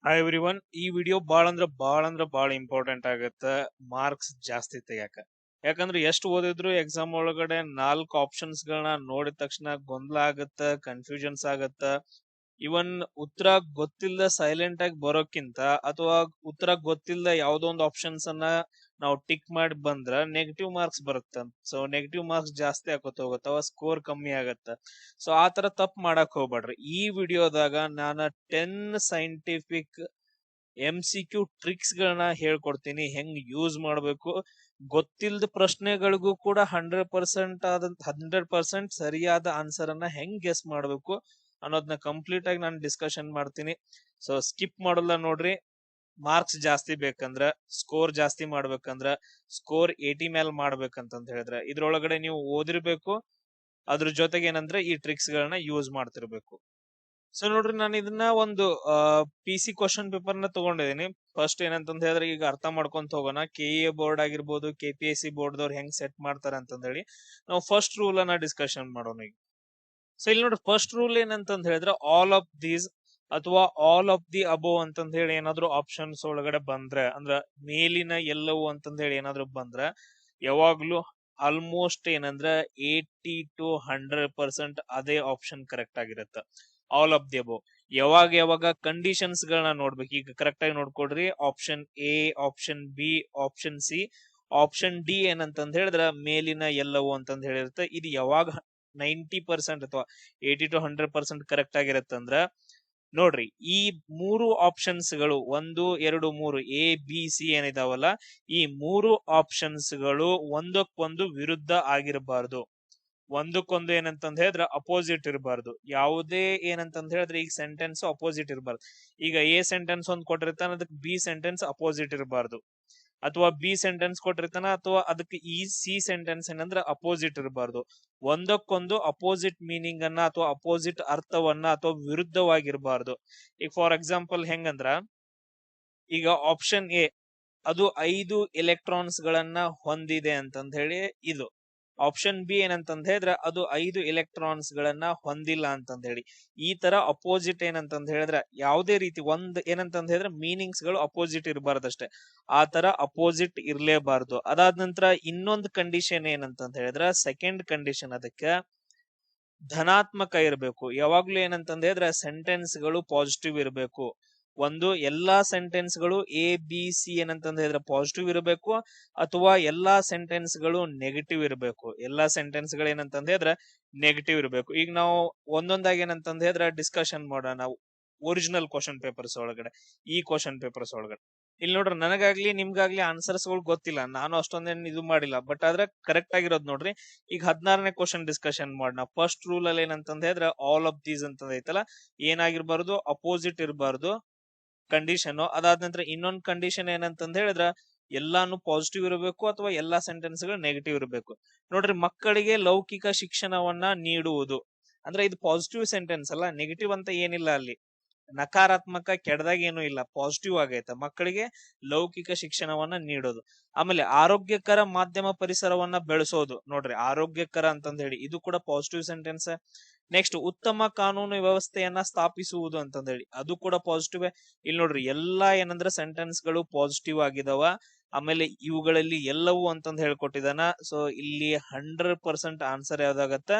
Hi everyone. ಈ video ಬಾಳ important ಆಗತ್ತ ಮಾರ್ಕ್ಸ್ ಜಾಸ್ತಿ ತೆಗ್ಯಾಕ. ಯಾಕಂದ್ರೆ ಎಷ್ಟು ಓದಿದ್ರು ಎಕ್ಸಾಮ್ ಒಳಗಡೆ 4 ಆಪ್ಷನ್ಸ್ ಗಳನ್ನ ನೋಡಿದ ತಕ್ಷಣ ಗೊಂದಲ ಆಗತ್ತ, ಕನ್ಫ್ಯೂಷನ್ಸ್ ಆಗತ್ತ. ಇವನ್ ಉತ್ತರ ಗೊತ್ತಿಲ್ಲದ ಸೈಲೆಂಟ್ ಆಗಿ ಬರೋಕ್ಕಿಂತ ಅಥವಾ ಉತ್ತರ ಗೊತ್ತಿಲ್ಲದ ಯಾವ್ದೋ ಒಂದು ಆಪ್ಷನ್ಸ್ ಅನ್ನ ನಾವು ಟಿಕ್ ಮಾಡಿ ಬಂದ್ರ ನೆಗೆಟಿವ್ ಮಾರ್ಕ್ಸ್ ಬರುತ್ತ. ಸೊ ನೆಗೆಟಿವ್ ಮಾರ್ಕ್ಸ್ ಜಾಸ್ತಿ ಆಕೋತ ಹೋಗುತ್ತ, ಅವ ಸ್ಕೋರ್ ಕಮ್ಮಿ ಆಗತ್ತ. ಸೊ ಆ ತರ ತಪ್ಪು ಮಾಡಕ್ ಹೋಗ್ಬೇಡ್ರಿ. ಈ ವಿಡಿಯೋದಾಗ ನಾನು 10 ಸೈಂಟಿಫಿಕ್ MCQ ಟ್ರಿಕ್ಸ್ ಗಳನ್ನ ಹೇಳ್ಕೊಡ್ತೀನಿ, ಹೆಂಗ್ ಯೂಸ್ ಮಾಡ್ಬೇಕು. ಗೊತ್ತಿಲ್ಲದ ಪ್ರಶ್ನೆಗಳಿಗೂ ಕೂಡ 100% ಸರಿಯಾದ ಆನ್ಸರ್ ಅನ್ನ ಹೆಂಗ್ ಗೆಸ್ ಮಾಡ್ಬೇಕು ಅನ್ನೋದನ್ನ ಕಂಪ್ಲೀಟ್ ಆಗಿ ನಾನು ಡಿಸ್ಕಷನ್ ಮಾಡ್ತೀನಿ. ಸೊ ಸ್ಕಿಪ್ ಮಾಡಲ್ಲ ನೋಡ್ರಿ. ಮಾರ್ಕ್ಸ್ ಜಾಸ್ತಿ ಬೇಕಂದ್ರ, ಸ್ಕೋರ್ ಜಾಸ್ತಿ ಮಾಡ್ಬೇಕಂದ್ರ, ಸ್ಕೋರ್ 80 ಮೇಲೆ ಮಾಡ್ಬೇಕಂತ ಹೇಳಿದ್ರೆ ಇದ್ರೊಳಗಡೆ ನೀವು ಓದಿರ್ಬೇಕು. ಅದ್ರ ಜೊತೆಗೆ ಏನಂದ್ರೆ ಈ ಟ್ರಿಕ್ಸ್ ಗಳನ್ನ ಯೂಸ್ ಮಾಡ್ತಿರ್ಬೇಕು. ಸೊ ನೋಡ್ರಿ, ನಾನು ಇದನ್ನ ಒಂದು PC ಕ್ವಶನ್ ಪೇಪರ್ ನ ತಗೊಂಡಿದ್ದೀನಿ. ಫಸ್ಟ್ ಏನಂತಂದ ಹೇಳಿದ್ರೆ ಈಗ ಅರ್ಥ ಮಾಡ್ಕೊಂತ ಹೋಗೋಣ. KE ಬೋರ್ಡ್ ಆಗಿರ್ಬೋದು, KPSC ಬೋರ್ಡ್ ದವ್ರು ಹೆಂಗ್ ಸೆಟ್ ಮಾಡ್ತಾರೆ ಅಂತಂದ ಹೇಳಿ ನಾವು ಫಸ್ಟ್ ರೂಲ್ ಅನ್ನ ಡಿಸ್ಕಷನ್ ಮಾಡೋಣ ಈಗ. ಸೊ ಇಲ್ಲಿ ನೋಡ್ರಿ, ಫಸ್ಟ್ ರೂಲ್ ಏನಂತಂದ ಹೇಳಿದ್ರೆ ಆಲ್ ಆಫ್ ದೀಸ್ ಅಥವಾ ಆಲ್ ಆಫ್ ದಿ ಅಬೋವ್ ಅಂತಂದ ಹೇಳಿ ಏನಾದ್ರು ಆಪ್ಷನ್ಸ್ ಒಳಗಡೆ ಬಂದ್ರೆ, ಅಂದ್ರ ಮೇಲಿನ ಎಲ್ಲವೂ ಅಂತಂದ ಹೇಳಿ ಏನಾದ್ರು ಬಂದ್ರೆ ಯಾವಾಗ್ಲೂ ಆಲ್ಮೋಸ್ಟ್ ಏನಂದ್ರ 80 to 100% ಅದೇ ಆಪ್ಷನ್ ಕರೆಕ್ಟ್ ಆಗಿರುತ್ತೆ. ಆಲ್ ಆಫ್ ದಿ ಅಬೋವ್ ಯಾವಾಗ ಕಂಡೀಷನ್ಸ್ ಗಳನ್ನ ನೋಡ್ಬೇಕು. ಈಗ ಕರೆಕ್ಟ್ ಆಗಿ ನೋಡ್ಕೊಡ್ರಿ. Option A, option B, option C, option D ಏನಂತಂದ ಹೇಳಿದ್ರ ಮೇಲಿನ ಎಲ್ಲವೂ ಅಂತಂದ ಹೇಳಿರುತ್ತೆ. ಇದು ಯಾವಾಗ 90% ಅಥವಾ 80 to 100% ಕರೆಕ್ಟ್ ಆಗಿರತ್ತಂದ್ರ ನೋಡ್ರಿ, ಈ 3 ಆಪ್ಷನ್ಸ್ ಗಳು 1, 2, 3 A, B, C ಏನಿದಾವಲ್ಲ, ಈ 3 ಆಪ್ಷನ್ಸ್ ಗಳು ಒಂದಕ್ಕೊಂದು ವಿರುದ್ಧ ಆಗಿರಬಾರ್ದು. ಒಂದಕ್ಕೊಂದು ಏನಂತಂದ ಹೇಳಿದ್ರೆ ಅಪೋಸಿಟ್ ಇರಬಾರ್ದು. ಯಾವುದೇ ಏನಂತಂದ ಹೇಳಿದ್ರೆ ಈಗ ಸೆಂಟೆನ್ಸ್ ಅಪೋಸಿಟ್ ಇರಬಾರ್ದು. ಈಗ A ಸೆಂಟೆನ್ಸ್ ಒಂದ್ ಕೊಟ್ಟಿರ್ತಾನ, ಅದಕ್ಕೆ B ಸೆಂಟೆನ್ಸ್ ಅಪೋಸಿಟ್ ಇರಬಾರ್ದು. ಅಥವಾ B ಸೆಂಟೆನ್ಸ್ ಕೊಟ್ಟಿರ್ತಾನ, ಅಥವಾ ಅದಕ್ಕೆ ಈ C ಸೆಂಟೆನ್ಸ್ ಏನಂದ್ರೆ ಅಪೋಸಿಟ್ ಇರಬಾರ್ದು. ಒಂದಕ್ಕೊಂದು ಅಪೋಸಿಟ್ ಮೀನಿಂಗ್ ಅನ್ನ ಅಥವಾ ಅಪೋಸಿಟ್ ಅರ್ಥವನ್ನ ಅಥವಾ ವಿರುದ್ಧವಾಗಿರಬಾರ್ದು. ಈಗ ಫಾರ್ ಎಕ್ಸಾಂಪಲ್ ಹೆಂಗಂದ್ರ, ಈಗ ಆಪ್ಷನ್ A ಅದು 5 ಎಲೆಕ್ಟ್ರಾನ್ಸ್ ಗಳನ್ನ ಹೊಂದಿದೆ ಅಂತಂದ ಹೇಳಿ, ಇದು ಆಪ್ಷನ್ B ಏನಂತಂದ ಹೇಳಿದ್ರೆ ಅದು 5 ಎಲೆಕ್ಟ್ರಾನ್ಸ್ ಗಳನ್ನ ಹೊಂದಿಲ್ಲ ಅಂತಂದ ಹೇಳಿ. ಈ ತರ ಅಪೋಸಿಟ್ ಏನಂತಂದ ಹೇಳಿದ್ರೆ ಯಾವುದೇ ರೀತಿ ಒಂದ್ ಏನಂತಂದ ಹೇಳಿದ್ರೆ ಮೀನಿಂಗ್ಸ್ ಗಳು ಅಪೋಸಿಟ್ ಇರಬಾರ್ದಷ್ಟೇ. ಆ ತರ ಅಪೋಸಿಟ್ ಇರ್ಲೇಬಾರ್ದು. ಅದಾದ ನಂತರ ಇನ್ನೊಂದು ಕಂಡೀಷನ್ ಏನಂತಂದ ಹೇಳಿದ್ರೆ, ಸೆಕೆಂಡ್ ಕಂಡೀಷನ್ ಅದಕ್ಕೆ ಧನಾತ್ಮಕ ಇರಬೇಕು. ಯಾವಾಗ್ಲೂ ಏನಂತಂದ ಹೇಳಿದ್ರೆ ಸೆಂಟೆನ್ಸ್ ಗಳು ಪಾಸಿಟಿವ್ ಇರಬೇಕು. ಒಂದು ಎಲ್ಲಾ ಸೆಂಟೆನ್ಸ್ ಗಳು A, B, C ಏನಂತಂದ ಹೇಳಿದ್ರೆ ಪಾಸಿಟಿವ್ ಇರಬೇಕು, ಅಥವಾ ಎಲ್ಲಾ ಸೆಂಟೆನ್ಸ್ ಗಳು ನೆಗೆಟಿವ್ ಇರಬೇಕು. ಎಲ್ಲಾ ಸೆಂಟೆನ್ಸ್ ಗಳು ಏನಂತಂದ ಹೇಳಿದ್ರೆ ನೆಗೆಟಿವ್ ಇರಬೇಕು. ಈಗ ನಾವು ಒಂದೊಂದಾಗಿ ಏನಂತಂದ ಹೇಳಿದ್ರೆ ಡಿಸ್ಕಷನ್ ಮಾಡೋಣ. ನಾವು ಒರಿಜಿನಲ್ ಕ್ವಶನ್ ಪೇಪರ್ಸ್ ಒಳಗಡೆ, ಈ ಕ್ವಶನ್ ಪೇಪರ್ಸ್ ಒಳಗಡೆ ಇಲ್ಲಿ ನೋಡ್ರಿ, ನನಗಾಗ್ಲಿ ನಿಮ್ಗಾಗ್ಲಿ ಆನ್ಸರ್ಸ್ ಗಳು ಗೊತ್ತಿಲ್ಲ, ನಾನು ಅಷ್ಟೊಂದೇನ್ ಇದು ಮಾಡಿಲ್ಲ. ಬಟ್ ಆದ್ರೆ ಕರೆಕ್ಟ್ ಆಗಿರೋದು ನೋಡ್ರಿ. ಈಗ 16ನೇ ಕ್ವಶನ್ ಡಿಸ್ಕಷನ್ ಮಾಡೋಣ. ಫಸ್ಟ್ ರೂಲ್ ಅಲ್ಲಿ ಏನಂತಂದ ಹೇಳಿದ್ರೆ ಆಲ್ ಆಫ್ ದೀಸ್ ಅಂತ ಐತಲ್ಲ, ಏನಾಗಿರ್ಬಾರ್ದು, ಅಪೋಸಿಟ್ ಇರಬಾರ್ದು ಕಂಡೀಷನ್. ಅದಾದ ನಂತರ ಇನ್ನೊಂದು ಕಂಡೀಷನ್ ಏನಂತಂದ ಹೇಳಿದ್ರ ಎಲ್ಲಾನು ಪಾಸಿಟಿವ್ ಇರಬೇಕು ಅಥವಾ ಎಲ್ಲಾ ಸೆಂಟೆನ್ಸ್ ಗಳು ನೆಗೆಟಿವ್ ಇರಬೇಕು. ನೋಡ್ರಿ, ಮಕ್ಕಳಿಗೆ ಲೌಕಿಕ ಶಿಕ್ಷಣವನ್ನ ನೀಡುವುದು ಅಂದ್ರೆ ಇದು ಪಾಸಿಟಿವ್ ಸೆಂಟೆನ್ಸ್ ಅಲ್ಲ, ನೆಗೆಟಿವ್ ಅಂತ ಏನಿಲ್ಲ ಅಲ್ಲಿ. ನಕಾರಾತ್ಮಕ ಕೆಡದಾಗ ಏನು ಇಲ್ಲ, ಪಾಸಿಟಿವ್ ಆಗೈತೆ. ಮಕ್ಕಳಿಗೆ ಲೌಕಿಕ ಶಿಕ್ಷಣವನ್ನ ನೀಡೋದು. ಆಮೇಲೆ ಆರೋಗ್ಯಕರ ಮಾಧ್ಯಮ ಪರಿಸರವನ್ನ ಬೆಳೆಸೋದು. ನೋಡ್ರಿ, ಆರೋಗ್ಯಕರ ಅಂತಂದ ಹೇಳಿ ಇದು ಕೂಡ ಪಾಸಿಟಿವ್ ಸೆಂಟೆನ್ಸ್. ನೆಕ್ಸ್ಟ್, ಉತ್ತಮ ಕಾನೂನು ವ್ಯವಸ್ಥೆಯನ್ನ ಸ್ಥಾಪಿಸುವುದು ಅಂತಂದ ಹೇಳಿ ಅದು ಕೂಡ ಪಾಸಿಟಿವ್. ಇಲ್ಲಿ ನೋಡ್ರಿ, ಎಲ್ಲಾ ಏನಂದ್ರೆ ಸೆಂಟೆನ್ಸ್ ಗಳು ಪಾಸಿಟಿವ್ ಆಗಿದಾವ. ಆಮೇಲೆ ಇವುಗಳಲ್ಲಿ ಎಲ್ಲವೂ ಅಂತಂದ್ ಹೇಳ್ಕೊಟ್ಟಿದಾನ. ಸೊ ಇಲ್ಲಿ 100% ಆನ್ಸರ್ ಯಾವ್ದಾಗತ್ತ,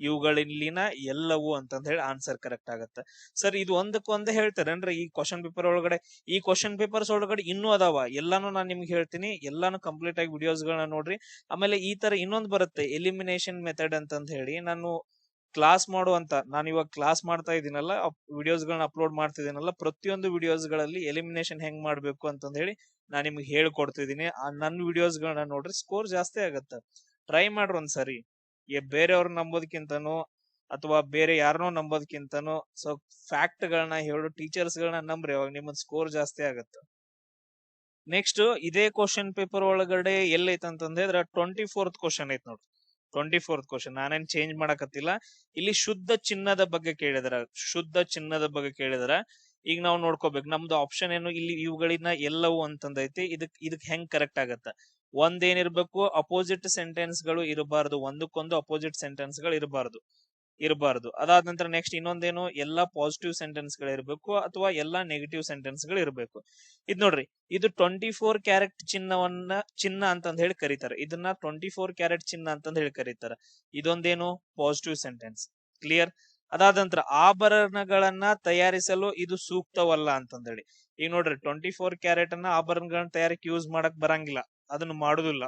ಇವುಗಳಲ್ಲಿನ ಎಲ್ಲವೂ ಅಂತಂದ ಹೇಳಿ ಆನ್ಸರ್ ಕರೆಕ್ಟ್ ಆಗತ್ತೆ. ಸರ್, ಇದು ಒಂದಕ್ಕೊಂದೇ ಹೇಳ್ತಾರೇನ್ರಿ ಈ ಕ್ವಶನ್ ಪೇಪರ್ ಒಳಗಡೆ? ಈ ಕ್ವಶನ್ ಪೇಪರ್ಸ್ ಒಳಗಡೆ ಇನ್ನೂ ಅದಾವ, ಎಲ್ಲಾನು ನಾನ್ ನಿಮ್ಗೆ ಹೇಳ್ತೀನಿ. ಎಲ್ಲಾನು ಕಂಪ್ಲೀಟ್ ಆಗಿ ವಿಡಿಯೋಸ್ ಗಳನ್ನ ನೋಡ್ರಿ. ಆಮೇಲೆ ಈ ತರ ಇನ್ನೊಂದು ಬರುತ್ತೆ, ಎಲಿಮಿನೇಷನ್ ಮೆಥಡ್ ಅಂತಂದ ಹೇಳಿ. ನಾನು ಕ್ಲಾಸ್ ಮಾಡುವಂತ, ನಾನು ಇವಾಗ ಕ್ಲಾಸ್ ಮಾಡ್ತಾ ಇದೀನಲ್ಲ, ವಿಡಿಯೋಸ್ ಗಳನ್ನ ಅಪ್ಲೋಡ್ ಮಾಡ್ತಿದ್ದೀನಲ್ಲ, ಪ್ರತಿಯೊಂದು ವಿಡಿಯೋಸ್ ಗಳಲ್ಲಿ ಎಲಿಮಿನೇಷನ್ ಹೆಂಗ್ ಮಾಡ್ಬೇಕು ಅಂತಂದ ಹೇಳಿ ನಾನ್ ನಿಮ್ಗೆ ಹೇಳ್ಕೊಡ್ತಿದೀನಿ. ನನ್ನ ವಿಡಿಯೋಸ್ ಗಳನ್ನ ನೋಡ್ರಿ, ಸ್ಕೋರ್ ಜಾಸ್ತಿ ಆಗತ್ತ. ಟ್ರೈ ಮಾಡ್ರಿ ಒಂದ್ಸರಿ. ಬೇರೆಯವ್ರ ನಂಬೋದಕ್ಕಿಂತನೂ ಅಥವಾ ಬೇರೆ ಯಾರನ್ನೋ ನಂಬೋದಕ್ಕಿಂತನೂ ಸೊ ಫ್ಯಾಕ್ಟ್ ಗಳನ್ನ ಹೇಳು, ಟೀಚರ್ಸ್ ಗಳನ್ನ ನಂಬ್ರಿ, ಅವಾಗ ನಿಮ್ಮದ್ ಸ್ಕೋರ್ ಜಾಸ್ತಿ ಆಗತ್ತ. ನೆಕ್ಸ್ಟ್, ಇದೇ ಕ್ವಶನ್ ಪೇಪರ್ ಒಳಗಡೆ ಎಲ್ಲೈತೆ ಅಂತಂದ್ರೆ 24th ಕ್ವಶನ್ ಐತ್ ನೋಡ್ರಿ. 24th ಕ್ವಶನ್ ನಾನೇನ್ ಚೇಂಜ್ ಮಾಡಕತ್ತಿಲ್ಲ. ಇಲ್ಲಿ ಶುದ್ಧ ಚಿನ್ನದ ಬಗ್ಗೆ ಕೇಳಿದಾರ. ಶುದ್ಧ ಚಿನ್ನದ ಬಗ್ಗೆ ಕೇಳಿದಾರ. ಈಗ ನಾವು ನೋಡ್ಕೋಬೇಕು, ನಮ್ದು ಆಪ್ಷನ್ ಏನು, ಇಲ್ಲಿ ಇವುಗಳಿನ ಎಲ್ಲವೂ ಅಂತಂದೈತಿ. ಇದಕ್ ಹೆಂಗ್ ಕರೆಕ್ಟ್ ಆಗತ್ತ? ಒಂದೇನಿರ್ಬೇಕು, ಅಪೋಸಿಟ್ ಸೆಂಟೆನ್ಸ್ ಗಳು ಇರಬಾರ್ದು. ಒಂದಕ್ಕೊಂದು ಅಪೋಸಿಟ್ ಸೆಂಟೆನ್ಸ್ ಗಳು ಇರಬಾರ್ದು. ಇರಬಾರ್ದು. ಅದಾದ ನಂತರ ನೆಕ್ಸ್ಟ್ ಇನ್ನೊಂದೇನು, ಎಲ್ಲಾ ಪಾಸಿಟಿವ್ ಸೆಂಟೆನ್ಸ್ ಗಳು ಇರಬೇಕು ಅಥವಾ ಎಲ್ಲಾ ನೆಗೆಟಿವ್ ಸೆಂಟೆನ್ಸ್ ಗಳು ಇರಬೇಕು. ಇದ್ ನೋಡ್ರಿ, ಇದು 24 ಕ್ಯಾರೆಟ್ ಚಿನ್ನ ಅಂತಂದ್ ಹೇಳಿ ಕರೀತಾರೆ. ಇದನ್ನ 24 ಕ್ಯಾರೆಟ್ ಚಿನ್ನ ಅಂತಂದ್ ಹೇಳಿ ಕರೀತಾರೆ. ಇದೊಂದೇನು ಪಾಸಿಟಿವ್ ಸೆಂಟೆನ್ಸ್. ಕ್ಲಿಯರ್. ಅದಾದ ನಂತರ ಆಭರಣಗಳನ್ನ ತಯಾರಿಸಲು ಇದು ಸೂಕ್ತವಲ್ಲ ಅಂತಂದೇಳಿ. ಈಗ ನೋಡ್ರಿ, 24 ಕ್ಯಾರೆಟ್ ಅನ್ನ ಆಭರಣಗಳನ್ನ ತಯಾರಿಕೆ ಯೂಸ್ ಮಾಡಕ್ ಬರಂಗಿಲ್ಲ, ಅದನ್ನ ಮಾಡುದಿಲ್ಲ.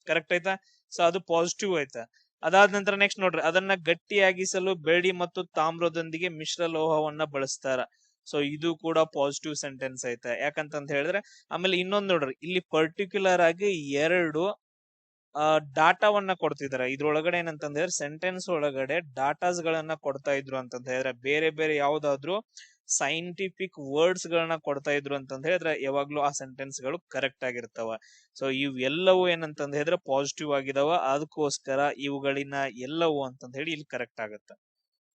ಕರೆಕ್ಟ್ ಆಯ್ತಾ? ಸೊ ಅದು ಪಾಸಿಟಿವ್ ಆಯ್ತಾ. ಅದಾದ ನಂತರ ನೆಕ್ಸ್ಟ್ ನೋಡ್ರಿ, ಅದನ್ನ ಗಟ್ಟಿಯಾಗಿಸಲು ಬೆಳ್ಳಿ ಮತ್ತು ತಾಮ್ರದೊಂದಿಗೆ ಮಿಶ್ರ ಲೋಹವನ್ನ ಬಳಸ್ತಾರ. ಸೊ ಇದು ಕೂಡ ಪಾಸಿಟಿವ್ ಸೆಂಟೆನ್ಸ್ ಐತೆ. ಯಾಕಂತಂತ ಹೇಳಿದ್ರೆ, ಆಮೇಲೆ ಇನ್ನೊಂದ್ ನೋಡ್ರಿ, ಇಲ್ಲಿ ಪರ್ಟಿಕ್ಯುಲರ್ ಆಗಿ 2 ಡಾಟಾವನ್ನ ಕೊಡ್ತಿದಾರೆ. ಇದ್ರೊಳಗಡೆ ಏನಂತಂದ ಹೇಳಿದ್ರೆ, ಸೆಂಟೆನ್ಸ್ ಒಳಗಡೆ ಡಾಟಾಸ್ ಗಳನ್ನ ಕೊಡ್ತಾ ಇದ್ರು ಅಂತಂತ ಹೇಳಿದ್ರೆ, ಬೇರೆ ಬೇರೆ ಯಾವ್ದಾದ್ರು ಸೈಂಟಿಫಿಕ್ ವರ್ಡ್ಸ್ ಗಳನ್ನ ಕೊಡ್ತಾ ಇದ್ರು ಅಂತಂದ ಹೇಳಿದ್ರೆ ಯಾವಾಗ್ಲೂ ಆ ಸೆಂಟೆನ್ಸ್ ಗಳು ಕರೆಕ್ಟ್ ಆಗಿರ್ತಾವ. ಸೊ ಇವೆಲ್ಲವೂ ಏನಂತಂದ ಹೇಳಿದ್ರೆ ಪಾಸಿಟಿವ್ ಆಗಿದಾವ, ಅದಕ್ಕೋಸ್ಕರ ಇವುಗಳಿನ ಎಲ್ಲವೂ ಅಂತಂದ ಹೇಳಿ ಇಲ್ಲಿ ಕರೆಕ್ಟ್ ಆಗತ್ತ.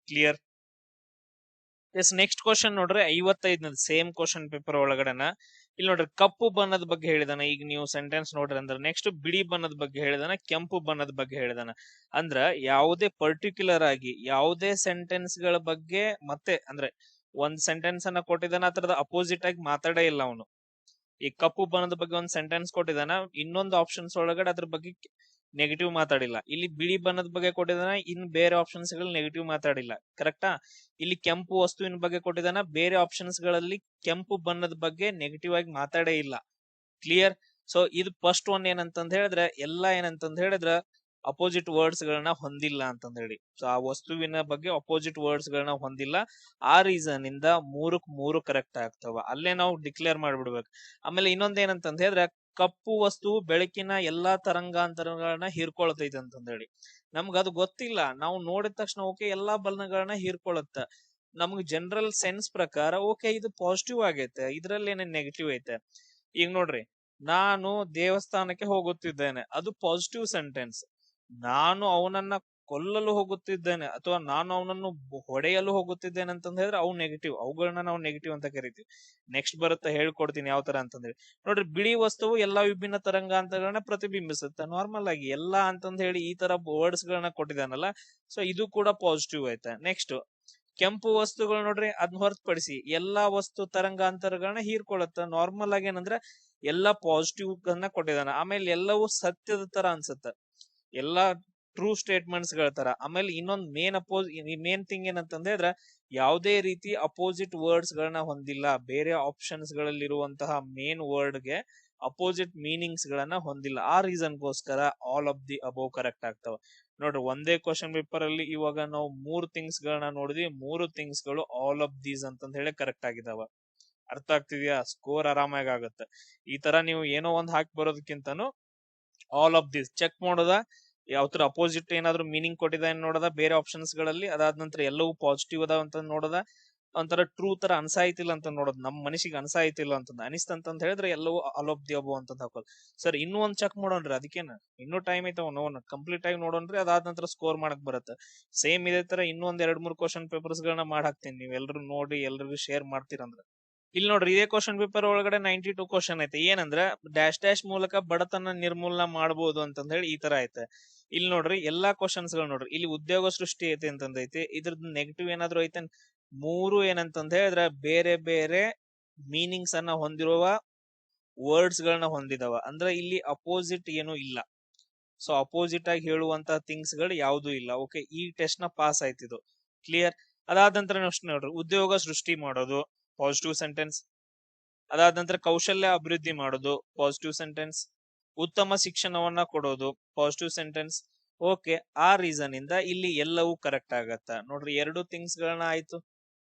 ಕ್ಲಿಯರ್. ಎಸ್, ನೆಕ್ಸ್ಟ್ ಕ್ವಶನ್ ನೋಡ್ರಿ, 55 ಸೇಮ್ ಕ್ವಶನ್ ಪೇಪರ್ ಒಳಗಡೆನ ಇಲ್ಲಿ ನೋಡ್ರಿ, ಕಪ್ಪು ಬಣ್ಣದ ಬಗ್ಗೆ ಹೇಳಿದಾನ. ಈಗ ನೀವು ಸೆಂಟೆನ್ಸ್ ನೋಡ್ರಿ ಅಂದ್ರೆ, ನೆಕ್ಸ್ಟ್ ಬಿಳಿ ಬಣ್ಣದ ಬಗ್ಗೆ ಹೇಳಿದಾನ, ಕೆಂಪು ಬಣ್ಣದ ಬಗ್ಗೆ ಹೇಳಿದಾನ. ಅಂದ್ರ ಯಾವುದೇ ಪರ್ಟಿಕ್ಯುಲರ್ ಆಗಿ ಯಾವುದೇ ಸೆಂಟೆನ್ಸ್ ಗಳ ಬಗ್ಗೆ ಮತ್ತೆ ಅಂದ್ರೆ ಒಂದ್ ಸೆಂಟೆನ್ಸ್ ಅನ್ನ ಕೊಟ್ಟಿದಾನ, ಅದ್ರದ ಅಪೋಸಿಟ್ ಆಗಿ ಮಾತಾಡೇ ಇಲ್ಲ ಅವನು. ಈ ಕಪ್ಪು ಬಣ್ಣದ ಬಗ್ಗೆ ಒಂದ್ ಸೆಂಟೆನ್ಸ್ ಕೊಟ್ಟಿದಾನ, ಇನ್ನೊಂದು ಆಪ್ಷನ್ಸ್ ಒಳಗಡೆ ಅದ್ರ ಬಗ್ಗೆ ನೆಗೆಟಿವ್ ಮಾತಾಡಿಲ್ಲ. ಇಲ್ಲಿ ಬಿಳಿ ಬಣ್ಣದ ಬಗ್ಗೆ ಕೊಟ್ಟಿದಾನ, ಇನ್ ಬೇರೆ ಆಪ್ಷನ್ಸ್ ಗಳು ನೆಗೆಟಿವ್ ಮಾತಾಡಿಲ್ಲ. ಕರೆಕ್ಟಾ? ಇಲ್ಲಿ ಕೆಂಪು ವಸ್ತುವಿನ ಬಗ್ಗೆ ಕೊಟ್ಟಿದಾನ, ಬೇರೆ ಆಪ್ಷನ್ಸ್ ಗಳಲ್ಲಿ ಕೆಂಪು ಬಣ್ಣದ ಬಗ್ಗೆ ನೆಗೆಟಿವ್ ಆಗಿ ಮಾತಾಡೇ ಇಲ್ಲ. ಕ್ಲಿಯರ್. ಸೊ ಇದು ಫಸ್ಟ್ ಒನ್ ಏನಂತಂದ್ ಹೇಳಿದ್ರೆ, ಎಲ್ಲಾ ಏನಂತಂದ್ ಹೇಳಿದ್ರೆ ಅಪೋಸಿಟ್ ವರ್ಡ್ಸ್ ಗಳನ್ನ ಹೊಂದಿಲ್ಲ ಅಂತಂದ್ ಹೇಳಿ. ಸೊ ಆ ವಸ್ತುವಿನ ಬಗ್ಗೆ ಅಪೋಸಿಟ್ ವರ್ಡ್ಸ್ ಗಳನ್ನ ಹೊಂದಿಲ್ಲ. ಆ ರೀಸನ್ ಇಂದ 3 ಕರೆಕ್ಟ್ ಆಗ್ತಾವ. ಅಲ್ಲೇ ನಾವು ಡಿಕ್ಲೇರ್ ಮಾಡ್ಬಿಡ್ಬೇಕು. ಆಮೇಲೆ ಇನ್ನೊಂದ್ ಏನಂತಂದ್ ಹೇಳಿದ್ರೆ, ಕಪ್ಪು ವಸ್ತುವು ಬೆಳಕಿನ ಎಲ್ಲಾ ತರಂಗಾಂತರಗಳನ್ನ ಹೀರ್ಕೊಳ್ತೈತೆ ಅಂತಂದ್ ಹೇಳಿ. ನಮ್ಗ ಅದು ಗೊತ್ತಿಲ್ಲ, ನಾವು ನೋಡಿದ ತಕ್ಷಣ ಓಕೆ ಎಲ್ಲಾ ಬಣ್ಣಗಳನ್ನ ಹೀರ್ಕೊಳತ್ತ. ನಮ್ಗ್ ಜನರಲ್ ಸೆನ್ಸ್ ಪ್ರಕಾರ ಓಕೆ ಇದು ಪಾಸಿಟಿವ್ ಆಗೈತೆ, ಇದ್ರಲ್ಲಿ ಏನೇನ್ ನೆಗೆಟಿವ್ ಐತೆ. ಈಗ ನೋಡ್ರಿ, ನಾನು ದೇವಸ್ಥಾನಕ್ಕೆ ಹೋಗುತ್ತಿದ್ದೇನೆ, ಅದು ಪಾಸಿಟಿವ್ ಸೆಂಟೆನ್ಸ್. ನಾನು ಅವನನ್ನ ಕೊಲ್ಲಲು ಹೋಗುತ್ತಿದ್ದೇನೆ ಅಥವಾ ನಾನು ಅವನನ್ನು ಹೊಡೆಯಲು ಹೋಗುತ್ತಿದ್ದೇನೆ ಅಂತಂದ ಹೇಳಿದ್ರೆ ಅವು ನೆಗೆಟಿವ್. ಅವುಗಳನ್ನ ನಾವು ನೆಗೆಟಿವ್ ಅಂತ ಕರಿತೀವಿ. ನೆಕ್ಸ್ಟ್ ಬರುತ್ತೆ, ಹೇಳ್ಕೊಡ್ತೀನಿ ಯಾವ ತರ ಅಂತಂದ್ರೆ. ನೋಡ್ರಿ, ಬಿಳಿ ವಸ್ತುವು ಎಲ್ಲಾ ವಿಭಿನ್ನ ತರಂಗಾಂತರಗಳನ್ನ ಪ್ರತಿಬಿಂಬಿಸುತ್ತೆ. ನಾರ್ಮಲ್ ಆಗಿ ಎಲ್ಲಾ ಅಂತಂದ ಹೇಳಿ ಈ ತರ ವರ್ಡ್ಸ್ ಗಳನ್ನ ಕೊಟ್ಟಿದ್ದಾನಲ್ಲ, ಸೊ ಇದು ಕೂಡ ಪಾಸಿಟಿವ್ ಐತೆ. ನೆಕ್ಸ್ಟ್ ಕೆಂಪು ವಸ್ತುಗಳು ನೋಡ್ರಿ, ಅದ್ನ ಹೊರತುಪಡಿಸಿ ಎಲ್ಲಾ ವಸ್ತು ತರಂಗಾಂತರಗಳನ್ನ ಹೀರ್ಕೊಳ್ಳುತ್ತ. ನಾರ್ಮಲ್ ಆಗಿ ಏನಂದ್ರೆ ಎಲ್ಲಾ ಪಾಸಿಟಿವ್ ಗಳನ್ನ ಕೊಟ್ಟಿದ್ದಾನ. ಆಮೇಲೆ ಎಲ್ಲವೂ ಸತ್ಯದ ತರ ಅನ್ಸುತ್ತೆ, ಎಲ್ಲಾ ಟ್ರೂ ಸ್ಟೇಟ್ಮೆಂಟ್ಸ್ ಗಳ ತರ. ಆಮೇಲೆ ಇನ್ನೊಂದ್ ಮೇನ್ ಥಿಂಗ್ ಏನಂತಂದ್ರೆ ಹೇಳಿದ್ರೆ, ಯಾವುದೇ ರೀತಿ ಅಪೋಸಿಟ್ ವರ್ಡ್ಸ್ ಗಳನ್ನ ಹೊಂದಿಲ್ಲ. ಬೇರೆ ಆಪ್ಷನ್ಸ್ ಗಳಲ್ಲಿರುವಂತಹ ಮೇನ್ ವರ್ಡ್ ಗೆ ಅಪೋಸಿಟ್ ಮೀನಿಂಗ್ಸ್ ಗಳನ್ನ ಹೊಂದಿಲ್ಲ. ಆ ರೀಸನ್ ಗೋಸ್ಕರ all of the above correct ಆಗ್ತಾವ. ನೋಡ್ರಿ, ಒಂದೇ ಕ್ವಶನ್ ಪೇಪರ್ ಅಲ್ಲಿ ಇವಾಗ ನಾವು 3 ಥಿಂಗ್ಸ್ ಗಳನ್ನ ನೋಡಿದ್ವಿ. 3 ಥಿಂಗ್ಸ್ ಗಳು ಆಲ್ ಆಫ್ ದೀಸ್ ಅಂತಂದ ಹೇಳಿ ಕರೆಕ್ಟ್ ಆಗಿದಾವ. ಅರ್ಥ ಆಗ್ತಿದ್ಯಾ? ಸ್ಕೋರ್ ಆರಾಮಾಗಿ ಆಗುತ್ತೆ. ಈ ತರ ನೀವು ಏನೋ ಒಂದ್ ಹಾಕಿ ಬರೋದಕ್ಕಿಂತನೂ ಆಲ್ ಆಫ್ ದಿಸ್ ಚೆಕ್ ಮಾಡೋದ, ಯಾವ ತರ ಅಪೋಸಿಟ್ ಏನಾದ್ರು ಮೀನಿಂಗ್ ಕೊಟ್ಟಿದ ನೋಡೋದ ಬೇರೆ ಆಪ್ಷನ್ಸ್ ಗಳಲ್ಲಿ. ಅದಾದ ನಂತರ ಎಲ್ಲವೂ ಪಾಸಿಟಿವ್ ಅದಾವ ಅಂತ ನೋಡೋದ, ಒಂಥರ ಟ್ರೂ ತರ ಅನ್ಸಾಯ್ತಿಲ್ಲ ಅಂತ ನೋಡೋದು, ನಮ್ ಮನಸ್ಸಿಗೆ ಅನ್ಸಾಯ್ತಿಲ್ಲ ಅಂತ ಅನಿಸ್ತಂತ ಹೇಳಿದ್ರೆ ಎಲ್ಲವೂ ಆಲ್ ಆಫ್ ದಿ ಅಬೋ ಅಂತ ಹಾಕೋದು. ಸರ್ ಇನ್ನೂ ಒಂದ್ ಚೆಕ್ ಮಾಡೋಣ್ರಿ, ಅದಕ್ಕೇನ ಇನ್ನೂ ಟೈಮ್ ಐತೆ, ನೋಡೋಣ ಕಂಪ್ಲೀಟ್ ಆಗಿ ನೋಡೋಣ್ರಿ. ಅದಾದ ನಂತರ ಸ್ಕೋರ್ ಮಾಡಕ್ ಬರುತ್ತೆ. ಸೇಮ್ ಇದೇ ತರ ಇನ್ನೂ ಒಂದ್ 2-3 ಕ್ವಶನ್ ಪೇಪರ್ಸ್ ಗಳನ್ನ ಮಾಡಾಕ್ತೀನಿ, ನೀವ್ ಎಲ್ರು ನೋಡಿ ಎಲ್ರಿಗೂ ಶೇರ್ ಮಾಡ್ತೀರಂದ್ರೆ. ಇಲ್ಲಿ ನೋಡ್ರಿ, ಇದೇ ಕ್ವಶನ್ ಪೇಪರ್ ಒಳಗಡೆ 92 ಕ್ವಶನ್ ಐತೆ. ಏನಂದ್ರೆ ಡ್ಯಾಶ್ ಮೂಲಕ ಬಡತನ ನಿರ್ಮೂಲನ ಮಾಡಬಹುದು ಅಂತಂದ ಹೇಳಿ ಈ ತರ ಐತೆ. ಇಲ್ಲಿ ನೋಡ್ರಿ, ಎಲ್ಲಾ ಕ್ವಶನ್ಸ್ ಗಳು ನೋಡ್ರಿ, ಇಲ್ಲಿ ಉದ್ಯೋಗ ಸೃಷ್ಟಿ ಐತೆ ಅಂತಂದೈತಿ. ಇದ್ರದ್ದು ನೆಗೆಟಿವ್ ಏನಾದ್ರು ಐತೆ 3 ಏನಂತಂದ ಹೇಳಿದ್ರೆ ಬೇರೆ ಬೇರೆ ಮೀನಿಂಗ್ಸ್ ಅನ್ನ ಹೊಂದಿರುವ ವರ್ಡ್ಸ್ ಗಳನ್ನ ಹೊಂದಿದವ. ಅಂದ್ರೆ ಇಲ್ಲಿ ಅಪೋಸಿಟ್ ಏನು ಇಲ್ಲ. ಸೊ ಅಪೋಸಿಟ್ ಆಗಿ ಹೇಳುವಂತ ಥಿಂಗ್ಸ್ ಗಳು ಯಾವ್ದು ಇಲ್ಲ. ಓಕೆ, ಈ ಟೆಸ್ಟ್ ನ ಪಾಸ್ ಆಯ್ತಿದ್ದು. ಕ್ಲಿಯರ್. ಅದಾದ ನಂತರ ನೆಕ್ಸ್ಟ್ ನೋಡ್ರಿ, ಉದ್ಯೋಗ ಸೃಷ್ಟಿ ಮಾಡೋದು ಪಾಸಿಟಿವ್ ಸೆಂಟೆನ್ಸ್. ಅದಾದ ನಂತರ ಕೌಶಲ್ಯ ಅಭಿವೃದ್ಧಿ ಮಾಡೋದು ಪಾಸಿಟಿವ್ ಸೆಂಟೆನ್ಸ್. ಉತ್ತಮ ಶಿಕ್ಷಣವನ್ನ ಕೊಡೋದು ಪಾಸಿಟಿವ್ ಸೆಂಟೆನ್ಸ್. ಓಕೆ, ಆ ರೀಸನ್ ಇಂದ ಇಲ್ಲಿ ಎಲ್ಲವೂ ಕರೆಕ್ಟ್ ಆಗತ್ತ. ನೋಡ್ರಿ, 2 ಥಿಂಗ್ಸ್ ಗಳನ್ನ ಆಯ್ತು,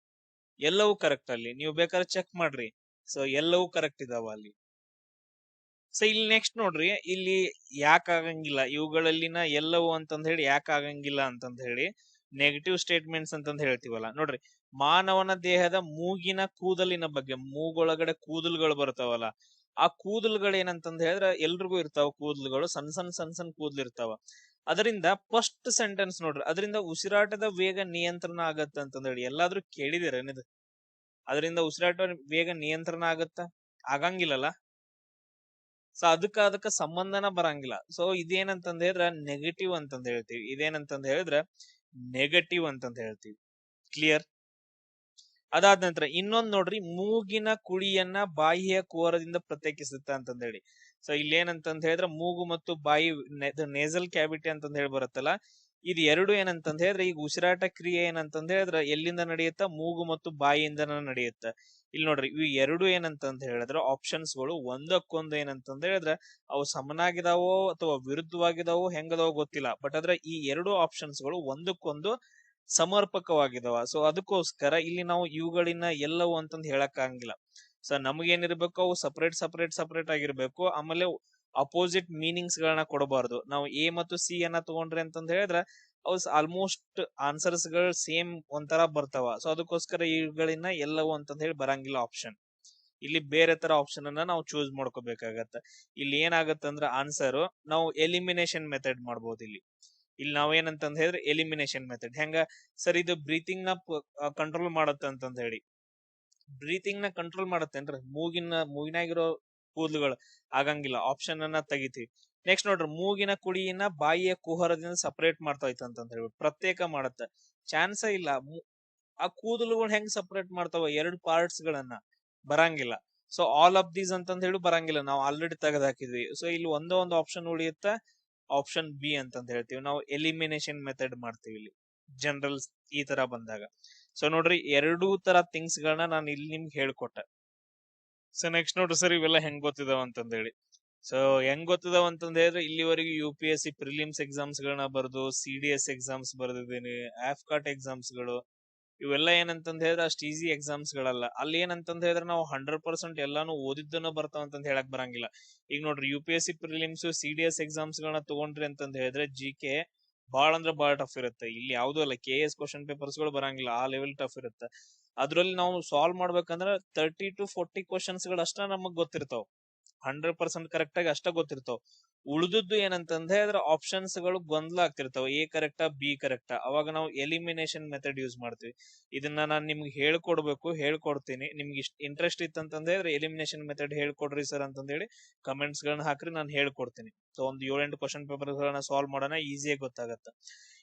ಎಲ್ಲವೂ ಕರೆಕ್ಟ್. ಅಲ್ಲಿ ನೀವು ಬೇಕಾದ್ರೆ ಚೆಕ್ ಮಾಡ್ರಿ. ಸೊ ಎಲ್ಲವೂ ಕರೆಕ್ಟ್ ಇದಾವ ಅಲ್ಲಿ. ಸೊ ಇಲ್ಲಿ ನೆಕ್ಸ್ಟ್ ನೋಡ್ರಿ, ಇಲ್ಲಿ ಯಾಕೆ ಆಗಂಗಿಲ್ಲ ಇವುಗಳಲ್ಲಿನ ಎಲ್ಲವೂ ಅಂತಂದ ಹೇಳಿ, ಯಾಕೆ ಆಗಂಗಿಲ್ಲ ಅಂತಂದ ಹೇಳಿ ನೆಗೆಟಿವ್ ಸ್ಟೇಟ್ಮೆಂಟ್ಸ್ ಅಂತಂದ ಹೇಳ್ತೀವಲ್ಲ. ನೋಡ್ರಿ, ಮಾನವನ ದೇಹದ ಮೂಗಿನ ಕೂದಲಿನ ಬಗ್ಗೆ, ಮೂಗೊಳಗಡೆ ಕೂದಲುಗಳು ಬರ್ತಾವಲ್ಲ, ಆ ಕೂದಲುಗಳು ಏನಂತಂದ ಹೇಳಿದ್ರೆ ಎಲ್ರಿಗೂ ಇರ್ತಾವ ಕೂದಲುಗಳು, ಸಣ್ಣ ಸಣ್ಣ ಕೂದಲು ಇರ್ತಾವ. ಅದರಿಂದ ಫಸ್ಟ್ ಸೆಂಟೆನ್ಸ್ ನೋಡ್ರಿ, ಅದರಿಂದ ಉಸಿರಾಟದ ವೇಗ ನಿಯಂತ್ರಣ ಆಗತ್ತ ಅಂತಂದ ಹೇಳಿ ಎಲ್ಲಾದ್ರೂ ಕೇಳಿದಿರೇನಿದು? ಅದರಿಂದ ಉಸಿರಾಟ ವೇಗ ನಿಯಂತ್ರಣ ಆಗತ್ತ? ಆಗಂಗಿಲ್ಲಲ್ಲ. ಸೊ ಅದಕ್ಕ ಸಂಬಂಧನ ಬರಂಗಿಲ್ಲ. ಸೊ ಇದೇನಂತಂದ ಹೇಳಿದ್ರೆ ನೆಗೆಟಿವ್ ಅಂತಂದ ಹೇಳ್ತೀವಿ. ಇದೇನಂತಂದ ಹೇಳಿದ್ರೆ ನೆಗೆಟಿವ್ ಅಂತಂತ ಹೇಳ್ತೀವಿ. ಕ್ಲಿಯರ್? ಅದಾದ ನಂತರ ಇನ್ನೊಂದ್ ನೋಡ್ರಿ, ಮೂಗಿನ ಕುಳಿಯನ್ನ ಬಾಯಿಯ ಕುಹರದಿಂದ ಪ್ರತ್ಯೇಕಿಸುತ್ತ ಅಂತಂದ ಹೇಳಿ. ಸೊ ಇಲ್ಲಿ ಏನಂತಂದ ಹೇಳಿದ್ರೆ ಮೂಗು ಮತ್ತು ಬಾಯಿ ನೇಸಲ್ ಕ್ಯಾವಿಟಿ ಅಂತಂದ ಹೇಳಿ ಬರುತ್ತಲ್ಲ, ಇದು ಎರಡು ಏನಂತಂದ ಹೇಳಿದ್ರೆ ಈಗ ಉಸಿರಾಟ ಕ್ರಿಯೆ ಏನಂತಂದ ಹೇಳಿದ್ರೆ ಎಲ್ಲಿಂದ ನಡೆಯುತ್ತ? ಮೂಗು ಮತ್ತು ಬಾಯಿಯಿಂದನ ನಡೆಯುತ್ತ. ಇಲ್ಲಿ ನೋಡ್ರಿ, ಇವು ಎರಡು ಏನಂತಂದ ಹೇಳಿದ್ರೆ ಆಪ್ಷನ್ಸ್ ಗಳು ಒಂದಕ್ಕೊಂದು ಏನಂತಂದ ಹೇಳಿದ್ರೆ ಅವು ಸಮನಾಗಿದಾವೋ ಅಥವಾ ವಿರುದ್ಧವಾಗಿದಾವೋ ಹೆಂಗದಾವೋ ಗೊತ್ತಿಲ್ಲ, ಬಟ್ ಆದ್ರೆ ಈ ಎರಡು ಆಪ್ಷನ್ಸ್ ಗಳು ಒಂದಕ್ಕೊಂದು ಸಮರ್ಪಕವಾಗಿದಾವ. ಸೊ ಅದಕ್ಕೋಸ್ಕರ ಇಲ್ಲಿ ನಾವು ಇವುಗಳಿನ ಎಲ್ಲವೂ ಅಂತಂದು ಹೇಳಕ್ ಆಗಂಗಿಲ್ಲ. ಸೊ ನಮಗೇನಿರ್ಬೇಕು, ಅವು ಸಪರೇಟ್ ಆಗಿರ್ಬೇಕು. ಆಮೇಲೆ ಅಪೋಸಿಟ್ ಮೀನಿಂಗ್ಸ್ ಗಳನ್ನ ಕೊಡಬಾರ್ದು. ನಾವು ಎ ಮತ್ತು ಸಿ ಅನ್ನ ತಗೊಂಡ್ರಿ ಅಂತಂದ ಹೇಳಿದ್ರೆ ಅವು ಆಲ್ಮೋಸ್ಟ್ ಆನ್ಸರ್ಸ್ ಗಳು ಸೇಮ್ ಒಂಥರ ಬರ್ತಾವ. ಸೊ ಅದಕ್ಕೋಸ್ಕರ ಇವುಗಳಿನ ಎಲ್ಲವೂ ಅಂತಂದ ಹೇಳಿ ಬರಂಗಿಲ್ಲ ಆಪ್ಷನ್. ಇಲ್ಲಿ ಬೇರೆ ತರ ಆಪ್ಷನ್ ಅನ್ನ ನಾವು ಚೂಸ್ ಮಾಡ್ಕೋಬೇಕಾಗತ್ತ. ಇಲ್ಲಿ ಏನಾಗತ್ತಂದ್ರ ಆನ್ಸರ್ ನಾವು ಎಲಿಮಿನೇಷನ್ ಮೆಥಡ್ ಮಾಡ್ಬೋದು. ಇಲ್ಲಿ ನಾವೇನಂತಂದ ಹೇಳಿದ್ರೆ ಎಲಿಮಿನೇಷನ್ ಮೆಥಡ್ ಹೆಂಗ ಸರ್, ಇದು ಬ್ರೀತಿಂಗ್ ನ ಕಂಟ್ರೋಲ್ ಮಾಡತ್ತ ಅಂತಂದ ಹೇಳಿ. ಬ್ರೀತಿಂಗ್ ನ ಕಂಟ್ರೋಲ್ ಮಾಡತ್ತೇನ್ರಿ? ಮೂಗಿನಾಗಿರೋ ಕೂದಲುಗಳು ಆಗಂಗಿಲ್ಲ. ಆಪ್ಷನ್ ಅನ್ನ ತೆಗಿತೀವಿ. ನೆಕ್ಸ್ಟ್ ನೋಡ್ರಿ, ಮೂಗಿನ ಕುಳಿಯನ್ನ ಬಾಯಿಯ ಕುಹರದಿಂದ ಸಪರೇಟ್ ಮಾಡ್ತಾ ಇತ್ತು ಅಂತಂದ ಹೇಳಿ, ಪ್ರತ್ಯೇಕ ಮಾಡತ್ತ. ಚಾನ್ಸ ಇಲ್ಲ. ಆ ಕೂದಲುಗಳು ಹೆಂಗ್ ಸಪರೇಟ್ ಮಾಡ್ತಾವ ಎರಡು ಪಾರ್ಟ್ಸ್ ಗಳನ್ನ? ಬರಂಗಿಲ್ಲ. ಸೊ ಆಲ್ ಆಫ್ ದೀಸ್ ಅಂತಂದ ಹೇಳಿ ಬರಂಗಿಲ್ಲ, ನಾವು ಆಲ್ರೆಡಿ ತೆಗೆದಾಕಿದ್ವಿ. ಸೊ ಇಲ್ಲಿ ಒಂದು ಆಪ್ಷನ್ ಉಳಿಯುತ್ತ, ಆಪ್ಷನ್ ಬಿ ಅಂತಂದ ಹೇಳ್ತೀವಿ. ನಾವು ಎಲಿಮಿನೇಷನ್ ಮೆಥಡ್ ಮಾಡ್ತೀವಿ ಇಲ್ಲಿ ಜನರಲ್ ಈ ತರ ಬಂದಾಗ. ಸೊ ನೋಡ್ರಿ, ಎರಡೂ ತರ ಥಿಂಗ್ಸ್ ಗಳನ್ನ ನಾನು ಇಲ್ಲಿ ನಿಮ್ಗೆ ಹೇಳ್ಕೊಟ್ಟೆ. ಸೊ ನೆಕ್ಸ್ಟ್ ನೋಡ್ರಿ ಸರ್, ಇವೆಲ್ಲ ಹೆಂಗ್ ಗೊತ್ತಿದಾವ ಅಂತಂದ ಹೇಳಿ. ಸೊ ಹೆಂಗ್ ಗೊತ್ತಿದಾವ ಅಂತಂದ ಹೇಳಿದ್ರೆ ಇಲ್ಲಿವರೆಗೂ UPSC ಪ್ರಿಲಿಮ್ಸ್ ಎಕ್ಸಾಮ್ಸ್ ಗಳನ್ನ ಬರ್ದು, CDS ಎಕ್ಸಾಮ್ಸ್ ಬರ್ದಿದ್ದೀನಿ, ಆಫ್ಕಾಟ್ ಎಕ್ಸಾಮ್ಸ್ ಗಳು, ಇವೆಲ್ಲ ಏನಂತಂದ ಹೇಳಿದ್ರೆ ಅಷ್ಟು ಈಸಿ ಎಕ್ಸಾಮ್ಸ್ ಗಳಲ್ಲ. ಅಲ್ಲಿ ಏನಂತಂದ ಹೇಳಿದ್ರೆ ನಾವು 100% ಎಲ್ಲಾನು ಓದಿದ್ದನ್ನ ಬರ್ತಾವ ಅಂತಂದ ಹೇಳಕ್ ಬರಂಗಿಲ್ಲ. ಈಗ ನೋಡ್ರಿ, UPSC ಪ್ರಿಲಿಮ್ಸ್ CDS ಎಕ್ಸಾಮ್ಸ್ ಗಳನ್ನ ತಗೊಂಡ್ರಿ ಅಂತಂದ ಹೇಳಿದ್ರೆ GK ಬಾಳ ಅಂದ್ರೆ ಬಾಳ ಟಫ್ ಇರುತ್ತೆ. ಇಲ್ಲಿ ಯಾವ್ದು ಅಲ್ಲ, KS ಕ್ವಶನ್ ಪೇಪರ್ಸ್ ಗಳು ಬರಂಗಿಲ್ಲ, ಆ ಲೆವೆಲ್ ಟಫ್ ಇರುತ್ತೆ. ಅದ್ರಲ್ಲಿ ನಾವು ಸಾಲ್ವ್ ಮಾಡ್ಬೇಕಂದ್ರೆ 30 to 40 ಕ್ವಶನ್ಸ್ ಗಳು ಅಷ್ಟ ನಮಗ್ ಗೊತ್ತಿರ್ತಾವ. 100% ಕರೆಕ್ಟ್ ಆಗಿ ಅಷ್ಟ ಗೊತ್ತಿರ್ತಾವ. ಉಳಿದದ್ದು ಏನಂತಂದ ಹೇಳಿದ್ರೆ ಆಪ್ಷನ್ಸ್ ಗಳು ಗೊಂದಲ ಆಗ್ತಿರ್ತಾವ. ಎ ಕರೆಕ್ಟಾ, ಬಿ ಕರೆಕ್ಟಾ? ಅವಾಗ ನಾವು ಎಲಿಮಿನೇಷನ್ ಮೆಥಡ್ ಯೂಸ್ ಮಾಡ್ತೀವಿ. ಇದನ್ನ ನಾನು ನಿಮ್ಗೆ ಹೇಳ್ಕೊಡ್ತೀನಿ. ನಿಮ್ಗೆ ಇಷ್ಟ ಇಂಟ್ರೆಸ್ಟ್ ಇತ್ತಂತಂದ ಹೇಳಿದ್ರೆ ಎಲಿಮಿನೇಷನ್ ಮೆಥಡ್ ಹೇಳ್ಕೊಡ್ರಿ ಸರ್ ಅಂತಂದ ಹೇಳಿ ಕಮೆಂಟ್ಸ್ ಗಳನ್ನ ಹಾಕ್ರಿ, ನಾನು ಹೇಳ್ಕೊಡ್ತೀನಿ. ಸೊ ಒಂದು 7-8 ಕ್ವಶನ್ ಪೇಪರ್ ಗಳನ್ನ ಸಾಲ್ವ್ ಮಾಡೋಣ, ಈಸಿಯಾಗಿ ಗೊತ್ತಾಗತ್ತ.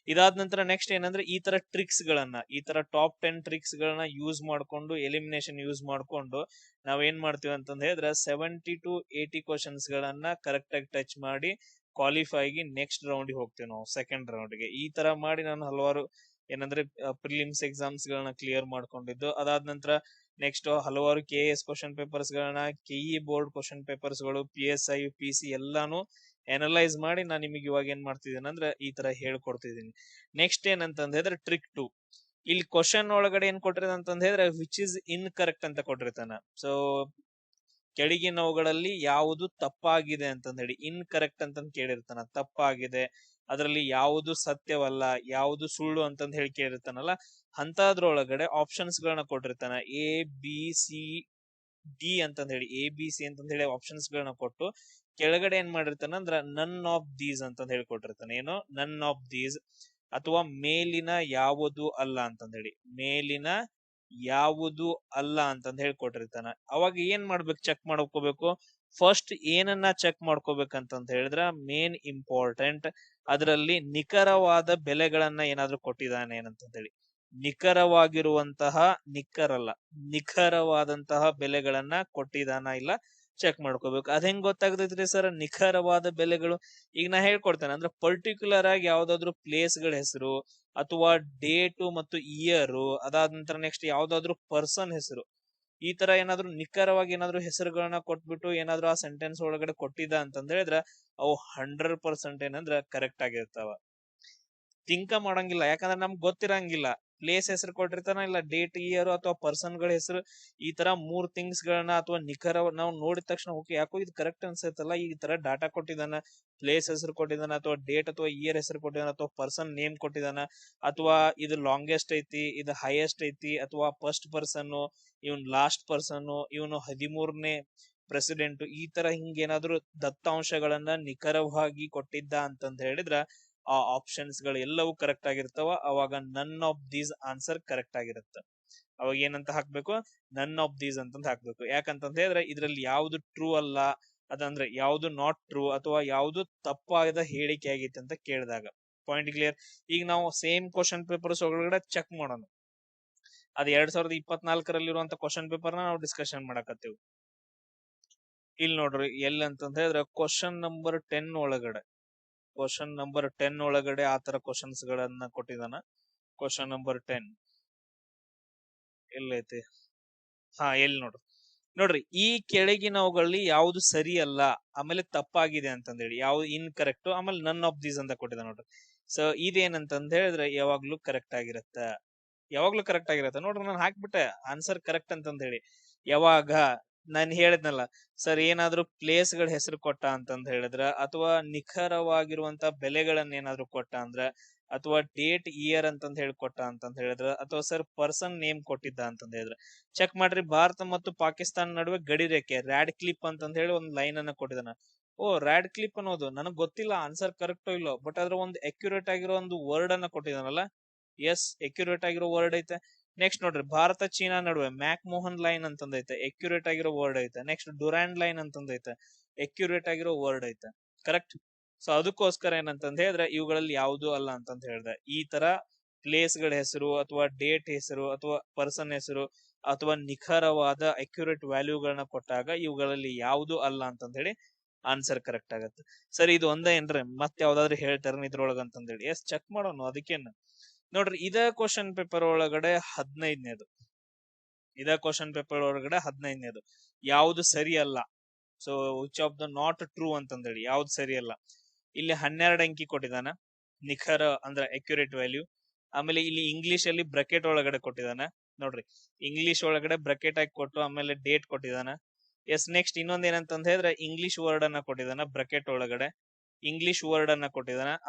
ಇದಾದ ನಂತರ ನೆಕ್ಸ್ಟ್ ಏನಂದ್ರೆ ಈ ತರ ಟ್ರಿಕ್ಸ್ ಗಳನ್ನ, ಈ ತರ ಟಾಪ್ 10 ಟ್ರಿಕ್ಸ್ ಗಳನ್ನ ಯೂಸ್ ಮಾಡ್ಕೊಂಡು, ಎಲಿಮಿನೇಷನ್ ಯೂಸ್ ಮಾಡ್ಕೊಂಡು ನಾವೇನ್ ಮಾಡ್ತೀವಿ ಅಂತಂದ ಹೇಳಿದ್ರೆ 70 to 80 ಕ್ವಶನ್ಸ್ ಗಳನ್ನ ಕರೆಕ್ಟ್ ಆಗಿ ಟಚ್ ಮಾಡಿ ಕ್ವಾಲಿಫೈಗೆ ನೆಕ್ಸ್ಟ್ ರೌಂಡ್ ಹೋಗ್ತೀವಿ ನಾವು, ಸೆಕೆಂಡ್ ರೌಂಡ್ ಗೆ. ಈ ತರ ಮಾಡಿ ನಾನು ಹಲವಾರು ಏನಂದ್ರೆ ಪ್ರಿಲಿಮ್ಸ್ ಎಕ್ಸಾಮ್ಸ್ ಗಳನ್ನ ಕ್ಲಿಯರ್ ಮಾಡ್ಕೊಂಡಿದ್ದು. ಅದಾದ ನಂತರ ನೆಕ್ಸ್ಟ್ ಹಲವಾರು KS ಕ್ವಶನ್ ಪೇಪರ್ಸ್ ಗಳನ್ನ, KE ಬೋರ್ಡ್ ಕ್ವಶನ್ ಪೇಪರ್ಸ್ ಗಳು, PSI PC ಎಲ್ಲಾನು ಅನಲೈಸ್ ಮಾಡಿ ನಾನು ನಿಮಗೆ ಇವಾಗ ಏನ್ ಮಾಡ್ತಿದ್ದೀನಿ ಅಂದ್ರೆ ಈ ತರ ಹೇಳ್ಕೊಡ್ತಿದ್ದೀನಿ. ನೆಕ್ಸ್ಟ್ ಏನಂತಂದ ಹೇಳಿದ್ರೆ ಟ್ರಿಕ್ 2. ಇಲ್ಲಿ ಕ್ವಶನ್ ಒಳಗಡೆ ಏನ್ ಕೊಟ್ಟಿರೋದು ಅಂತಂದ ಹೇಳಿದ್ರೆ ವಿಚ್ ಇಸ್ ಇನ್ಕರೆಕ್ಟ್ ಅಂತ ಕೊಟ್ಟಿರ್ತಾನ. ಸೊ ಕೆಳಗಿನವುಗಳಲ್ಲಿ ಯಾವುದು ತಪ್ಪಾಗಿದೆ ಅಂತಂದ ಹೇಳಿ ಇನ್ಕರೆಕ್ಟ್ ಅಂತಂದ್ ಕೇಳಿರ್ತಾನ. ತಪ್ಪಾಗಿದೆ, ಅದರಲ್ಲಿ ಯಾವುದು ಸತ್ಯವಲ್ಲ, ಯಾವುದು ಸುಳ್ಳು ಅಂತಂದ್ ಹೇಳಿ ಕೇಳಿರ್ತಾನಲ್ಲ, ಅಂತದ್ರೊಳಗಡೆ ಆಪ್ಷನ್ಸ್ ಗಳನ್ನ ಕೊಟ್ಟಿರ್ತಾನ. ABCD ಅಂತಂದ್ ಹೇಳಿ, ABC ಅಂತಂದ್ ಹೇಳಿ ಆಪ್ಷನ್ಸ್ ಗಳನ್ನ ಕೊಟ್ಟು ಕೆಳಗಡೆ ಏನ್ ಮಾಡಿರ್ತಾನ ಅಂದ್ರ ನನ್ ಆಫ್ ದೀಸ್ ಅಂತಂದ್ ಹೇಳಿ ಕೊಟ್ಟಿರ್ತಾನೆ. ಏನು? ನನ್ ಆಫ್ ದೀಸ್ ಅಥವಾ ಮೇಲಿನ ಯಾವುದು ಅಲ್ಲ ಅಂತಂದ್ ಹೇಳಿ, ಮೇಲಿನ ಯಾವುದು ಅಲ್ಲ ಅಂತಂದ್ ಹೇಳಿ ಕೊಟ್ಟಿರ್ತಾನ. ಅವಾಗ ಏನ್ ಮಾಡ್ಬೇಕು? ಚೆಕ್ ಮಾಡ್ಕೋಬೇಕು. ಫಸ್ಟ್ ಏನನ್ನ ಚೆಕ್ ಮಾಡ್ಕೋಬೇಕಂತಂತ ಹೇಳಿದ್ರ ಮೇನ್ ಇಂಪಾರ್ಟೆಂಟ್ ಅದರಲ್ಲಿ ನಿಖರವಾದ ಬೆಲೆಗಳನ್ನ ಏನಾದ್ರೂ ಕೊಟ್ಟಿದ್ದಾನೆ ಏನಂತ ಹೇಳಿ. ನಿಖರವಾದಂತಹ ಬೆಲೆಗಳನ್ನ ಕೊಟ್ಟಿದಾನ ಇಲ್ಲ ಚೆಕ್ ಮಾಡ್ಕೋಬೇಕು. ಅದ್ ಹೆಂಗ್ ಗೊತ್ತಾಗ್ತೈತ್ರಿ ಸರ್ ನಿಖರವಾದ ಬೆಲೆಗಳು? ಈಗ ನಾ ಹೇಳ್ಕೊಡ್ತೇನೆ. ಅಂದ್ರೆ ಪರ್ಟಿಕ್ಯುಲರ್ ಆಗಿ ಯಾವ್ದಾದ್ರು ಪ್ಲೇಸ್ ಗಳ ಹೆಸರು ಅಥವಾ ಡೇಟು ಮತ್ತು ಇಯರ್, ಅದಾದ ನಂತರ ನೆಕ್ಸ್ಟ್ ಯಾವ್ದಾದ್ರು ಪರ್ಸನ್ ಹೆಸರು, ಈ ತರ ಏನಾದ್ರು ನಿಖರವಾಗಿ ಏನಾದ್ರು ಹೆಸರುಗಳನ್ನ ಕೊಟ್ಬಿಟ್ಟು ಏನಾದ್ರು ಆ ಸೆಂಟೆನ್ಸ್ ಒಳಗಡೆ ಕೊಟ್ಟಿದ್ದ ಅಂತಂದ ಹೇಳಿದ್ರೆ ಅವು 100% ಏನಂದ್ರ ಕರೆಕ್ಟ್ ಆಗಿರ್ತಾವ. ತಿಂಕ ಮಾಡಂಗಿಲ್ಲ, ಯಾಕಂದ್ರೆ ನಮ್ಗೆ ಗೊತ್ತಿರಂಗಿಲ್ಲ. ಪ್ಲೇಸ್ ಹೆಸರು ಕೊಟ್ಟಿರ್ತಾನ, ಇಲ್ಲ ಡೇಟ್ ಇಯರ್ ಅಥವಾ ಪರ್ಸನ್ ಗಳ ಹೆಸರು, ಈ ತರ 3 ಥಿಂಗ್ಸ್ ಗಳನ್ನ ಅಥವಾ ನಿಖರ ನಾವು ನೋಡಿದ ತಕ್ಷಣ ಓಕೆ ಯಾಕೋ ಇದು ಕರೆಕ್ಟ್ ಅನ್ಸತ್ತಲ್ಲ, ಈ ತರ ಡಾಟಾ ಕೊಟ್ಟಿದಾನ, ಪ್ಲೇಸ್ ಹೆಸರು ಕೊಟ್ಟಿದಾನ ಅಥವಾ ಡೇಟ್ ಅಥವಾ ಇಯರ್ ಹೆಸರು ಕೊಟ್ಟಿದಾನ ಅಥವಾ ಪರ್ಸನ್ ನೇಮ್ ಕೊಟ್ಟಿದಾನ, ಅಥವಾ ಇದು ಲಾಂಗೆಸ್ಟ್ ಐತಿ, ಇದು ಹೈಯೆಸ್ಟ್ ಐತಿ, ಅಥವಾ ಫಸ್ಟ್ ಪರ್ಸನ್, ಇವನ್ ಲಾಸ್ಟ್ ಪರ್ಸನ್, ಇವನು 13ನೇ ಪ್ರೆಸಿಡೆಂಟ್, ಈ ತರ ಹಿಂಗೇನಾದ್ರು ದತ್ತಾಂಶಗಳನ್ನ ನಿಖರವಾಗಿ ಕೊಟ್ಟಿದ್ದ ಅಂತಂದ ಹೇಳಿದ್ರ ಆ ಆಪ್ಷನ್ಸ್ ಗಳು ಎಲ್ಲವೂ ಕರೆಕ್ಟ್ ಆಗಿರ್ತಾವ. ಅವಾಗ none of these answer correct ಆಗಿರುತ್ತೆ. ಅವಾಗ ಏನಂತ ಹಾಕ್ಬೇಕು? ನನ್ ಆಫ್ ದೀಸ್ ಅಂತಂದ ಹಾಕ್ಬೇಕು. ಯಾಕಂತಂದ ಹೇಳಿದ್ರೆ ಇದ್ರಲ್ಲಿ ಯಾವ್ದು ಟ್ರೂ ಅಲ್ಲ, ಅದಂದ್ರೆ ಯಾವ್ದು ನಾಟ್ ಟ್ರೂ ಅಥವಾ ಯಾವ್ದು ತಪ್ಪಾದ ಹೇಳಿಕೆ ಆಗೈತೆ ಅಂತ ಕೇಳಿದಾಗ ಪಾಯಿಂಟ್ ಕ್ಲಿಯರ್. ಈಗ ನಾವು ಸೇಮ್ ಕ್ವಶನ್ ಪೇಪರ್ಸ್ ಒಳಗಡೆ ಚೆಕ್ ಮಾಡೋಣ. ಅದ್ 2024 ಕ್ವಶನ್ ಪೇಪರ್ ನಾವು ಡಿಸ್ಕಷನ್ ಮಾಡಕತ್ತೀವಿ. ಇಲ್ಲಿ ನೋಡ್ರಿ ಎಲ್ಲಿ ಅಂತಂದ ಹೇಳಿದ್ರೆ ಕ್ವಶನ್ ನಂಬರ್ 10 ಒಳಗಡೆ ಆತರ ಕ್ವಶನ್ಸ್ ಗಳನ್ನ ಕೊಟ್ಟಿದಾನ. Question number 10 ಎಲ್ಲೈತಿ? ಎಲ್ಲಿ ನೋಡ್ರಿ ಈ ಕೆಳಗಿನವುಗಳಲ್ಲಿ ಯಾವ್ದು ಸರಿ ಅಲ್ಲ, ಆಮೇಲೆ ತಪ್ಪಾಗಿದೆ ಅಂತಂದೇಳಿ, ಯಾವ್ದು ಇನ್ಕರೆಕ್ಟ್, ಆಮೇಲೆ ನನ್ ಆಫ್ ದೀಸ್ ಅಂತ ಕೊಟ್ಟಿದ ನೋಡ್ರಿ. ಸೊ ಇದೇನಂತಂದ ಹೇಳಿದ್ರೆ ಯಾವಾಗ್ಲೂ ಕರೆಕ್ಟ್ ಆಗಿರತ್ತ. ನೋಡ್ರಿ ನಾನು ಹಾಕ್ಬಿಟ್ಟೆ ಆನ್ಸರ್ ಕರೆಕ್ಟ್ ಅಂತಂದ ಹೇಳಿ. ಯಾವಾಗ ನಾನು ಹೇಳಿದ್ನಲ್ಲ ಸರ್, ಏನಾದ್ರೂ ಪ್ಲೇಸ್ ಗಳ ಹೆಸರು ಕೊಟ್ಟ ಅಂತಂದ ಹೇಳಿದ್ರ, ಅಥವಾ ನಿಖರವಾಗಿರುವಂತ ಬೆಲೆಗಳನ್ನ ಏನಾದ್ರು ಕೊಟ್ಟ ಅಂದ್ರ, ಅಥವಾ ಡೇಟ್ ಇಯರ್ ಅಂತಂದ ಹೇಳಿ ಕೊಟ್ಟ ಅಂತಂದ ಹೇಳಿದ್ರ, ಅಥವಾ ಸರ್ ಪರ್ಸನ್ ನೇಮ್ ಕೊಟ್ಟಿದ್ದ ಅಂತಂದ ಹೇಳಿದ್ರ ಚೆಕ್ ಮಾಡ್ರಿ. ಭಾರತ ಮತ್ತು ಪಾಕಿಸ್ತಾನ ನಡುವೆ ಗಡಿ ರೇಖೆ ರ್ಯಾಡ್ ಕ್ಲಿಪ್ ಅಂತಂದ ಹೇಳಿ ಒಂದು ಲೈನ್ ಅನ್ನ ಕೊಟ್ಟಿದ್ದಾನ. ರ್ಯಾಡ್ ಕ್ಲಿಪ್ ಅನ್ನೋದು ನನಗ್ ಗೊತ್ತಿಲ್ಲ ಆನ್ಸರ್ ಕರೆಕ್ಟೋ ಇಲ್ಲೋ, ಬಟ್ ಅದ್ರ ಒಂದು ಅಕ್ಯುರೇಟ್ ಆಗಿರೋ ಒಂದು ವರ್ಡ್ ಅನ್ನ ಕೊಟ್ಟಿದಾನಲ್ಲ. ಎಸ್, ಅಕ್ಯುರೇಟ್ ಆಗಿರೋ ವರ್ಡ್ ಐತೆ. ನೆಕ್ಸ್ಟ್ ನೋಡ್ರಿ, ಭಾರತ ಚೀನಾ ನಡುವೆ ಮ್ಯಾಕ್ ಮೋಹನ್ ಲೈನ್ ಅಂತಂದೈತೆ, ಅಕ್ಯುರೇಟ್ ಆಗಿರೋ ವರ್ಡ್ ಐತೆ. ನೆಕ್ಸ್ಟ್ ಡುರಾಂಡ್ ಲೈನ್ ಅಂತಂದೈತೆ, ಅಕ್ಯುರೇಟ್ ಆಗಿರೋ ವರ್ಡ್ ಐತೆ. ಕರೆಕ್ಟ್. ಸೊ ಅದಕ್ಕೋಸ್ಕರ ಏನಂತಂದ ಹೇಳಿದ್ರೆ ಇವುಗಳಲ್ಲಿ ಯಾವುದು ಅಲ್ಲ ಅಂತಂದ ಹೇಳ್ದೆ. ಈ ತರ ಪ್ಲೇಸ್ ಗಳ ಹೆಸರು, ಅಥವಾ ಡೇಟ್ ಹೆಸರು, ಅಥವಾ ಪರ್ಸನ್ ಹೆಸರು, ಅಥವಾ ನಿಖರವಾದ ಅಕ್ಯುರೇಟ್ ವ್ಯಾಲ್ಯೂಗಳನ್ನ ಕೊಟ್ಟಾಗ ಇವುಗಳಲ್ಲಿ ಯಾವುದು ಅಲ್ಲ ಅಂತಂದ ಹೇಳಿ ಆನ್ಸರ್ ಕರೆಕ್ಟ್ ಆಗತ್ತೆ. ಸರಿ, ಇದು ಒಂದೇ ಏನ್ರಿ ಮತ್ತೆ ಯಾವ್ದಾದ್ರು ಹೇಳ್ತಾರ ಇದ್ರೊಳಗ ಅಂತಂದೇಳಿ? ಎಸ್, ಚೆಕ್ ಮಾಡೋಣ. ಅದಕ್ಕೇನು ನೋಡ್ರಿ, ಇದ ಕ್ವಶನ್ ಪೇಪರ್ ಒಳಗಡೆ 15ನೇದು, ಯಾವ್ದು ಸರಿ ಅಲ್ಲ. So which of the not true ಅಂತಂದೇಳಿ ಯಾವ್ದು ಸರಿ ಅಲ್ಲ. ಇಲ್ಲಿ 12 ಅಂಕಿ ಕೊಟ್ಟಿದಾನ, ನಿಖರ ಅಂದ್ರೆ ಅಕ್ಯುರೇಟ್ ವ್ಯಾಲ್ಯೂ. ಆಮೇಲೆ ಇಲ್ಲಿ ಇಂಗ್ಲಿಷ್ ಅಲ್ಲಿ ಬ್ರಕೆಟ್ ಒಳಗಡೆ ಕೊಟ್ಟಿದಾನ ನೋಡ್ರಿ, ಇಂಗ್ಲಿಷ್ ಒಳಗಡೆ ಬ್ರಕೆಟ್ ಆಗಿ ಕೊಟ್ಟು ಆಮೇಲೆ ಡೇಟ್ ಕೊಟ್ಟಿದಾನ. ಎಸ್, ನೆಕ್ಸ್ಟ್ ಇನ್ನೊಂದ್ ಏನಂತಂದ ಹೇಳಿದ್ರೆ ಇಂಗ್ಲಿಷ್ ವರ್ಡ್ ಅನ್ನ ಕೊಟ್ಟಿದಾನ ಬ್ರಕೆಟ್ ಒಳಗಡೆ,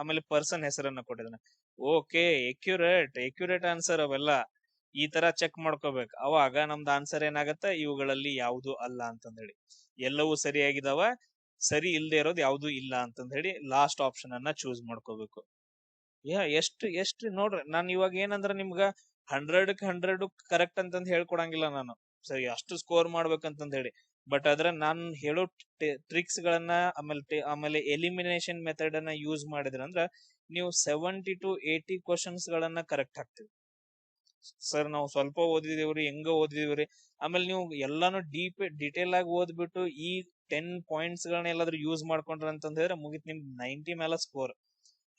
ಆಮೇಲೆ ಪರ್ಸನ್ ಹೆಸರನ್ನ ಕೊಟ್ಟಿದಾನ. ಓಕೆ, ಎಕ್ಯುರೇಟ್ ಆನ್ಸರ್ ಅವೆಲ್ಲ. ಈ ತರ ಚೆಕ್ ಮಾಡ್ಕೋಬೇಕು, ಅವಾಗ ನಮ್ದು ಆನ್ಸರ್ ಏನಾಗತ್ತ, ಇವುಗಳಲ್ಲಿ ಯಾವುದು ಅಲ್ಲ ಅಂತಂದ ಹೇಳಿ. ಎಲ್ಲವೂ ಸರಿಯಾಗಿದಾವ, ಸರಿ ಇಲ್ದೇ ಇರೋದು ಯಾವ್ದು ಇಲ್ಲ ಅಂತಂದ ಹೇಳಿ ಲಾಸ್ಟ್ ಆಪ್ಷನ್ ಅನ್ನ ಚೂಸ್ ಮಾಡ್ಕೋಬೇಕು. ಎಷ್ಟು ನೋಡ್ರಿ, ನಾನು ಇವಾಗ ಏನಂದ್ರ ನಿಮ್ಗ 100 ಕರೆಕ್ಟ್ ಅಂತಂದ್ ಹೇಳ್ಕೊಡಂಗಿಲ್ಲ ನಾನು. ಸರಿ, ಅಷ್ಟು ಸ್ಕೋರ್ ಮಾಡ್ಬೇಕಂತಂದ ಹೇಳಿ. ಬಟ್ ಆದ್ರೆ ನಾನು ಹೇಳೋ ಟ್ರಿಕ್ಸ್ ಗಳನ್ನ ಆಮೇಲೆ ಎಲಿಮಿನೇಷನ್ ಮೆಥಡ್ ಅನ್ನ ಯೂಸ್ ಮಾಡಿದ್ರಂದ್ರ ನೀವು 70 to 80 ಕ್ವಶನ್ಸ್ ಗಳನ್ನ ಕರೆಕ್ಟ್ ಹಾಕ್ತಿವಿ. ಸರ್, ನಾವು ಸ್ವಲ್ಪ ಓದಿದೀವ್ರಿ, ಹೆಂಗ ಓದಿದೀವ್ರಿ, ಆಮೇಲೆ ನೀವು ಎಲ್ಲಾನು ಡಿಟೇಲ್ ಆಗಿ ಓದ್ಬಿಟ್ಟು ಈ 10 ಪಾಯಿಂಟ್ಸ್ ಗಳನ್ನ ಎಲ್ಲಾದ್ರೂ ಯೂಸ್ ಮಾಡ್ಕೊಂಡ್ರ ಅಂತಂದ ಹೇಳಿದ್ರೆ ಮುಗಿತ್, ನಿಮ್ಗೆ 90 ಮೇಲೆ ಸ್ಕೋರ್.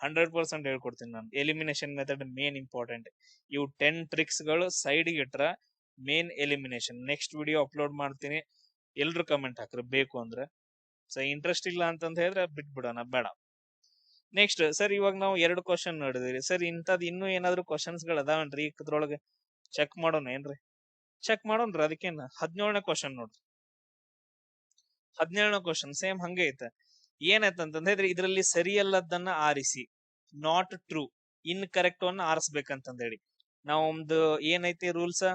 100% ಹೇಳ್ಕೊಡ್ತೀನಿ ನಾನು. Elimination method main important. ಇವು 10 ಟ್ರಿಕ್ಸ್ ಗಳು ಸೈಡ್ ಇಟ್ರ main elimination. Next video upload ಮಾಡ್ತೀನಿ, ಎಲ್ರು ಕಮೆಂಟ್ ಹಾಕ್ರಿ ಬೇಕು ಅಂದ್ರೆ. ಸೊ ಇಂಟ್ರೆಸ್ಟ್ ಇಲ್ಲ ಅಂತಂದ ಹೇಳಿದ್ರೆ ಬಿಟ್ಬಿಡೋಣ, ಬೇಡ. ನೆಕ್ಸ್ಟ್ ಸರ್, ಇವಾಗ ನಾವು 2 ಕ್ವಶನ್ ನೋಡಿದ್ರಿ. ಸರ್, ಇಂಥದ್ ಇನ್ನೂ ಏನಾದ್ರು ಕ್ವಶನ್ಸ್ ಗಳು ಅದಾವನ್ರಿ ಇದ್ರೊಳಗೆ? ಚೆಕ್ ಮಾಡೋಣ ಏನ್ರಿ? ಚೆಕ್ ಮಾಡೋಣ್ರಿ, ಅದಕ್ಕೇನ. 17ನೇ ಕ್ವಶನ್ ನೋಡ್ರಿ, 17ನೇ ಕ್ವಶನ್ ಸೇಮ್ ಹಂಗೆ ಐತೆ. ಏನಾಯ್ತಂತಂದ್ರೆ ಇದ್ರಲ್ಲಿ ಸರಿಯಲ್ಲದನ್ನ ಆರಿಸಿ, ನಾಟ್ ಟ್ರೂ, ಇನ್ಕರೆಕ್ಟ್ ಅನ್ನ ಆರಿಸ್ಬೇಕಂತಂದ ಹೇಳಿ. ನಾವೊಂದು ಏನೈತಿ ರೂಲ್ಸ್,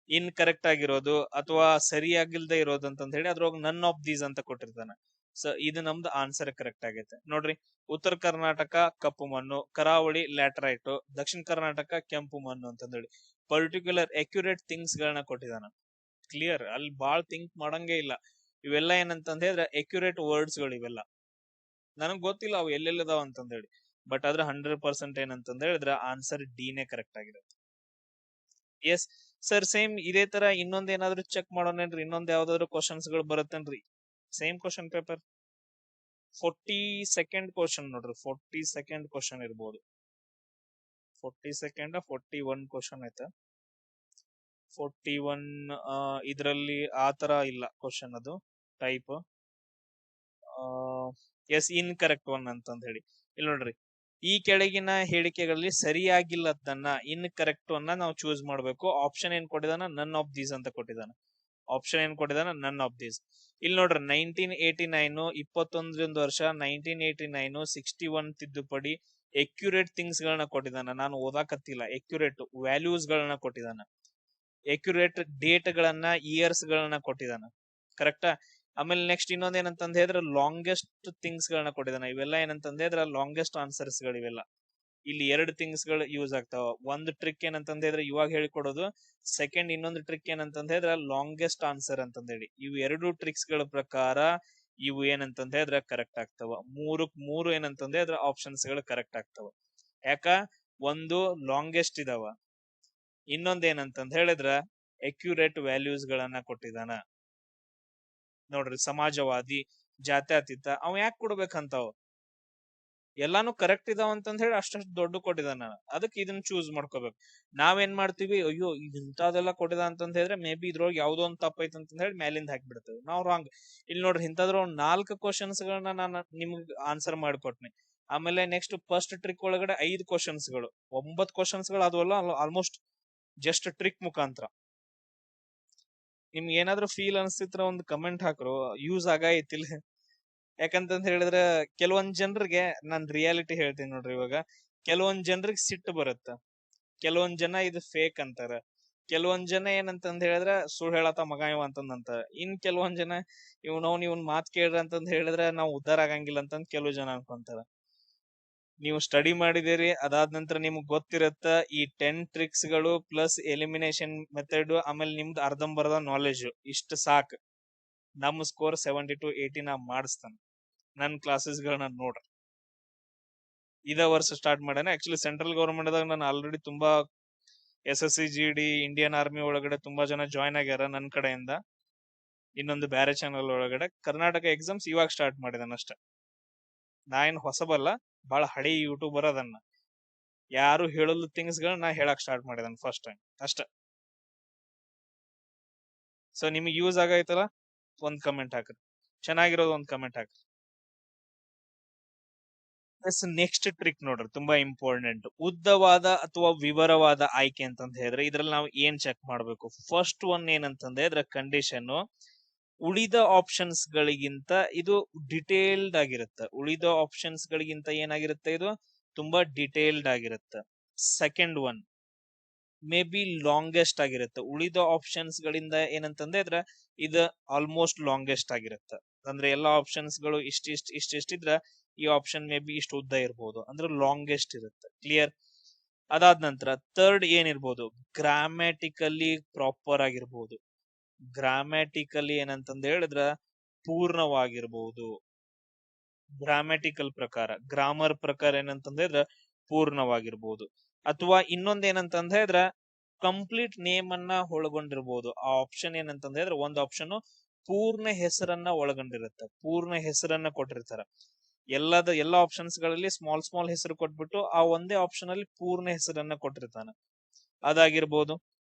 ಇನ್ಕರೆಕ್ಟ್ ಆಗಿರೋದು ಅಥವಾ ಸರಿಯಾಗಿಲ್ದೇ ಇರೋದು ಅಂತಂದ ಹೇಳಿ ಅದ್ರೊಳಗ ನನ್ ಆಫ್ ದೀಸ್ ಅಂತ ಕೊಟ್ಟಿರ್ತಾನೆ. ಸೊ ಇದು ನಮ್ದು ಆನ್ಸರ್ ಕರೆಕ್ಟ್ ಆಗೈತೆ ನೋಡ್ರಿ. ಉತ್ತರ ಕರ್ನಾಟಕ ಕಪ್ಪು ಮಣ್ಣು, ಕರಾವಳಿ ಲ್ಯಾಟರೈಟ್, ದಕ್ಷಿಣ ಕರ್ನಾಟಕ ಕೆಂಪು ಮಣ್ಣು ಅಂತಂದೇಳಿ ಪರ್ಟಿಕ್ಯುಲರ್ ಅಕ್ಯುರೇಟ್ ಥಿಂಗ್ಸ್ ಗಳನ್ನ ಕೊಟ್ಟಿದಾನ. ಕ್ಲಿಯರ್, ಅಲ್ಲಿ ಬಾಳ್ ಥಿಂಕ್ ಮಾಡಂಗೇ ಇಲ್ಲ. ಇವೆಲ್ಲ ಏನಂತಂದ ಹೇಳಿದ್ರೆ ಅಕ್ಯುರೇಟ್ ವರ್ಡ್ಸ್ ಗಳು ಇವೆಲ್ಲ. ನನಗ್ ಗೊತ್ತಿಲ್ಲ ಅವು ಎಲ್ಲೆಲ್ಲದಾವ ಅಂತಂದ ಹೇಳಿ, ಬಟ್ ಆದ್ರೆ 100% ಏನಂತಂದ ಹೇಳಿದ್ರೆ ಆನ್ಸರ್ ಡಿನೇ ಕರೆಕ್ಟ್ ಆಗಿರುತ್ತೆ. ಎಸ್ ಸರ್, ಸೇಮ್ ಇದೇ ತರ ಇನ್ನೊಂದ್ ಏನಾದ್ರು ಚೆಕ್ ಮಾಡೋಣೇನ್ರಿ? ಇನ್ನೊಂದ್ ಯಾವ್ದಾದ್ರು ಕ್ವಶನ್ಸ್ ಗಳು ಬರುತ್ತೇನ್ರಿ? Same question paper 42nd question ನೋಡ್ರಿ, 42nd ಕ್ವಶನ್ ಇರ್ಬೋದು. 42nd 41 ಕ್ವಶನ್ ಐತೆ. 41 ಇದ್ರಲ್ಲಿ ಆತರ ಇಲ್ಲ ಕ್ವಶನ್, ಅದು ಟೈಪ್. ಎಸ್, ಇನ್ಕರೆಕ್ಟ್ ಒನ್ ಅಂತಂದ ಹೇಳಿ. ಇಲ್ಲಿ ನೋಡ್ರಿ, ಈ ಕೆಳಗಿನ ಹೇಳಿಕೆಗಳಲ್ಲಿ ಸರಿಯಾಗಿಲ್ಲದನ್ನ, ಇನ್ಕರೆಕ್ಟ್ ಅನ್ನ ನಾವು ಚೂಸ್ ಮಾಡ್ಬೇಕು. ಆಪ್ಷನ್ ಏನ್ ಕೊಟ್ಟಿದಾನ, ನನ್ ಆಫ್ ದೀಸ್ ಅಂತ ಕೊಟ್ಟಿದಾನ. None of these. ಇಲ್ಲಿ ನೋಡ್ರಿ, 1989 21 ವರ್ಷ, 1989 61 ತಿದ್ದುಪಡಿ, ಅಕ್ಯುರೇಟ್ ಥಿಂಗ್ಸ್ ಗಳನ್ನ ಕೊಟ್ಟಿದಾನ. ನಾನು ಓದಾಕತ್ತಿಲ್ಲ, ಅಕ್ಯುರೇಟ್ ವ್ಯಾಲ್ಯೂಸ್ ಗಳನ್ನ ಕೊಟ್ಟಿದಾನ, ಅಕ್ಯುರೇಟ್ ಡೇಟ್ ಗಳನ್ನ, ಇಯರ್ಸ್ ಗಳನ್ನ ಕೊಟ್ಟಿದಾನ. ಕರೆಕ್ಟಾ? ಆಮೇಲೆ ನೆಕ್ಸ್ಟ್ ಇನ್ನೊಂದ್ ಏನಂತಂದ ಹೇಳಿದ್ರೆ ಲಾಂಗೆಸ್ಟ್ ಥಿಂಗ್ಸ್ ಗಳನ್ನ ಕೊಟ್ಟಿದಾನ. ಇವೆಲ್ಲ ಏನಂತಂದ ಹೇಳಿದ್ರೆ ಲಾಂಗೆಸ್ಟ್ ಆನ್ಸರ್ಸ್ ಗಳು ಇವೆಲ್ಲ. ಇಲ್ಲಿ 2 ಥಿಂಗ್ಸ್ ಗಳು ಯೂಸ್ ಆಗ್ತಾವ. ಒಂದು ಟ್ರಿಕ್ ಏನಂತಂದ ಹೇಳಿದ್ರೆ ಇವಾಗ ಹೇಳಿಕೊಡೋದು, ಸೆಕೆಂಡ್ ಇನ್ನೊಂದು ಟ್ರಿಕ್ ಏನಂತಂದ ಹೇಳಿದ್ರೆ ಲಾಂಗೆಸ್ಟ್ ಆನ್ಸರ್ ಅಂತಂದ ಹೇಳಿ. ಇವು 2 ಟ್ರಿಕ್ಸ್ ಗಳ ಪ್ರಕಾರ ಇವು ಏನಂತಂದ ಹೇಳಿದ್ರೆ ಕರೆಕ್ಟ್ ಆಗ್ತಾವ. 3 ಏನಂತಂದ ಹೇಳಿದ್ರೆ ಆಪ್ಷನ್ಸ್ ಗಳು ಕರೆಕ್ಟ್ ಆಗ್ತಾವ. ಯಾಕ ಒಂದು ಲಾಂಗೆಸ್ಟ್ ಇದಾವ, ಇನ್ನೊಂದೇನಂತಂದ್ ಹೇಳಿದ್ರ ಅಕ್ಯುರೇಟ್ ವ್ಯಾಲ್ಯೂಸ್ ಗಳನ್ನ ಕೊಟ್ಟಿದಾನ. ನೋಡ್ರಿ, ಸಮಾಜವಾದಿ, ಜಾತ್ಯತೀತ ಅವ್ ಯಾಕೆ ಕೊಡ್ಬೇಕಂತಾವ್? ಎಲ್ಲಾನು ಕರೆಕ್ಟ್ ಇದಾವ ಅಂತಂದ್ ಹೇಳಿ ಅಷ್ಟಷ್ಟು ದೊಡ್ಡ ಕೊಟ್ಟಿದಾನ. ಅದಕ್ಕೆ ಇದನ್ನ ಚೂಸ್ ಮಾಡ್ಕೋಬೇಕು. ನಾವೇನ್ ಮಾಡ್ತೀವಿ, ಅಯ್ಯೋ ಇದು ಇಂಥದೆಲ್ಲ ಕೊಟ್ಟಿದ ಅಂತಂದ್ ಹೇಳಿದ್ರೆ ಮೇ ಬಿ ಇದ್ರೊಳಗೆ ಯಾವ್ದೋ ಒಂದ್ ತಪ್ಪೈತೆ ಅಂತ ಹೇಳಿ ಮೇಲಿಂದ ಹಾಕ್ಬಿಡ್ತೇವೆ ನಾವು, ರಾಂಗ್. ಇಲ್ಲಿ ನೋಡ್ರಿ, ಇಂಥದ್ರ ಒಂದ್ 4 ಕ್ವಶನ್ಸ್ ಗಳನ್ನ ನಾನು ನಿಮ್ಗೆ ಆನ್ಸರ್ ಮಾಡಿಕೊಟ್ನಿ. ಆಮೇಲೆ ನೆಕ್ಸ್ಟ್ ಫಸ್ಟ್ ಟ್ರಿಕ್ ಒಳಗಡೆ 5 ಕ್ವಶನ್ಸ್ ಗಳು, 9 ಕ್ವಶನ್ಸ್ ಗಳು ಅದವಲ್ಲ, ಆಲ್ಮೋಸ್ಟ್ ಜಸ್ಟ್ ಟ್ರಿಕ್ ಮುಖಾಂತರ. ನಿಮ್ಗೆ ಏನಾದ್ರೂ ಫೀಲ್ ಅನ್ಸ್ತಿತ್ರ ಒಂದು ಕಮೆಂಟ್ ಹಾಕ್ರು, ಯೂಸ್ ಆಗೈತಿಲ್ಲ. ಯಾಕಂತಂದ್ ಹೇಳಿದ್ರೆ ಕೆಲವೊಂದ್ ಜನರಿಗೆ ನಾನ್ ರಿಯಾಲಿಟಿ ಹೇಳ್ತೀನಿ ನೋಡ್ರಿ. ಇವಾಗ ಕೆಲವೊಂದ್ ಜನರಿಗೆ ಸಿಟ್ಟು ಬರುತ್ತ, ಕೆಲವೊಂದ್ ಜನ ಇದು ಫೇಕ್ ಅಂತಾರ, ಕೆಲವೊಂದ್ ಜನ ಏನಂತಂದ್ ಹೇಳಿದ್ರೆ ಸುಳ್ಳು ಹೇಳತ್ತ ಮಗ ಇವ ಅಂತಂದಂತ. ಇನ್ ಕೆಲವೊಂದ್ ಜನ ಇವ್ನ್ ಮಾತ್ ಕೇಳ್ರಿ ಅಂತಂದ್ ಹೇಳಿದ್ರೆ ನಾವು ಉದ್ದಾರ ಆಗಂಗಿಲ್ಲ ಅಂತಂದ್ ಕೆಲವು ಜನ ಅನ್ಕೊಂತಾರ. ನೀವು ಸ್ಟಡಿ ಮಾಡಿದಿರಿ, ಅದಾದ ನಂತರ ನಿಮ್ಗೆ ಗೊತ್ತಿರತ್ತ ಈ 10 ಟ್ರಿಕ್ಸ್ ಗಳು ಪ್ಲಸ್ ಎಲಿಮಿನೇಷನ್ ಮೆಥಡ್, ಆಮೇಲೆ ನಿಮ್ದು ಅರ್ಧಂಬರ್ಧ ನಾಲೆಜ್, ಇಷ್ಟು ಸಾಕು. ನಮ್ಮ ಸ್ಕೋರ್ 70 to 80 ನಾ ಮಾಡಿಸ್ತಾನ. ನನ್ನ ಕ್ಲಾಸಸ್ ಗಳನ್ನ ನೋಡ್ರಿ. ಇದ ವರ್ಷ ಸ್ಟಾರ್ಟ್ ಮಾಡ್ಯಾನ. ಆಕ್ಚುಲಿ ಸೆಂಟ್ರಲ್ ಗವರ್ಮೆಂಟ್ ದಾಗ ನಾನು ಆಲ್ರೆಡಿ ತುಂಬಾ SSC GD ಇಂಡಿಯನ್ ಆರ್ಮಿ ಒಳಗಡೆ ತುಂಬಾ ಜನ ಜಾಯ್ನ್ ಆಗ್ಯಾರ ನನ್ನ ಕಡೆಯಿಂದ. ಇನ್ನೊಂದು ಬ್ಯಾರೆ ಚಾನಲ್ ಒಳಗಡೆ ಕರ್ನಾಟಕ ಎಕ್ಸಾಮ್ಸ್ ಇವಾಗ ಸ್ಟಾರ್ಟ್ ಮಾಡಿದಾನ ಅಷ್ಟ. ನಾ ಏನ್ ಹೊಸಬಲ್ಲ, ಬಹಳ ಹಳಿ ಯೂಟ್ಯೂಬರ್ ಅದನ್ನ. ಯಾರು ಹೇಳಲು ಥಿಂಗ್ಸ್ ಗಳನ್ನ ನಾ ಹೇಳಕ್ ಸ್ಟಾರ್ಟ್ ಮಾಡಿದಾನ ಫಸ್ಟ್ ಟೈಮ್ ಅಷ್ಟ. ಸೊ ನಿಮಗೆ ಯೂಸ್ ಆಗೈತಲ್ಲ, ಒಂದ್ ಕಮೆಂಟ್ ಹಾಕ್ರಿ. ಚೆನ್ನಾಗಿರೋದು ಒಂದ್ ಕಮೆಂಟ್ ಹಾಕ್ರಿ. ನೆಕ್ಸ್ಟ್ ಟ್ರಿಕ್ ನೋಡ್ರಿ, ತುಂಬಾ ಇಂಪಾರ್ಟೆಂಟ್. ಉದ್ದವಾದ ಅಥವಾ ವಿವರವಾದ ಆಯ್ಕೆ ಅಂತಂದ ಹೇಳಿದ್ರೆ ಇದ್ರಲ್ಲಿ ನಾವು ಏನ್ ಚೆಕ್ ಮಾಡ್ಬೇಕು? ಫಸ್ಟ್ ಒನ್ ಏನಂತಂದ ಹೇಳಿದ್ರೆ ಕಂಡೀಷನ್ ಉಳಿದ ಆಪ್ಷನ್ಸ್ ಗಳಿಗಿಂತ ಇದು ಡಿಟೇಲ್ಡ್ ಆಗಿರುತ್ತೆ. ಉಳಿದ ಆಪ್ಷನ್ಸ್ ಗಳಿಗಿಂತ ಏನಾಗಿರುತ್ತೆ, ಇದು ತುಂಬಾ ಡಿಟೇಲ್ಡ್ ಆಗಿರುತ್ತೆ. Second one may be longest ಆಗಿರುತ್ತೆ. ಉಳಿದ ಆಪ್ಷನ್ಸ್ ಗಳಿಂದ ಏನಂತಂದ್ರೆ ಇದ್ರ ಇದು ಆಲ್ಮೋಸ್ಟ್ ಲಾಂಗೆಸ್ಟ್ ಆಗಿರುತ್ತೆ. ಅಂದ್ರೆ ಎಲ್ಲಾ ಆಪ್ಷನ್ಸ್ ಗಳು ಇಷ್ಟಿದ್ರ ಈ ಆಪ್ಷನ್ ಮೇ ಬಿ ಇಷ್ಟು ಉದ್ದ ಇರ್ಬೋದು, ಅಂದ್ರೆ ಲಾಂಗೆಸ್ಟ್ ಇರುತ್ತೆ. ಕ್ಲಿಯರ್? ಅದಾದ ನಂತರ ಥರ್ಡ್ ಏನಿರ್ಬೋದು, ಗ್ರಾಮ್ಯಾಟಿಕಲಿ ಪ್ರಾಪರ್ ಆಗಿರ್ಬೋದು. ಗ್ರಾಮ್ಯಾಟಿಕಲಿ ಏನಂತಂದ ಹೇಳಿದ್ರ ಪೂರ್ಣವಾಗಿರ್ಬೋದು. ಗ್ರಾಮ್ಯಾಟಿಕಲ್ ಪ್ರಕಾರ, ಗ್ರಾಮರ್ ಪ್ರಕಾರ ಏನಂತಂದ ಹೇಳಿದ್ರ ಪೂರ್ಣವಾಗಿರ್ಬೋದು. ಅಥವಾ ಇನ್ನೊಂದ್ ಏನಂತಂದ ಹೇಳಿದ್ರ ಕಂಪ್ಲೀಟ್ ನೇಮ್ ಅನ್ನ ಒಳಗೊಂಡಿರ್ಬೋದು. ಆ ಆಪ್ಷನ್ ಏನಂತಂದ ಹೇಳಿದ್ರೆ ಒಂದ್ ಆಪ್ಷನ್ ಪೂರ್ಣ ಹೆಸರನ್ನ ಒಳಗೊಂಡಿರುತ್ತೆ. ಪೂರ್ಣ ಹೆಸರನ್ನ ಕೊಟ್ಟಿರ್ತಾರ. ಎಲ್ಲಾ ಆಪ್ಷನ್ಸ್ ಗಳಲ್ಲಿ ಸ್ಮಾಲ್ ಸ್ಮಾಲ್ ಹೆಸರು ಕೊಟ್ಬಿಟ್ಟು ಆ ಒಂದೇ ಆಪ್ಷನ್ ಅಲ್ಲಿ ಪೂರ್ಣ ಹೆಸರನ್ನ ಕೊಟ್ಟಿರ್ತಾನ, ಅದಾಗಿರ್ಬೋದು.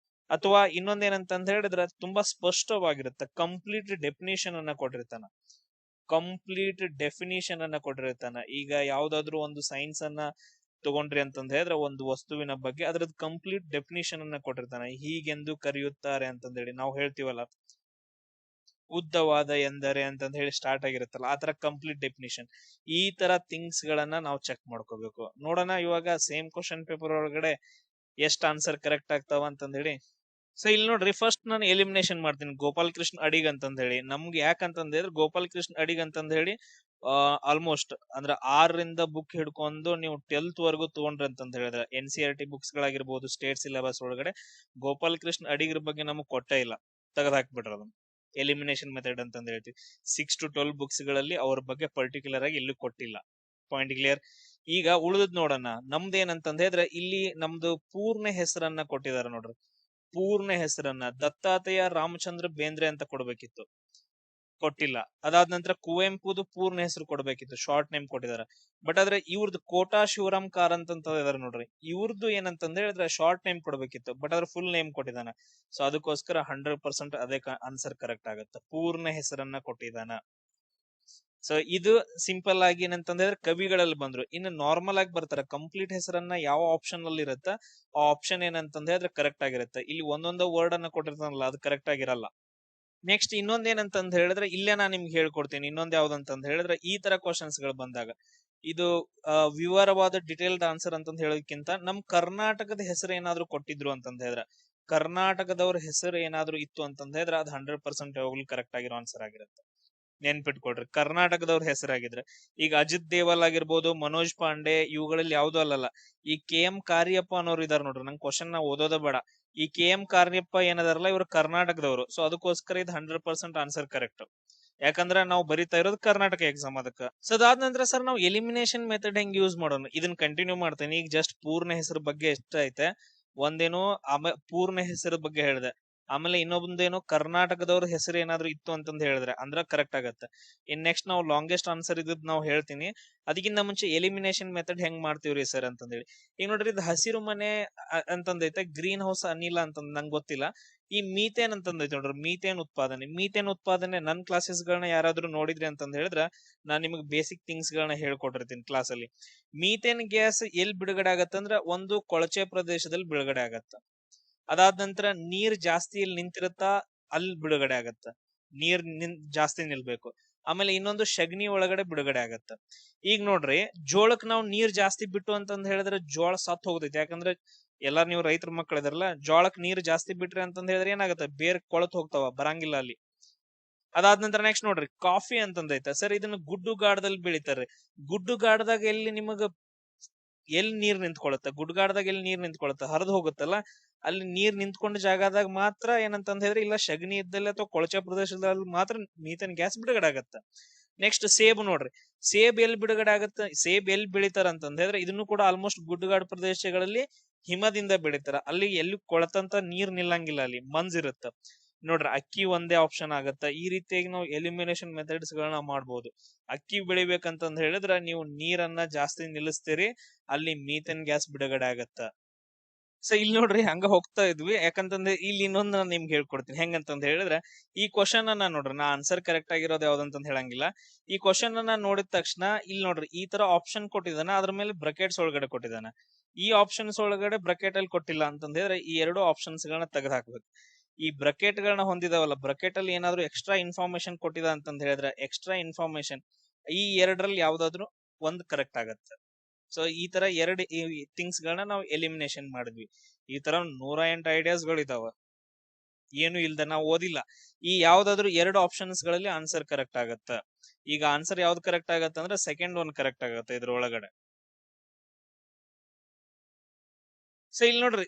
ಅಥವಾ ಇನ್ನೊಂದೇನಂತಂದ ಹೇಳಿದ್ರೆ ತುಂಬಾ ಸ್ಪಷ್ಟವಾಗಿರುತ್ತೆ, ಕಂಪ್ಲೀಟ್ ಡೆಫಿನೇಷನ್ ಅನ್ನ ಕೊಟ್ಟಿರ್ತಾನ. ಕಂಪ್ಲೀಟ್ ಡೆಫಿನಿಷನ್ ಅನ್ನ ಕೊಟ್ಟಿರ್ತಾನ. ಈಗ ಯಾವ್ದಾದ್ರು ಒಂದು ಸೈನ್ಸ್ ಅನ್ನ ತಗೊಂಡ್ರಿ ಅಂತಂದ ಹೇಳಿದ್ರೆ ಒಂದು ವಸ್ತುವಿನ ಬಗ್ಗೆ ಅದ್ರದ್ದು ಕಂಪ್ಲೀಟ್ ಡೆಫಿನಿಷನ್ ಅನ್ನ ಕೊಟ್ಟಿರ್ತಾನೆ. ಹೀಗೆಂದು ಕರೆಯುತ್ತಾರೆ ಅಂತಂದ ಹೇಳಿ ನಾವು ಹೇಳ್ತೀವಲ್ಲ, ಉದ್ದವಾದ ಎಂದರೆ ಅಂತಂದ ಹೇಳಿ ಸ್ಟಾರ್ಟ್ ಆಗಿರುತ್ತಲ್ಲ, ಆತರ ಕಂಪ್ಲೀಟ್ ಡೆಫಿನಿಷನ್. ಈ ತರ ಥಿಂಗ್ಸ್ ಗಳನ್ನ ನಾವು ಚೆಕ್ ಮಾಡ್ಕೋಬೇಕು. ನೋಡೋಣ ಇವಾಗ ಸೇಮ್ ಕ್ವಶನ್ ಪೇಪರ್ ಒಳಗಡೆ ಎಷ್ಟ್ ಆನ್ಸರ್ ಕರೆಕ್ಟ್ ಆಗ್ತಾವ ಅಂತಂದ ಹೇಳಿ. ಸೊ ಇಲ್ಲಿ ನೋಡ್ರಿ, ಫಸ್ಟ್ ನಾನು ಎಲಿಮಿನೇಷನ್ ಮಾಡ್ತೀನಿ ಗೋಪಾಲ್ ಕೃಷ್ಣ ಅಡಿಗ್ ಅಂತಂದ ಹೇಳಿ. ನಮ್ಗೆ ಯಾಕಂತಂದ ಹೇಳಿದ್ರೆ ಗೋಪಾಲ್ ಕೃಷ್ಣ ಅಡಿಗ್ ಅಂತಂದ ಹೇಳಿ ಆಲ್ಮೋಸ್ಟ್ ಅಂದ್ರೆ 6ರಿಂದ ಬುಕ್ ಹಿಡ್ಕೊಂಡು ನೀವು 10th ವರೆಗೂ ತಗೊಂಡ್ರಿ ಅಂತಂದ ಹೇಳಿದ್ರೆ NCERT ಬುಕ್ಸ್ ಗಳಾಗಿರ್ಬೋದು, ಸ್ಟೇಟ್ ಸಿಲೆಬಸ್ ಒಳಗಡೆ ಗೋಪಾಲ್ ಕೃಷ್ಣ ಅಡಿಗರ ಬಗ್ಗೆ ನಮಗ್ ಕೊಟ್ಟೇ ಇಲ್ಲ, ತೆಗೆದು ಹಾಕ್ಬಿಟ್ರ ಅದನ್ನ. ಎಲಿಮಿನೇಷನ್ ಮೆಥಡ್ ಅಂತಂದ ಹೇಳ್ತೀವಿ. 6 to 12 ಬುಕ್ಸ್ ಗಳಲ್ಲಿ ಅವ್ರ ಬಗ್ಗೆ ಪರ್ಟಿಕ್ಯುಲರ್ ಆಗಿ ಎಲ್ಲೂ ಕೊಟ್ಟಿಲ್ಲ. Point clear? ಈಗ ಉಳಿದ್ ನೋಡೋಣ. ನಮ್ದೇನಂತಂದ ಹೇಳಿದ್ರೆ ಇಲ್ಲಿ ನಮ್ದು ಪೂರ್ಣ ಹೆಸರನ್ನ ಕೊಟ್ಟಿದಾರ ನೋಡ್ರಿ. ಪೂರ್ಣ ಹೆಸರನ್ನ ದತ್ತಾತ್ರೇಯ ರಾಮಚಂದ್ರ ಬೇಂದ್ರೆ ಅಂತ ಕೊಡ್ಬೇಕಿತ್ತು, ಕೊಟ್ಟಿಲ್ಲ. ಅದಾದ ನಂತರ ಕುವೆಂಪುದು ಪೂರ್ಣ ಹೆಸರು ಕೊಡ್ಬೇಕಿತ್ತು, ಶಾರ್ಟ್ ನೇಮ್ ಕೊಟ್ಟಿದಾರ. ಬಟ್ ಆದ್ರೆ ಇವ್ರದ್ದು ಕೋಟಾ ಶಿವರಾಮ್ ಕಾರಂತ್ ಅಂತ ಇದಾರೆ ನೋಡ್ರಿ, ಇವ್ರದ್ದು ಏನಂತಂದ ಹೇಳಿದ್ರೆ ಶಾರ್ಟ್ ನೇಮ್ ಕೊಡ್ಬೇಕಿತ್ತು, ಬಟ್ ಅದ್ರ ಫುಲ್ ನೇಮ್ ಕೊಟ್ಟಿದಾನ. ಸೊ ಅದಕ್ಕೋಸ್ಕರ 100% ಅದೇ ಆನ್ಸರ್ ಕರೆಕ್ಟ್ ಆಗುತ್ತೆ. ಪೂರ್ಣ ಹೆಸರನ್ನ ಕೊಟ್ಟಿದಾನ. ಸೊ ಇದು ಸಿಂಪಲ್ ಆಗಿ ಏನಂತಂದ್ರೆ ಕವಿಗಳಲ್ಲಿ ಬಂದ್ರು. ಇನ್ನು ನಾರ್ಮಲ್ ಆಗಿ ಬರ್ತಾರ, ಕಂಪ್ಲೀಟ್ ಹೆಸರನ್ನ ಯಾವ ಆಪ್ಷನ್ ಅಲ್ಲಿ ಇರುತ್ತೆ ಆ ಆಪ್ಷನ್ ಏನಂತಂದ್ರೆ ಅದ್ರ ಕರೆಕ್ಟ್ ಆಗಿರುತ್ತೆ. ಇಲ್ಲಿ ಒಂದೊಂದು ವರ್ಡ್ ಅನ್ನ ಕೊಟ್ಟಿರ್ತಾನಲ್ಲ, ಅದು ಕರೆಕ್ಟ್ ಆಗಿರಲ್ಲ. ನೆಕ್ಸ್ಟ್ ಇನ್ನೊಂದೇನಂತಂದ್ ಹೇಳಿದ್ರೆ ಇಲ್ಲೇ ನಾನು ನಿಮ್ಗೆ ಹೇಳ್ಕೊಡ್ತೀನಿ. ಇನ್ನೊಂದ್ ಯಾವ್ದಂತಂದ್ ಹೇಳಿದ್ರೆ ಈ ತರ ಕ್ವಶನ್ಸ್ ಗಳು ಬಂದಾಗ ಇದು ವಿವರವಾದ ಡಿಟೇಲ್ಡ್ ಆನ್ಸರ್ ಅಂತಂದ್ ಹೇಳೋದಕ್ಕಿಂತ ನಮ್ ಕರ್ನಾಟಕದ ಹೆಸರು ಏನಾದ್ರು ಕೊಟ್ಟಿದ್ರು ಅಂತಂದ್ ಹೇಳಿದ್ರೆ, ಕರ್ನಾಟಕದವ್ರ ಹೆಸರು ಏನಾದ್ರು ಇತ್ತು ಅಂತಂದ್ ಹೇಳಿದ್ರೆ ಅದು 100% ಯಾವಾಗ್ಲೂ ಕರೆಕ್ಟ್ ಆಗಿರೋ ಆನ್ಸರ್ ಆಗಿರುತ್ತೆ. ನೆನ್ಪಿಟ್ಕೊಡ್ರಿ, ಕರ್ನಾಟಕದವ್ರ ಹೆಸರಾಗಿದ್ರೆ. ಈಗ ಅಜಿತ್ ದೇವಲ್ ಆಗಿರ್ಬೋದು, ಮನೋಜ್ ಪಾಂಡೆ, ಇವುಗಳಲ್ಲಿ ಯಾವ್ದು ಅಲ್ಲಲ್ಲ. ಈ KM ಕಾರ್ಯಪ್ಪ ಅನ್ನೋರು ಇದಾರೆ ನೋಡ್ರಿ. ನಂಗೆ ಕ್ವಶನ್ ನ ಓದೋದ ಬೇಡ. ಈ KM ಕಾರ್ಯಪ್ಪ ಏನದಾರಲ್ಲ, ಇವ್ರು ಕರ್ನಾಟಕದವರು. ಸೊ ಅದಕ್ಕೋಸ್ಕರ ಇದು 100% ಆನ್ಸರ್ ಕರೆಕ್ಟ್. ಯಾಕಂದ್ರ ನಾವು ಬರಿತಾ ಇರೋದು ಕರ್ನಾಟಕ ಎಕ್ಸಾಮ್ ಅದಕ್ಕ. ಸೊ ಅದಾದ ನಂತರ ಸರ್ ನಾವು ಎಲಿಮಿನೇಷನ್ ಮೆಥಡ್ ಹೆಂಗ್ ಯೂಸ್ ಮಾಡೋಣ ಇದನ್ನ ಕಂಟಿನ್ಯೂ ಮಾಡ್ತೇನೆ. ಈಗ ಜಸ್ಟ್ ಪೂರ್ಣ ಹೆಸರು ಬಗ್ಗೆ ಎಷ್ಟ ಐತೆ, ಒಂದೇನೋ ಪೂರ್ಣ ಹೆಸರು ಬಗ್ಗೆ ಹೇಳಿದೆ, ಆಮೇಲೆ ಇನ್ನೊಂದೇನೋ ಕರ್ನಾಟಕದವ್ರ ಹೆಸರು ಏನಾದ್ರು ಇತ್ತು ಅಂತಂದ್ ಹೇಳಿದ್ರೆ ಅಂದ್ರ ಕರೆಕ್ಟ್ ಆಗತ್ತೆ. ಇನ್ ನೆಕ್ಸ್ಟ್ ನಾವು ಲಾಂಗೆಸ್ಟ್ ಆನ್ಸರ್ ಇದ್ ನಾವು ಹೇಳ್ತೀನಿ. ಅದಕ್ಕಿಂತ ಮುಂಚೆ ಎಲಿಮಿನೇಷನ್ ಮೆಥಡ್ ಹೆಂಗ್ ಮಾಡ್ತೀವ್ರಿ ಸರ್ ಅಂತಂದೇಳಿ. ಈಗ ನೋಡ್ರಿ ಇದು ಹಸಿರು ಮನೆ ಅಂತಂದೈತೆ, ಗ್ರೀನ್ ಹೌಸ್ ಅನಿಲ ಅಂತಂದ್ ನಂಗೆ ಗೊತ್ತಿಲ್ಲ. ಈ ಮೀಥೇನ್ ಅಂತಂದೈತೆ ನೋಡ್ರಿ, ಮೀಥೇನ್ ಉತ್ಪಾದನೆ ನನ್ ಕ್ಲಾಸಸ್ ಗಳನ್ನ ಯಾರಾದ್ರೂ ನೋಡಿದ್ರಿ ಅಂತಂದ್ ಹೇಳಿದ್ರ ನಾನ್ ನಿಮಗ್ ಬೇಸಿಕ್ ಥಿಂಗ್ಸ್ ಗಳನ್ನ ಹೇಳ್ಕೊಟ್ಟಿರ್ತೀನಿ ಕ್ಲಾಸ್ ಅಲ್ಲಿ. ಮೀಥೇನ್ ಗ್ಯಾಸ್ ಎಲ್ಲಿ ಬಿಡುಗಡೆ ಆಗತ್ತಂದ್ರ ಒಂದು ಕೊಳಚೆ ಪ್ರದೇಶದಲ್ಲಿ ಬಿಡುಗಡೆ ಆಗತ್ತ. ಅದಾದ ನಂತರ ನೀರ್ ಜಾಸ್ತಿ ಇಲ್ಲಿ ನಿಂತಿರುತ್ತ ಅಲ್ಲಿ ಬಿಡುಗಡೆ ಆಗತ್ತ, ನೀರ್ ಜಾಸ್ತಿ ನಿಲ್ಬೇಕು. ಆಮೇಲೆ ಇನ್ನೊಂದು ಶಗಣಿ ಒಳಗಡೆ ಬಿಡುಗಡೆ ಆಗತ್ತ. ಈಗ ನೋಡ್ರಿ ಜೋಳಕ್ ನಾವು ನೀರ್ ಜಾಸ್ತಿ ಬಿಟ್ಟು ಅಂತಂದ್ ಹೇಳಿದ್ರೆ ಜೋಳ ಸತ್ ಹೋಗ್ತೈತಿ. ಯಾಕಂದ್ರೆ ಎಲ್ಲಾ ನೀವು ರೈತರ ಮಕ್ಕಳು ಇದಾರಲ್ಲ, ಜೋಳಕ್ ನೀರ್ ಜಾಸ್ತಿ ಬಿಟ್ರಿ ಅಂತಂದ್ ಹೇಳಿದ್ರೆ ಏನಾಗತ್ತೆ, ಬೇರ್ ಕೊಳತ್ ಹೋಗ್ತಾವ, ಬರಂಗಿಲ್ಲ ಅಲ್ಲಿ. ಅದಾದ ನಂತರ ನೆಕ್ಸ್ಟ್ ನೋಡ್ರಿ ಕಾಫಿ ಅಂತಂದೈತೆ ಸರ್, ಇದನ್ನ ಗುಡ್ಡು ಗಾಡದಲ್ಲಿ ಬೆಳಿತಾರ್ರಿ. ಗುಡ್ಡು ಗಾಡದಾಗ ಎಲ್ಲಿ ನೀರ್ ನಿಂತ್ಕೊಳತ್ತ, ಗುಡ್ಗಾಡದಾಗ ಎಲ್ಲಿ ನೀರ್ ನಿಂತ್ಕೊಳತ್ತ, ಹರಿದು ಹೋಗುತ್ತಲ್ಲ, ಅಲ್ಲಿ ನೀರ್ ನಿಂತ್ಕೊಂಡ ಜಾಗದಾಗ ಮಾತ್ರ ಏನಂತಂದ್ ಹೇಳಿದ್ರೆ ಇಲ್ಲ ಶಗಣಿ ಇದ್ದಲ್ಲಿ ಅಥವಾ ಕೊಳಚೆ ಪ್ರದೇಶದಲ್ಲಿ ಮಾತ್ರ ಮೀಥೇನ್ ಗ್ಯಾಸ್ ಬಿಡುಗಡೆ ಆಗತ್ತ. ನೆಕ್ಸ್ಟ್ ಸೇಬ್ ನೋಡ್ರಿ, ಸೇಬ್ ಎಲ್ಲಿ ಬಿಡುಗಡೆ ಆಗತ್ತ, ಸೇಬ್ ಎಲ್ಲಿ ಬೆಳಿತಾರ ಅಂತಂದ್ ಹೇಳಿದ್ರೆ ಇದನ್ನು ಕೂಡ ಆಲ್ಮೋಸ್ಟ್ ಗುಡ್ಡಗಾಡು ಪ್ರದೇಶಗಳಲ್ಲಿ ಹಿಮದಿಂದ ಬೆಳಿತಾರ. ಅಲ್ಲಿ ಎಲ್ಲಿ ಕೊಳತಂತ ನೀರ್ ನಿಲ್ಲಂಗಿಲ್ಲ, ಅಲ್ಲಿ ಮಂಜಿರುತ್ತ ನೋಡ್ರಿ. ಅಕ್ಕಿ ಒಂದೇ ಆಪ್ಷನ್ ಆಗತ್ತ. ಈ ರೀತಿಯಾಗಿ ನಾವು ಎಲಿಮಿನೇಷನ್ ಮೆಥಡ್ಸ್ ಗಳನ್ನ ಮಾಡ್ಬೋದು. ಅಕ್ಕಿ ಬೆಳಿಬೇಕಂತಂದ್ ಹೇಳಿದ್ರ ನೀವು ನೀರನ್ನ ಜಾಸ್ತಿ ನಿಲ್ಲಿಸ್ತೀರಿ, ಅಲ್ಲಿ ಮೀಥೇನ್ ಗ್ಯಾಸ್ ಬಿಡುಗಡೆ ಆಗತ್ತ. ಸೊ ಇಲ್ಲಿ ನೋಡ್ರಿ ಹಂಗ ಹೋಗ್ತಾ ಇದ್ವಿ. ಯಾಕಂತಂದ್ರೆ ಇಲ್ಲಿ ಇನ್ನೊಂದು ನಾನು ನಿಮ್ಗೆ ಹೇಳ್ಕೊಡ್ತೀನಿ ಹೆಂಗಂತಂದ್ ಹೇಳಿದ್ರೆ, ಈ ಕ್ವಶನ್ ಅನ್ನ ನೋಡ್ರಿ, ನಾ ಆನ್ಸರ್ ಕರೆಕ್ಟ್ ಆಗಿರೋದು ಯಾವ್ದಂತ ಹೇಳಂಗಿಲ್ಲ. ಈ ಕ್ವಶನ್ ಅನ್ನ ನೋಡಿದ ತಕ್ಷಣ ಇಲ್ಲಿ ನೋಡ್ರಿ ಈ ತರ ಆಪ್ಷನ್ ಕೊಟ್ಟಿದ್ದಾನ, ಅದ್ರ ಮೇಲೆ ಬ್ರಕೆಟ್ಸ್ ಒಳಗಡೆ ಕೊಟ್ಟಿದ್ದಾನ. ಈ ಆಪ್ಷನ್ಸ್ ಒಳಗಡೆ ಬ್ರಕೆಟ್ ಅಲ್ಲಿ ಕೊಟ್ಟಿಲ್ಲ ಅಂತಂದ್ ಹೇಳಿದ್ರೆ ಈ ಎರಡು ಆಪ್ಷನ್ಸ್ ಗಳನ್ನ ತೆಗೆದು ಹಾಕ್ಬೇಕು. ಈ ಬ್ರಕೆಟ್ ಗಳನ್ನ ಹೊಂದಿದಾವಲ್ಲ, ಬ್ರಕೆಟ್ ಅಲ್ಲಿ ಏನಾದ್ರು ಎಕ್ಸ್ಟ್ರಾ ಇನ್ಫಾರ್ಮೇಶನ್ ಕೊಟ್ಟಿದ ಅಂತಂದ್ ಹೇಳಿದ್ರೆ ಎಕ್ಸ್ಟ್ರಾ ಇನ್ಫಾರ್ಮೇಶನ್ ಈ ಎರಡರಲ್ಲಿ ಯಾವ್ದಾದ್ರು ಒಂದ್ ಕರೆಕ್ಟ್ ಆಗತ್ತೆ. ಸೊ ಈ ತರ ಎರಡು ಥಿಂಗ್ಸ್ ಗಳನ್ನ ನಾವು ಎಲಿಮಿನೇಷನ್ ಮಾಡಿದ್ವಿ. ಈ ತರ 108 ಐಡಿಯಾಸ್ ಗಳು ಇದಾವ, ಏನು ಇಲ್ದ ನಾವು ಓದಿಲ್ಲ. ಈ ಯಾವ್ದಾದ್ರು ಎರಡು ಆಪ್ಷನ್ಸ್ ಗಳಲ್ಲಿ ಆನ್ಸರ್ ಕರೆಕ್ಟ್ ಆಗತ್ತ. ಈಗ ಆನ್ಸರ್ ಯಾವ್ದು ಕರೆಕ್ಟ್ ಆಗತ್ತ ಅಂದ್ರೆ ಸೆಕೆಂಡ್ ಒನ್ ಕರೆಕ್ಟ್ ಆಗತ್ತೆ ಇದ್ರ ಒಳಗಡೆ. ಸೊ ಇಲ್ಲಿ ನೋಡ್ರಿ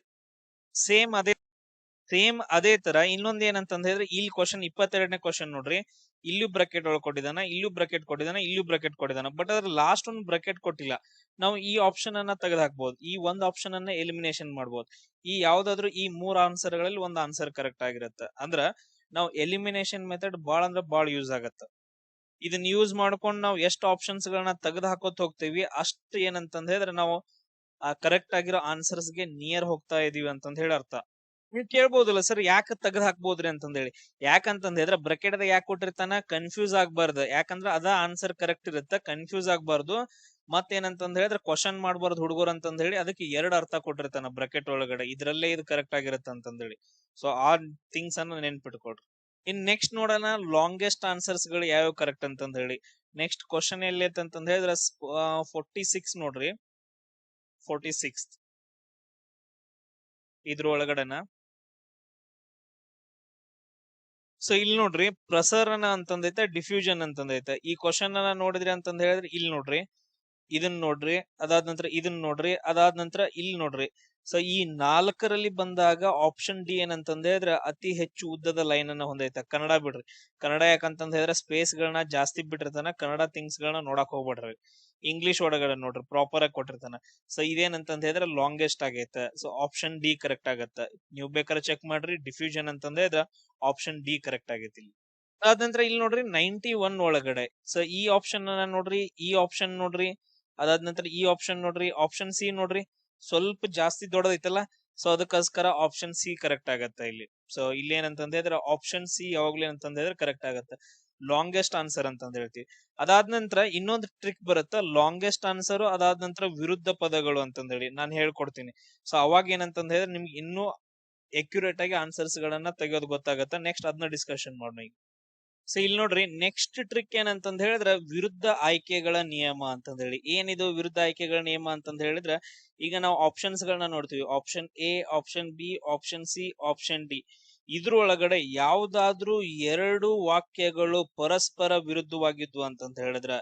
ಸೇಮ್ ಅದೇ ತರ ಇನ್ನೊಂದ್ ಏನಂತಂದ್ ಹೇಳಿದ್ರೆ, ಇಲ್ಲಿ ಕ್ವಶನ್ 22ನೇ ಕ್ವಶನ್ ನೋಡ್ರಿ, ಇಲ್ಲೂ ಬ್ರಕೆಟ್ ಒಳಗೆ ಕೊಟ್ಟಿದಾನ, ಇಲ್ಲೂ ಬ್ರಕೆಟ್ ಕೊಟ್ಟಿದಾನ, ಇಲ್ಲೂ ಬ್ರಕೆಟ್ ಕೊಟ್ಟಿದಾನ. ಬಟ್ ಅದ್ರ ಲಾಸ್ಟ್ ಒಂದು ಬ್ರಕೆಟ್ ಕೊಟ್ಟಿಲ್ಲ. ನಾವು ಈ ಆಪ್ಷನ್ ಅನ್ನ ತೆಗೆದು ಹಾಕ್ಬಹುದು, ಈ ಒಂದ್ ಆಪ್ಷನ್ ಅನ್ನ ಎಲಿಮಿನೇಷನ್ ಮಾಡಬಹುದು. ಈ ಯಾವ್ದಾದ್ರು ಈ ಮೂರ್ ಆನ್ಸರ್ ಗಳಲ್ಲಿ ಒಂದ್ ಆನ್ಸರ್ ಕರೆಕ್ಟ್ ಆಗಿರತ್ತ. ಅಂದ್ರ ನಾವು ಎಲಿಮಿನೇಷನ್ ಮೆಥಡ್ ಬಾಳ ಅಂದ್ರ ಬಾಳ ಯೂಸ್ ಆಗತ್ತ. ಇದನ್ನ ಯೂಸ್ ಮಾಡ್ಕೊಂಡ್ ನಾವು ಎಷ್ಟು ಆಪ್ಷನ್ಸ್ ಗಳನ್ನ ತೆಗೆದು ಹಾಕೋತ್ ಹೋಗ್ತೀವಿ, ಅಷ್ಟು ಏನಂತಂದ್ ಹೇಳಿದ್ರೆ ನಾವು ಆ ಕರೆಕ್ಟ್ ಆಗಿರೋ ಆನ್ಸರ್ಸ್ ಗೆ ನಿಯರ್ ಹೋಗ್ತಾ ಇದೀವಿ ಅಂತಂದ್ ಹೇಳಿ ಅರ್ಥ. ನೀವು ಕೇಳ್ಬೋದಲ್ಲ ಸರ್ ಯಾಕೆ ತೆಗೆದು ಹಾಕ್ಬೋದ್ರಿ ಅಂತಂದ್ ಹೇಳಿ. ಯಾಕಂತಂದ್ ಹೇಳಿದ್ರೆ ಬ್ರಕೆಟ್ ಯಾಕೆ ಕೊಟ್ಟಿರ್ತಾನ, ಕನ್ಫ್ಯೂಸ್ ಆಗ್ಬಾರ್ದು. ಯಾಕಂದ್ರೆ ಅದ ಆನ್ಸರ್ ಕರೆಕ್ಟ್ ಇರುತ್ತೆ, ಕನ್ಫ್ಯೂಸ್ ಆಗ್ಬಾರ್ದು. ಮತ್ತೇನಂತಂದ್ ಹೇಳಿದ್ರೆ ಕ್ವಶನ್ ಮಾಡ್ಬಾರ್ದು ಹುಡುಗರು ಅಂತಂದ್ ಹೇಳಿ ಅದಕ್ಕೆ ಎರಡು ಅರ್ಥ ಕೊಟ್ಟಿರ್ತಾನ ಬ್ರಕೆಟ್ ಒಳಗಡೆ, ಇದ್ರಲ್ಲೇ ಇದು ಕರೆಕ್ಟ್ ಆಗಿರುತ್ತೆ ಅಂತಂದ್ ಹೇಳಿ. ಸೊ ಆ ಥಿಂಗ್ಸ್ ಅನ್ನ ನೆನ್ಪಿಟ್ಕೊಡ್ರಿ. ಇನ್ ನೆಕ್ಸ್ಟ್ ನೋಡೋಣ ಲಾಂಗೆಸ್ಟ್ ಆನ್ಸರ್ಸ್ ಗಳು ಯಾವ್ಯಾವ ಕರೆಕ್ಟ್ ಅಂತಂದ್ ಹೇಳಿ. ನೆಕ್ಸ್ಟ್ ಕ್ವಶನ್ ಎಲ್ಲಿ ಅಂತಂದ್ ಹೇಳಿದ್ರೆ 46 ನೋಡ್ರಿ, 46 ಇದ್ರ ಒಳಗಡೆನ. ಸೊ ಇಲ್ಲಿ ನೋಡ್ರಿ ಪ್ರಸರಣ ಅಂತಂದೈತೆ, ಡಿಫ್ಯೂಷನ್ ಅಂತಂದೈತೆ. ಈ ಕ್ವಶನ್ ಅನ್ನ ನೋಡಿದ್ರಿ ಅಂತಂದ್ ಹೇಳಿದ್ರೆ ಇಲ್ಲಿ ನೋಡ್ರಿ, ಇದನ್ನ ನೋಡ್ರಿ, ಅದಾದ ನಂತರ ಇದನ್ನ ನೋಡ್ರಿ, ಅದಾದ ನಂತರ ಇಲ್ಲಿ ನೋಡ್ರಿ. ಸೊ ಈ ನಾಲ್ಕರಲ್ಲಿ ಬಂದಾಗ ಆಪ್ಷನ್ ಡಿ ಏನಂತಂದ್ ಹೇಳಿದ್ರೆ ಅತಿ ಹೆಚ್ಚು ಉದ್ದದ ಲೈನ್ ಅನ್ನ ಹೊಂದೈತೆ. ಕನ್ನಡ ಬಿಡ್ರಿ, ಕನ್ನಡ ಯಾಕಂತಂದ್ ಹೇಳಿದ್ರೆ ಸ್ಪೇಸ್ ಗಳನ್ನ ಜಾಸ್ತಿ ಬಿಟ್ಟಿರ್ತಾನ, ಕನ್ನಡ ಥಿಂಗ್ಸ್ ಗಳನ್ನ ನೋಡಕ್ ಹೋಗ್ಬೇಡ್ರಿ. ಇಂಗ್ಲಿಷ್ ಒಳಗಡೆ ನೋಡ್ರಿ ಪ್ರಾಪರ್ ಆಗಿ ಕೊಟ್ಟಿರ್ತಾನ. ಸೊ ಇದೇನಂತಂದ್ ಹೇಳಿದ್ರೆ ಲಾಂಗೆಸ್ಟ್ ಆಗೈತೆ. ಸೊ ಆಪ್ಷನ್ ಡಿ ಕರೆಕ್ಟ್ ಆಗತ್ತ. ನೀವು ಬೇಕಾದ್ರೆ ಚೆಕ್ ಮಾಡ್ರಿ, ಡಿಫ್ಯೂಷನ್ ಅಂತಂದ್ ಹೇಳಿದ್ರೆ ಆಪ್ಷನ್ ಡಿ ಕರೆಕ್ಟ್ ಆಗೈತಿ. ಅದಾದ ನಂತರ ಇಲ್ಲಿ ನೋಡ್ರಿ 91 ಒಳಗಡೆ. ಸೊ ಈ ಆಪ್ಷನ್ ಅನ್ನ ನೋಡ್ರಿ, ಈ ಆಪ್ಷನ್ ನೋಡ್ರಿ, ಅದಾದ ನಂತರ ಈ ಆಪ್ಷನ್ ನೋಡ್ರಿ, ಆಪ್ಷನ್ ಸಿ ನೋಡ್ರಿ, ಸ್ವಲ್ಪ ಜಾಸ್ತಿ ದೊಡ್ಡದೈತಲ್ಲ. ಸೊ ಅದಕ್ಕೋಸ್ಕರ ಆಪ್ಷನ್ ಸಿ ಕರೆಕ್ಟ್ ಆಗತ್ತ ಇಲ್ಲಿ. ಸೊ ಇಲ್ಲಿ ಏನಂತಂದ್ ಹೇಳಿದ್ರೆ ಆಪ್ಷನ್ ಸಿ ಯಾವಾಗ್ಲೂ ಏನಂತಂದ್ ಹೇಳಿದ್ರೆ ಕರೆಕ್ಟ್ ಆಗತ್ತೆ, ಲಾಂಗೆಸ್ಟ್ ಆನ್ಸರ್ ಅಂತಂದ್ ಹೇಳ್ತೀವಿ. ಅದಾದ ನಂತರ ಇನ್ನೊಂದು ಟ್ರಿಕ್ ಬರುತ್ತ, ಲಾಂಗೆಸ್ಟ್ ಆನ್ಸರ್ ಅದಾದ ನಂತರ ವಿರುದ್ಧ ಪದಗಳು ಅಂತಂದ್ ಹೇಳಿ ನಾನು ಹೇಳ್ಕೊಡ್ತೀನಿ. ಸೊ ಅವಾಗ ಏನಂತಂದ್ ಹೇಳಿದ್ರೆ ನಿಮ್ಗೆ ಇನ್ನೂ ಅಕ್ಯುರೇಟ್ ಆಗಿ ಆನ್ಸರ್ಸ್ ಗಳನ್ನ ತೆಗೆಯೋದು ಗೊತ್ತಾಗತ್ತ. ನೆಕ್ಸ್ಟ್ ಅದನ್ನ ಡಿಸ್ಕಷನ್ ಮಾಡೋಣ ಈಗ. ಸೊ ಇಲ್ಲಿ ನೋಡ್ರಿ ನೆಕ್ಸ್ಟ್ ಟ್ರಿಕ್ ಏನಂತಂದ್ ಹೇಳಿದ್ರೆ ವಿರುದ್ಧ ಆಯ್ಕೆಗಳ ನಿಯಮ ಅಂತಂದ್ ಹೇಳಿ. ಏನಿದು ವಿರುದ್ಧ ಆಯ್ಕೆಗಳ ನಿಯಮ ಅಂತಂದ್ ಹೇಳಿದ್ರೆ, ಈಗ ನಾವು ಆಪ್ಷನ್ಸ್ ಗಳನ್ನ ನೋಡ್ತೀವಿ, option A, option B, option C, option D. ಇದ್ರೊಳಗಡೆ ಯಾವ್ದಾದ್ರೂ ಎರಡು ವಾಕ್ಯಗಳು ಪರಸ್ಪರ ವಿರುದ್ಧವಾಗಿದ್ವು ಅಂತಂತ ಹೇಳಿದ್ರ,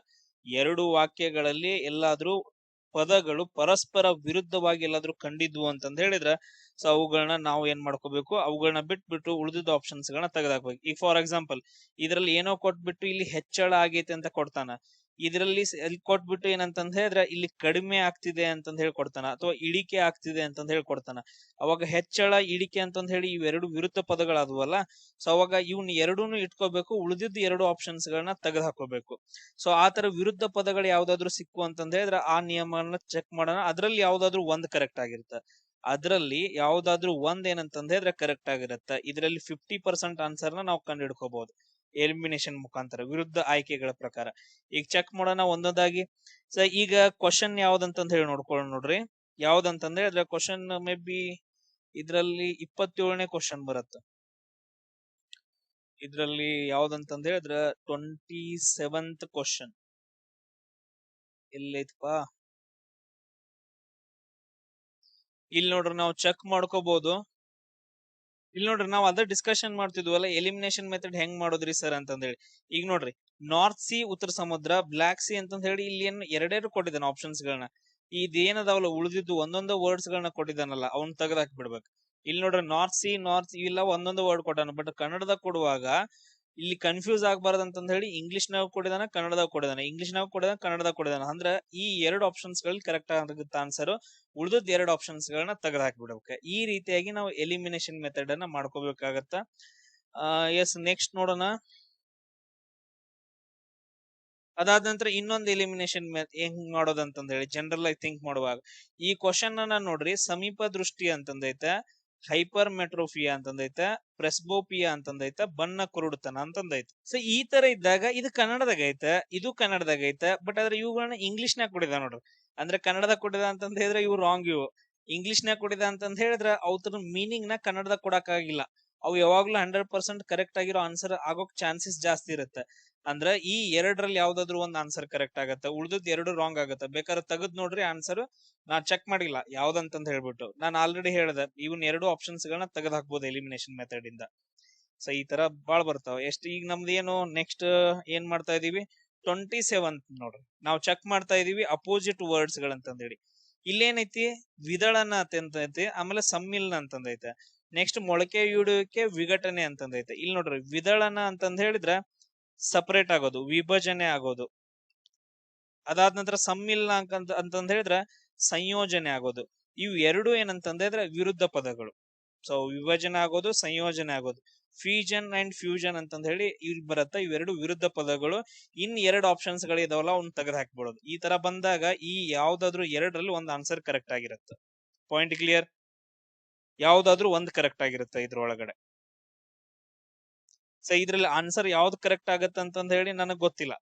ಎರಡು ವಾಕ್ಯಗಳಲ್ಲಿ ಎಲ್ಲಾದ್ರೂ ಪದಗಳು ಪರಸ್ಪರ ವಿರುದ್ಧವಾಗಿ ಎಲ್ಲಾದ್ರೂ ಕಂಡಿದ್ವು ಅಂತಂದ್ ಹೇಳಿದ್ರ ಸೊ ಅವುಗಳನ್ನ ನಾವು ಏನ್ ಮಾಡ್ಕೋಬೇಕು, ಅವುಗಳನ್ನ ಬಿಟ್ಬಿಟ್ಟು ಉಳಿದಿದ್ದ ಆಪ್ಷನ್ಸ್ ಗಳನ್ನ ತೆಗೆದಾಕ್ಬೇಕು. ಈಗ ಫಾರ್ ಎಕ್ಸಾಂಪಲ್ ಇದ್ರಲ್ಲಿ ಏನೋ ಕೊಟ್ಬಿಟ್ಟು ಇಲ್ಲಿ ಹೆಚ್ಚಳ ಆಗೈತೆ ಅಂತ ಕೊಡ್ತಾನ, ಇದರಲ್ಲಿ ಇಲ್ಲಿ ಕೊಟ್ಬಿಟ್ಟು ಏನಂತಂದ್ ಹೇಳಿದ್ರೆ ಇಲ್ಲಿ ಕಡಿಮೆ ಆಗ್ತಿದೆ ಅಂತಂದ್ ಹೇಳಿ ಕೊಡ್ತಾನ, ಅಥವಾ ಇಳಿಕೆ ಆಗ್ತಿದೆ ಅಂತಂದ್ ಹೇಳಿ ಕೊಡ್ತಾನ. ಅವಾಗ ಹೆಚ್ಚಳ ಇಳಿಕೆ ಅಂತಂದ್ ಹೇಳಿ ಇವೆರಡು ವಿರುದ್ಧ ಪದಗಳಾದವಲ್ಲ, ಸೊ ಅವಾಗ ಇವ್ನ ಎರಡೂನು ಇಟ್ಕೋಬೇಕು, ಉಳಿದಿದ್ದ ಎರಡು ಆಪ್ಷನ್ಸ್ ಗಳನ್ನ ತೆಗೆದು ಹಾಕೋಬೇಕು. ಸೊ ಆತರ ವಿರುದ್ಧ ಪದಗಳು ಯಾವ್ದಾದ್ರು ಸಿಕ್ಕು ಅಂತಂದ್ ಹೇಳಿದ್ರೆ ಆ ನಿಯಮನ ಚೆಕ್ ಮಾಡೋಣ, ಅದ್ರಲ್ಲಿ ಯಾವ್ದಾದ್ರು ಒಂದ್ ಕರೆಕ್ಟ್ ಆಗಿರುತ್ತೆ. ಅದ್ರಲ್ಲಿ ಯಾವ್ದಾದ್ರು ಒಂದ್ ಏನಂತಂದ್ ಹೇಳಿದ್ರೆ ಕರೆಕ್ಟ್ ಆಗಿರುತ್ತೆ. ಇದರಲ್ಲಿ 50% ಆನ್ಸರ್ನ ನಾವು ಕಂಡು ಹಿಡ್ಕೋಬಹುದು ಎಲಿಮಿನೇಷನ್ ಮುಖಾಂತರ, ವಿರುದ್ಧ ಆಯ್ಕೆಗಳ ಪ್ರಕಾರ. ಈಗ ಚೆಕ್ ಮಾಡೋಣ ಒಂದೊಂದಾಗಿ. ಸೊ ಈಗ ಕ್ವಶನ್ ಯಾವ್ದಂತಂದ್ ಹೇಳಿ ನೋಡ್ಕೊಳ್ಳೋಣ ನೋಡ್ರಿ. ಯಾವ್ದಂತಂದ್ರೆ ಅದ್ರ ಕ್ವಶನ್ ಮೇ ಬಿ ಇದ್ರಲ್ಲಿ 27ನೇ ಕ್ವಶನ್ ಬರುತ್ತೆ. ಇದ್ರಲ್ಲಿ ಯಾವ್ದಂತಂದ್ ಹೇಳಿದ್ರ 27th ಕ್ವಶನ್ ಎಲ್ಲೈತಪ್ಪ, ಇಲ್ಲಿ ನೋಡ್ರಿ ನಾವು ಚೆಕ್ ಮಾಡ್ಕೋಬಹುದು. ಇಲ್ಲಿ ನೋಡ್ರಿ ನಾವು ಅದ ಡಿಸ್ಕಷನ್ ಮಾಡ್ತಿದ್ವಲ್ಲ, ಎಲಿಮಿನೇಷನ್ ಮೆಥಡ್ ಹೆಂಗ್ ಮಾಡೋದ್ರಿ ಸರ್ ಅಂತಂದ್ ಹೇಳಿ. ಈಗ ನೋಡ್ರಿ ನಾರ್ತ್ ಸಿ, ಉತ್ತರ ಸಮುದ್ರ, ಬ್ಲಾಕ್ ಸಿ ಅಂತಂದ್ ಹೇಳಿ ಇಲ್ಲಿ ಏನ್ ಎರಡೆರಡು ಕೊಟ್ಟಿದ್ದಾನ ಆಪ್ಷನ್ಸ್ ಗಳನ್ನ. ಇದೇನದಾವಲ್ಲ ಉಳಿದಿದ್ದು ಒಂದೊಂದು ವರ್ಡ್ಸ್ ಗಳನ್ನ ಕೊಟ್ಟಿದ್ದಾನಲ್ಲ, ಅವ್ನ್ ತೆಗೆದಾಕ್ ಬಿಡ್ಬೇಕು. ಇಲ್ಲಿ ನೋಡ್ರಿ ನಾರ್ತ್ ಸಿ, ನಾರ್ತ್ ಇವೆಲ್ಲ ಒಂದೊಂದು ವರ್ಡ್ ಕೊಟ್ಟಾನ, ಬಟ್ ಕನ್ನಡದಾಗ ಕೊಡುವಾಗ ಇಲ್ಲಿ ಕನ್ಫ್ಯೂಸ್ ಆಗ್ಬಾರ್ದು ಅಂತಂದ್ ಹೇಳಿ ಇಂಗ್ಲಿಷ್ ನಾಗ ಕೊಡಿದಾನ, ಕನ್ನಡದಾಗ ಕೊಡಿದಾನ, ಇಂಗ್ಲಿಷ್ ನಾಗ ಕೊಡಿದಾನ, ಕನ್ನಡದಾಗ ಕೊಡಿದಾನ. ಅಂದ್ರೆ ಈ ಎರಡು ಆಪ್ಷನ್ಸ್ ಗಳಲ್ಲಿ ಕರೆಕ್ಟ್ ಆಗುತ್ತೆ ಆನ್ಸರ್. ಉಳಿದದ್ ಎರಡು ಆಪ್ಷನ್ಸ್ ಗಳನ್ನ ತೆಗೆದು ಹಾಕ್ಬಿಡ್ಬೇಕು. ಈ ರೀತಿಯಾಗಿ ನಾವು ಎಲಿಮಿನೇಷನ್ ಮೆಥಡ್ ಅನ್ನ ಮಾಡ್ಕೋಬೇಕಾಗತ್ತ. ಎಸ್, ನೆಕ್ಸ್ಟ್ ನೋಡೋಣ. ಅದಾದ ನಂತರ ಇನ್ನೊಂದು ಎಲಿಮಿನೇಷನ್ ಹೆಂಗ್ ಮಾಡೋದಂತಂದ್ ಹೇಳಿ ಜನರಲ್ ಆಗಿ ಥಿಂಕ್ ಮಾಡುವಾಗ, ಈ ಕ್ವಶನ್ ಅನ್ನ ನೋಡ್ರಿ, ಸಮೀಪ ದೃಷ್ಟಿ ಅಂತಂದೈತೆ, ಹೈಪರ್ ಮೆಟ್ರೋಫಿಯಾ ಅಂತಂದೈತೆ, ಪ್ರೆಸ್ಬೋಪಿಯಾ ಅಂತಂದೈತೆ, ಬಣ್ಣ ಕುರುಡುತನ ಅಂತಂದೈತೆ. ಸೊ ಈ ತರ ಇದ್ದಾಗ ಇದು ಕನ್ನಡದಾಗ ಐತೆ, ಇದು ಕನ್ನಡದಾಗ ಐತೆ, ಬಟ್ ಆದ್ರೆ ಇವುಗಳನ್ನ ಇಂಗ್ಲಿಷ್ ನಾಗ ಕೊಡಿದ ನೋಡ್ರಿ. ಅಂದ್ರೆ ಕನ್ನಡದಾಗ ಕೊಡಿದ ಅಂತಂದ್ ಹೇಳಿದ್ರೆ ಇವು ರಾಂಗ್, ಇವು ಇಂಗ್ಲಿಷ್ ನಾಗ ಕೊಡಿದ ಅಂತಂದ್ ಹೇಳಿದ್ರೆ ಅವ್ರ ಮೀನಿಂಗ್ ನ ಕನ್ನಡದಾಗ ಕೊಡಕ್ ಆಗಿಲ್ಲ. ಅವು ಯಾವಾಗ್ಲೂ 100% ಕರೆಕ್ಟ್ ಆಗಿರೋ ಆನ್ಸರ್ ಆಗೋಕ್ ಚಾನ್ಸಸ್ ಜಾಸ್ತಿ ಇರುತ್ತೆ. ಅಂದ್ರೆ ಈ ಎರಡರಲ್ಲಿ ಯಾವ್ದಾದ್ರು ಒಂದ್ ಆನ್ಸರ್ ಕರೆಕ್ಟ್ ಆಗತ್ತೆ, ಉಳಿದದ್ ಎರಡು ರಾಂಗ್ ಆಗತ್ತೆ. ಬೇಕಾದ್ರೆ ತೆಗದ್ ನೋಡ್ರಿ ಆನ್ಸರ್, ನಾನ್ ಚೆಕ್ ಮಾಡಿಲ್ಲ ಯಾವ್ದಂತಂದ್ ಹೇಳ್ಬಿಟ್ಟು. ನಾನು ಆಲ್ರೆಡಿ ಹೇಳ್ದೆ ಇವನ್ ಎರಡು ಆಪ್ಷನ್ಸ್ ಗಳನ್ನ ತೆಗೆದು ಹಾಕ್ಬೋದು ಎಲಿಮಿನೇಷನ್ ಮೆಥಡ್ ಇಂದ. ಸೊ ಈ ತರ ಬಾಳ್ ಬರ್ತಾವ. ಎಷ್ಟು ಈಗ ನಮ್ದು ಏನು ನೆಕ್ಸ್ಟ್ ಏನ್ ಮಾಡ್ತಾ ಇದೀವಿ, 27 ನೋಡ್ರಿ, ನಾವು ಚೆಕ್ ಮಾಡ್ತಾ ಇದೀವಿ ಅಪೋಸಿಟ್ ವರ್ಡ್ಸ್ ಗಳಂತಂದೇಳಿ. ಇಲ್ಲೇನೈತಿ, ವಿದಳನ ಅಂತಂದೈತಿ, ಆಮೇಲೆ ಸಮ್ಮಿಲನ ಅಂತಂದೈತೆ. ನೆಕ್ಸ್ಟ್ ಮೊಳಕೆ ಇಡುವಿಕೆ, ವಿಘಟನೆ ಅಂತಂದೈತೆ. ಇಲ್ಲಿ ನೋಡ್ರಿ ವಿದಳನ ಅಂತಂದ್ ಹೇಳಿದ್ರ ಸಪರೇಟ್ ಆಗೋದು, ವಿಭಜನೆ ಆಗೋದು. ಅದಾದ ನಂತರ ಸಮ್ಮಿಲನ ಅಂತಂದ್ ಹೇಳಿದ್ರೆ ಸಂಯೋಜನೆ ಆಗೋದು. ಇವು ಎರಡು ಏನಂತಂದ್ರೆ ವಿರುದ್ಧ ಪದಗಳು. ಸೊ ವಿಭಜನೆ ಆಗೋದು, ಸಂಯೋಜನೆ ಆಗೋದು. ಫ್ಯೂಷನ್ ಅಂಡ್ ಫ್ಯೂಷನ್ ಅಂತಂದ್ ಹೇಳಿ ಇಲ್ಲಿ ಬರುತ್ತೆ. ಇವೆರಡು ವಿರುದ್ಧ ಪದಗಳು. ಇನ್ ಎರಡು ಆಪ್ಷನ್ಸ್ ಗಳು ಇದಾವಲ್ಲ, ಅವ್ನ ತೆಗೆದು ಹಾಕ್ಬಿಡೋದು. ಈ ತರ ಬಂದಾಗ ಈ ಯಾವ್ದಾದ್ರು ಎರಡರಲ್ಲಿ ಒಂದ್ ಆನ್ಸರ್ ಕರೆಕ್ಟ್ ಆಗಿರುತ್ತೆ. Point clear? ಯಾವ್ದಾದ್ರು ಒಂದ್ ಕರೆಕ್ಟ್ ಆಗಿರುತ್ತೆ ಇದ್ರೊಳಗಡೆ. ಸೊ ಇದ್ರಲ್ಲಿ ಆನ್ಸರ್ ಯಾವ್ದು ಕರೆಕ್ಟ್ ಆಗತ್ತೆ ಅಂತಂದ್ ಹೇಳಿ ನನಗ್ ಗೊತ್ತಿಲ್ಲ.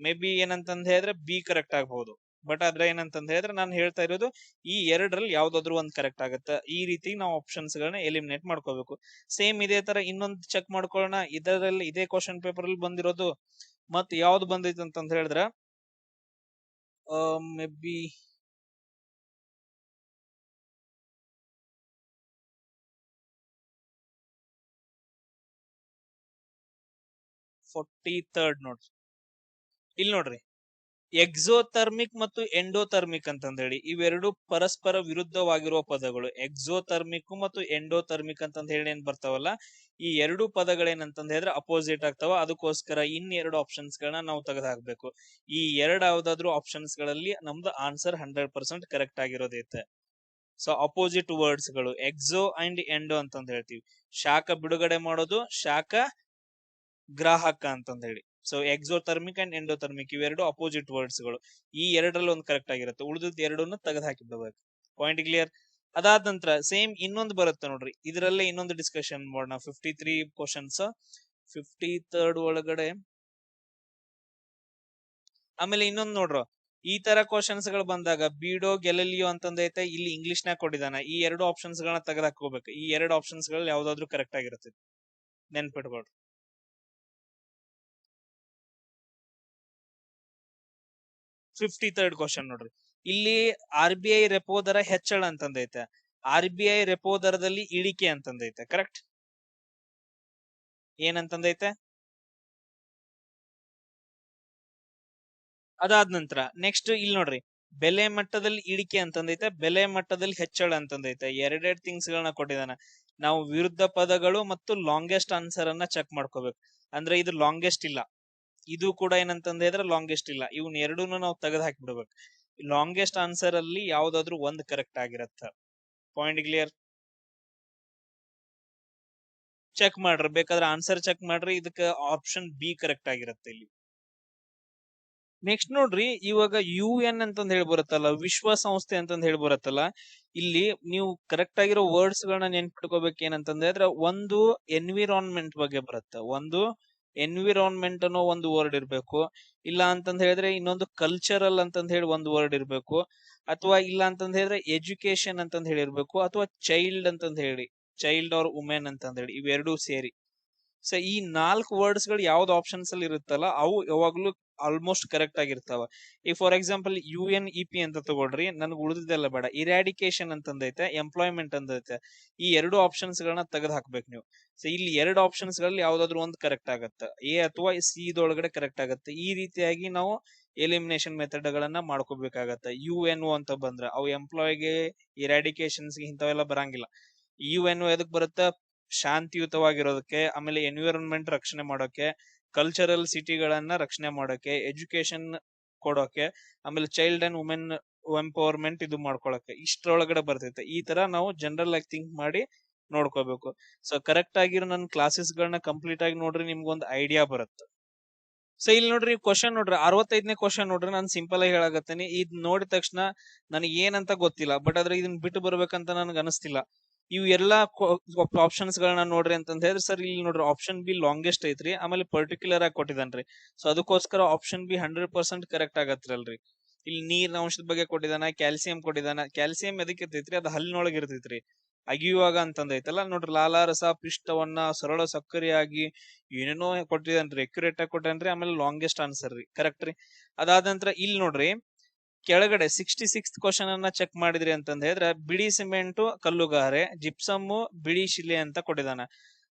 ಮೇ ಬಿ ಏನಂತಂದ್ ಹೇಳಿದ್ರೆ ಬಿ ಕರೆಕ್ಟ್ ಆಗ್ಬಹುದು. ಬಟ್ ಆದ್ರೆ ಏನಂತಂದ್ ಹೇಳಿದ್ರೆ ನಾನು ಹೇಳ್ತಾ ಇರೋದು ಈ ಎರಡರಲ್ಲಿ ಯಾವ್ದಾದ್ರು ಒಂದ್ ಕರೆಕ್ಟ್ ಆಗತ್ತೆ. ಈ ರೀತಿ ನಾವು ಆಪ್ಷನ್ಸ್ ಗಳನ್ನ ಎಲಿಮಿನೇಟ್ ಮಾಡ್ಕೋಬೇಕು. ಸೇಮ್ ಇದೇ ತರ ಇನ್ನೊಂದು ಚೆಕ್ ಮಾಡ್ಕೊಳ್ಳೋಣ. ಇದರಲ್ಲಿ ಇದೇ ಕ್ವಶನ್ ಪೇಪರ್ ಅಲ್ಲಿ ಬಂದಿರೋದು ಮತ್ ಯಾವ್ದು ಬಂದೈತೆ ಅಂತಂದ್ ಹೇಳಿದ್ರೆ ಮೇ ಬಿ 43rd ನೋಡ್ರಿ. ಇಲ್ಲಿ ನೋಡ್ರಿ, ಎಕ್ಸೋಥರ್ಮಿಕ್ ಮತ್ತು ಎಂಡೋಥರ್ಮಿಕ್ ಅಂತಂದ್ ಹೇಳಿ ಇವೆರಡು ಪರಸ್ಪರ ವಿರುದ್ಧವಾಗಿರುವ ಪದಗಳು. ಎಕ್ಸೋಥರ್ಮಿಕ್ ಮತ್ತು ಎಂಡೋಥರ್ಮಿಕ್ ಅಂತಂದ್ ಹೇಳಿ ಏನ್ ಬರ್ತಾವಲ್ಲ, ಈ ಎರಡು ಪದಗಳೇನಂತಂದ್ ಹೇಳಿದ್ರೆ ಅಪೋಸಿಟ್ ಆಗ್ತಾವ. ಅದಕ್ಕೋಸ್ಕರ ಇನ್ನೆರಡು ಆಪ್ಷನ್ಸ್ ಗಳನ್ನ ನಾವು ತೆಗೆದು ಹಾಕ್ಬೇಕು. ಈ ಎರಡು ಯಾವ್ದಾದ್ರು ಆಪ್ಷನ್ಸ್ ಗಳಲ್ಲಿ ನಮ್ದು ಆನ್ಸರ್ 100% ಕರೆಕ್ಟ್ ಆಗಿರೋದೈತೆ. ಸೊ ಅಪೋಸಿಟ್ ವರ್ಡ್ಸ್ ಗಳು ಎಕ್ಸೋ ಅಂಡ್ ಎಂಡೋ ಅಂತಂದ್ ಹೇಳ್ತೀವಿ. ಶಾಖ ಬಿಡುಗಡೆ ಮಾಡೋದು, ಶಾಖ ಗ್ರಾಹಕ ಅಂತಂದ್ ಹೇಳಿ. ಸೊ ಎಕ್ಸೋಥರ್ಮಿಕ್ ಅಂಡ್ ಎಂಡೋಥರ್ಮಿಕ್ ಇವೆರಡು ಅಪೋಸಿಟ್ ವರ್ಡ್ಸ್ ಗಳು. ಈ ಎರಡರಲ್ಲಿ ಒಂದು ಕರೆಕ್ಟ್ ಆಗಿರುತ್ತೆ, ಉಳಿದ ಎರಡನ್ನು ತೆಗೆದು ಹಾಕಿ ಬಿಡಬೇಕು. Point clear? ಅದಾದ ನಂತರ ಸೇಮ್ ಇನ್ನೊಂದು ಬರುತ್ತೆ ನೋಡ್ರಿ, ಇದರಲ್ಲೇ ಇನ್ನೊಂದು ಡಿಸ್ಕಷನ್ ಮಾಡೋಣ. 53 ಕ್ವಶನ್ಸ್, 53rd ಒಳಗಡೆ ಆಮೇಲೆ ಇನ್ನೊಂದು ನೋಡ್ರು, ಈ ತರ ಕ್ವಶನ್ಸ್ ಗಳು ಬಂದಾಗ ಬೀಡೋ ಗೆಲಲಿಯೋ ಅಂತಂದೈತೆ, ಇಲ್ಲಿ ಇಂಗ್ಲಿಷ್ ನಾಗ ಕೊಟ್ಟಿದ್ದಾನ. ಈ ಎರಡು ಆಪ್ಷನ್ಸ್ ಗಳನ್ನ ತೆಗೆದು ಹಾಕೋಬೇಕು. ಈ ಎರಡು ಆಪ್ಷನ್ಸ್ ಗಳಲ್ಲಿ ಯಾವ್ದಾದ್ರು ಕರೆಕ್ಟ್ ಆಗಿರುತ್ತೆ, ನೆನ್ಪಿಟ್ಕೊಳ್ರಿ. 53rd ಕ್ವಶನ್ ನೋಡ್ರಿ, ಇಲ್ಲಿ RBI ರೆಪೋ ದರ ಹೆಚ್ಚಳ ಅಂತಂದೈತೆ, RBI ರೆಪೋ ದರದಲ್ಲಿ ಇಳಿಕೆ ಅಂತಂದೈತೆ. ಕರೆಕ್ಟ್? ಏನಂತಂದೈತೆ? ಅದಾದ ನಂತರ ನೆಕ್ಸ್ಟ್ ಇಲ್ಲಿ ನೋಡ್ರಿ, ಬೆಲೆ ಮಟ್ಟದಲ್ಲಿ ಇಳಿಕೆ ಅಂತಂದೈತೆ, ಬೆಲೆ ಮಟ್ಟದಲ್ಲಿ ಹೆಚ್ಚಳ ಅಂತಂದೈತೆ. ಎರಡೆರಡು ಥಿಂಗ್ಸ್ ಗಳನ್ನ ಕೊಟ್ಟಿದ್ದಾನೆ. ನಾವು ವಿರುದ್ಧ ಪದಗಳು ಮತ್ತು ಲಾಂಗೆಸ್ಟ್ ಆನ್ಸರ್ ಅನ್ನ ಚೆಕ್ ಮಾಡ್ಕೋಬೇಕು. ಅಂದ್ರೆ ಇದು ಲಾಂಗೆಸ್ಟ್ ಇಲ್ಲ, ಇದು ಕೂಡ ಏನಂತಂದ್ರೆ ಲಾಂಗೆಸ್ಟ್ ಇಲ್ಲ, ಇವನ್ ಎರಡೂನು ನಾವು ತೆಗೆದು ಹಾಕಿಬಿಡ್ಬೇಕು. ಲಾಂಗೆಸ್ಟ್ ಆನ್ಸರ್ ಅಲ್ಲಿ ಯಾವ್ದಾದ್ರು ಒಂದ್ ಕರೆಕ್ಟ್ ಆಗಿರತ್ತ. Point clear? ಚೆಕ್ ಮಾಡ್ರಿ, ಬೇಕಾದ್ರೆ ಆನ್ಸರ್ ಚೆಕ್ ಮಾಡ್ರಿ. ಇದಕ್ಕೆ ಆಪ್ಷನ್ ಬಿ ಕರೆಕ್ಟ್ ಆಗಿರುತ್ತೆ ಇಲ್ಲಿ. ನೆಕ್ಸ್ಟ್ ನೋಡ್ರಿ, ಇವಾಗ ಯು ಎನ್ ಅಂತಂದ್ ಹೇಳಿ ಬರುತ್ತಲ್ಲ, ವಿಶ್ವಸಂಸ್ಥೆ ಅಂತಂದ್ ಹೇಳಿ ಬರುತ್ತಲ್ಲ, ಇಲ್ಲಿ ನೀವು ಕರೆಕ್ಟ್ ಆಗಿರೋ ವರ್ಡ್ಸ್ ಗಳನ್ನ ನೆನ್ಪಿಟ್ಕೋಬೇಕು. ಏನಂತಂದ್ರೆ ಒಂದು ಎನ್ವಿರಾನ್ಮೆಂಟ್ ಬಗ್ಗೆ ಬರುತ್ತೆ, ಒಂದು ಎನ್ವಿರಾನ್ಮೆಂಟ್ ಅನ್ನೋ ಒಂದು ವರ್ಡ್ ಇರ್ಬೇಕು. ಇಲ್ಲ ಅಂತಂದ್ ಹೇಳಿದ್ರೆ ಇನ್ನೊಂದು ಕಲ್ಚರಲ್ ಅಂತಂದ್ ಹೇಳಿ ಒಂದು ವರ್ಡ್ ಇರ್ಬೇಕು. ಅಥವಾ ಇಲ್ಲ ಅಂತಂದ್ ಹೇಳಿದ್ರೆ ಎಜುಕೇಶನ್ ಅಂತಂದ್ ಹೇಳಿರ್ಬೇಕು. ಅಥವಾ ಚೈಲ್ಡ್ ಅಂತಂದ್ ಹೇಳಿ, ಚೈಲ್ಡ್ ಆರ್ ವುಮೆನ್ ಅಂತಂದ್ ಹೇಳಿ, ಇವೆರಡೂ ಸೇರಿ. ಸೊ ಈ 4 ವರ್ಡ್ಸ್ ಗಳು ಯಾವ್ದು ಆಪ್ಷನ್ಸ್ ಅಲ್ಲಿ ಇರುತ್ತಲ್ಲ, ಅವು ಯಾವಾಗ್ಲೂ ಆಲ್ಮೋಸ್ಟ್ ಕರೆಕ್ಟ್ ಆಗಿರ್ತಾವ. ಈ ಫಾರ್ ಎಕ್ಸಾಂಪಲ್ UNEP ಅಂತ ತಗೊಳ್ರಿ, ನನ್ಗೆ ಉಳಿದಿದ್ದೆಲ್ಲ ಬೇಡ. ಇರಾಡಿಕೇಶನ್ ಅಂತಂದೈತೆ, ಎಂಪ್ಲಾಯ್ಮೆಂಟ್ ಅಂತೈತೆ. ಈ ಎರಡು ಆಪ್ಷನ್ಸ್ ಗಳನ್ನ ತೆಗೆದು ಹಾಕ್ಬೇಕು ನೀವು. ಸೊ ಇಲ್ಲಿ ಎರಡು ಆಪ್ಷನ್ಸ್ ಗಳಲ್ಲಿ ಯಾವ್ದಾದ್ರು ಒಂದು ಕರೆಕ್ಟ್ ಆಗತ್ತೆ, ಎ ಅಥವಾ ಸಿ ದೊಳಗಡೆ ಕರೆಕ್ಟ್ ಆಗತ್ತೆ. ಈ ರೀತಿಯಾಗಿ ನಾವು ಎಲಿಮಿನೇಷನ್ ಮೆಥಡ್ ಗಳನ್ನ ಮಾಡ್ಕೋಬೇಕಾಗತ್ತೆ. UNO ಅಂತ ಬಂದ್ರೆ ಅವು ಎಂಪ್ಲಾಯ್ಗೆ, ಇರಾಡಿಕೇಶನ್ಸ್ ಇಂಥವೆಲ್ಲ ಬರಂಗಿಲ್ಲ. UNO ಎದಕ್ ಬರುತ್ತೆ? ಶಾಂತಿಯುತವಾಗಿರೋದಕ್ಕೆ, ಆಮೇಲೆ ಎನ್ವಿರಾನ್ಮೆಂಟ್ ರಕ್ಷಣೆ ಮಾಡೋಕೆ, ಕಲ್ಚರಲ್ ಸಿಟಿಗಳನ್ನ ರಕ್ಷಣೆ ಮಾಡೋಕೆ, ಎಜುಕೇಶನ್ ಕೊಡೋಕೆ, ಆಮೇಲೆ ಚೈಲ್ಡ್ ಅಂಡ್ ವುಮೆನ್ ಎಂಪವರ್ಮೆಂಟ್ ಇದು ಮಾಡ್ಕೊಳಕ್ಕೆ, ಇಷ್ಟರೊಳಗಡೆ ಬರ್ತೈತೆ. ಈ ತರ ನಾವು ಜನರಲ್ ಆಗಿ ಥಿಂಕ್ ಮಾಡಿ ನೋಡ್ಕೋಬೇಕು. ಸೊ ಕರೆಕ್ಟ್ ಆಗಿರೋ ನನ್ನ ಕ್ಲಾಸಸ್ ಗಳನ್ನ ಕಂಪ್ಲೀಟ್ ಆಗಿ ನೋಡ್ರಿ, ನಿಮ್ಗೊಂದು ಐಡಿಯಾ ಬರುತ್ತೆ. ಸೊ ಇಲ್ಲಿ ನೋಡ್ರಿ ಕ್ವಶನ್ ನೋಡ್ರಿ, 65ನೇ ಕ್ವಶನ್ ನೋಡ್ರಿ. ನಾನು ಸಿಂಪಲ್ ಆಗಿ ಹೇಳಾಕತ್ತೀನಿ. ಇದ್ ನೋಡಿದ ತಕ್ಷಣ ನನಗೆ ಏನಂತ ಗೊತ್ತಿಲ್ಲ, ಬಟ್ ಆದ್ರೆ ಇದನ್ನ ಬಿಟ್ಟು ಬರ್ಬೇಕಂತ ನನ್ಗೆ ಅನಿಸ್ತಿಲ್ಲ. ಇವು ಎಲ್ಲಾ ಆಪ್ಷನ್ಸ್ ಗಳನ್ನ ನೋಡ್ರಿ ಅಂತಂದ ಹೇಳಿದ್ರೆ, ಸರ್ ಇಲ್ಲಿ ನೋಡ್ರಿ ಆಪ್ಷನ್ ಬಿ ಲಾಂಗೆಸ್ಟ್ ಐತ್ರಿ, ಆಮೇಲೆ ಪರ್ಟಿಕ್ಯುಲರ್ ಆಗಿ ಕೊಟ್ಟಿದ್ದಾನ್ರಿ. ಸೊ ಅದಕ್ಕೋಸ್ಕರ ಆಪ್ಷನ್ ಬಿ 100% ಕರೆಕ್ಟ್ ಆಗತ್ರಲ್ರಿ. ಇಲ್ಲಿ ನೀರಿನ ಅಂಶದ ಬಗ್ಗೆ ಕೊಟ್ಟಿದ್ದಾನ, ಕ್ಯಾಲ್ಸಿಯಂ ಕೊಟ್ಟಿದ್ದಾನ. ಕ್ಯಾಲ್ಸಿಯಂ ಎದಕ್ಕೆ ಇರ್ತೈತ್ರಿ? ಅದು ಹಲ್ಲಿನೊಳಗೆ ಇರ್ತೈತ್ರಿ, ಅಗಿಯುವಾಗ ಅಂತಂದೈತಲ್ಲ ನೋಡ್ರಿ. ಲಾಲಾರಸ ಪಿಷ್ಟವನ್ನ ಸರಳ ಸಕ್ಕರೆಯಾಗಿ ಏನೇನೋ ಕೊಟ್ಟಿದ್ದಾನ್ರಿ, ಅಕ್ಯುರೇಟ್ ಆಗಿ ಕೊಟ್ಟಾನ್ರಿ. ಆಮೇಲೆ ಲಾಂಗೆಸ್ಟ್ ಆನ್ಸರ್ ರೀ, ಕರೆಕ್ಟ್ ರೀ. ಅದಾದ ನಂತರ ಇಲ್ಲಿ ನೋಡ್ರಿ ಕೆಳಗಡೆ 66th ಕ್ವಶನ್ ಅನ್ನ ಚೆಕ್ ಮಾಡಿದ್ರಿ ಅಂತಂದ ಹೇಳಿದ್ರೆ, ಬಿಳಿ ಸಿಮೆಂಟು ಕಲ್ಲುಗಾರೆ, ಜಿಪ್ಸಮ್ ಬಿಳಿ ಶಿಲೆ ಅಂತ ಕೊಟ್ಟಿದ್ದಾನ.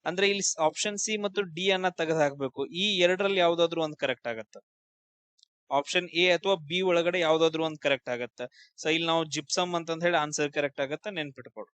ಅಂದ್ರೆ ಇಲ್ಲಿ ಆಪ್ಷನ್ ಸಿ ಮತ್ತು ಡಿ ಅನ್ನ ತೆಗೆದು ಹಾಕ್ಬೇಕು. ಈ ಎರಡರಲ್ಲಿ ಯಾವ್ದಾದ್ರು ಒಂದು ಕರೆಕ್ಟ್ ಆಗತ್ತ. ಆಪ್ಷನ್ ಎ ಅಥವಾ ಬಿ ಒಳಗಡೆ ಯಾವ್ದಾದ್ರು ಒಂದು ಕರೆಕ್ಟ್ ಆಗತ್ತ. ಸೊ ಇಲ್ಲಿ ನಾವು ಜಿಪ್ಸಮ್ ಅಂತಂದ ಹೇಳಿ ಆನ್ಸರ್ ಕರೆಕ್ಟ್ ಆಗತ್ತ, ನೆನ್ಪಿಟ್ಕೊಡು.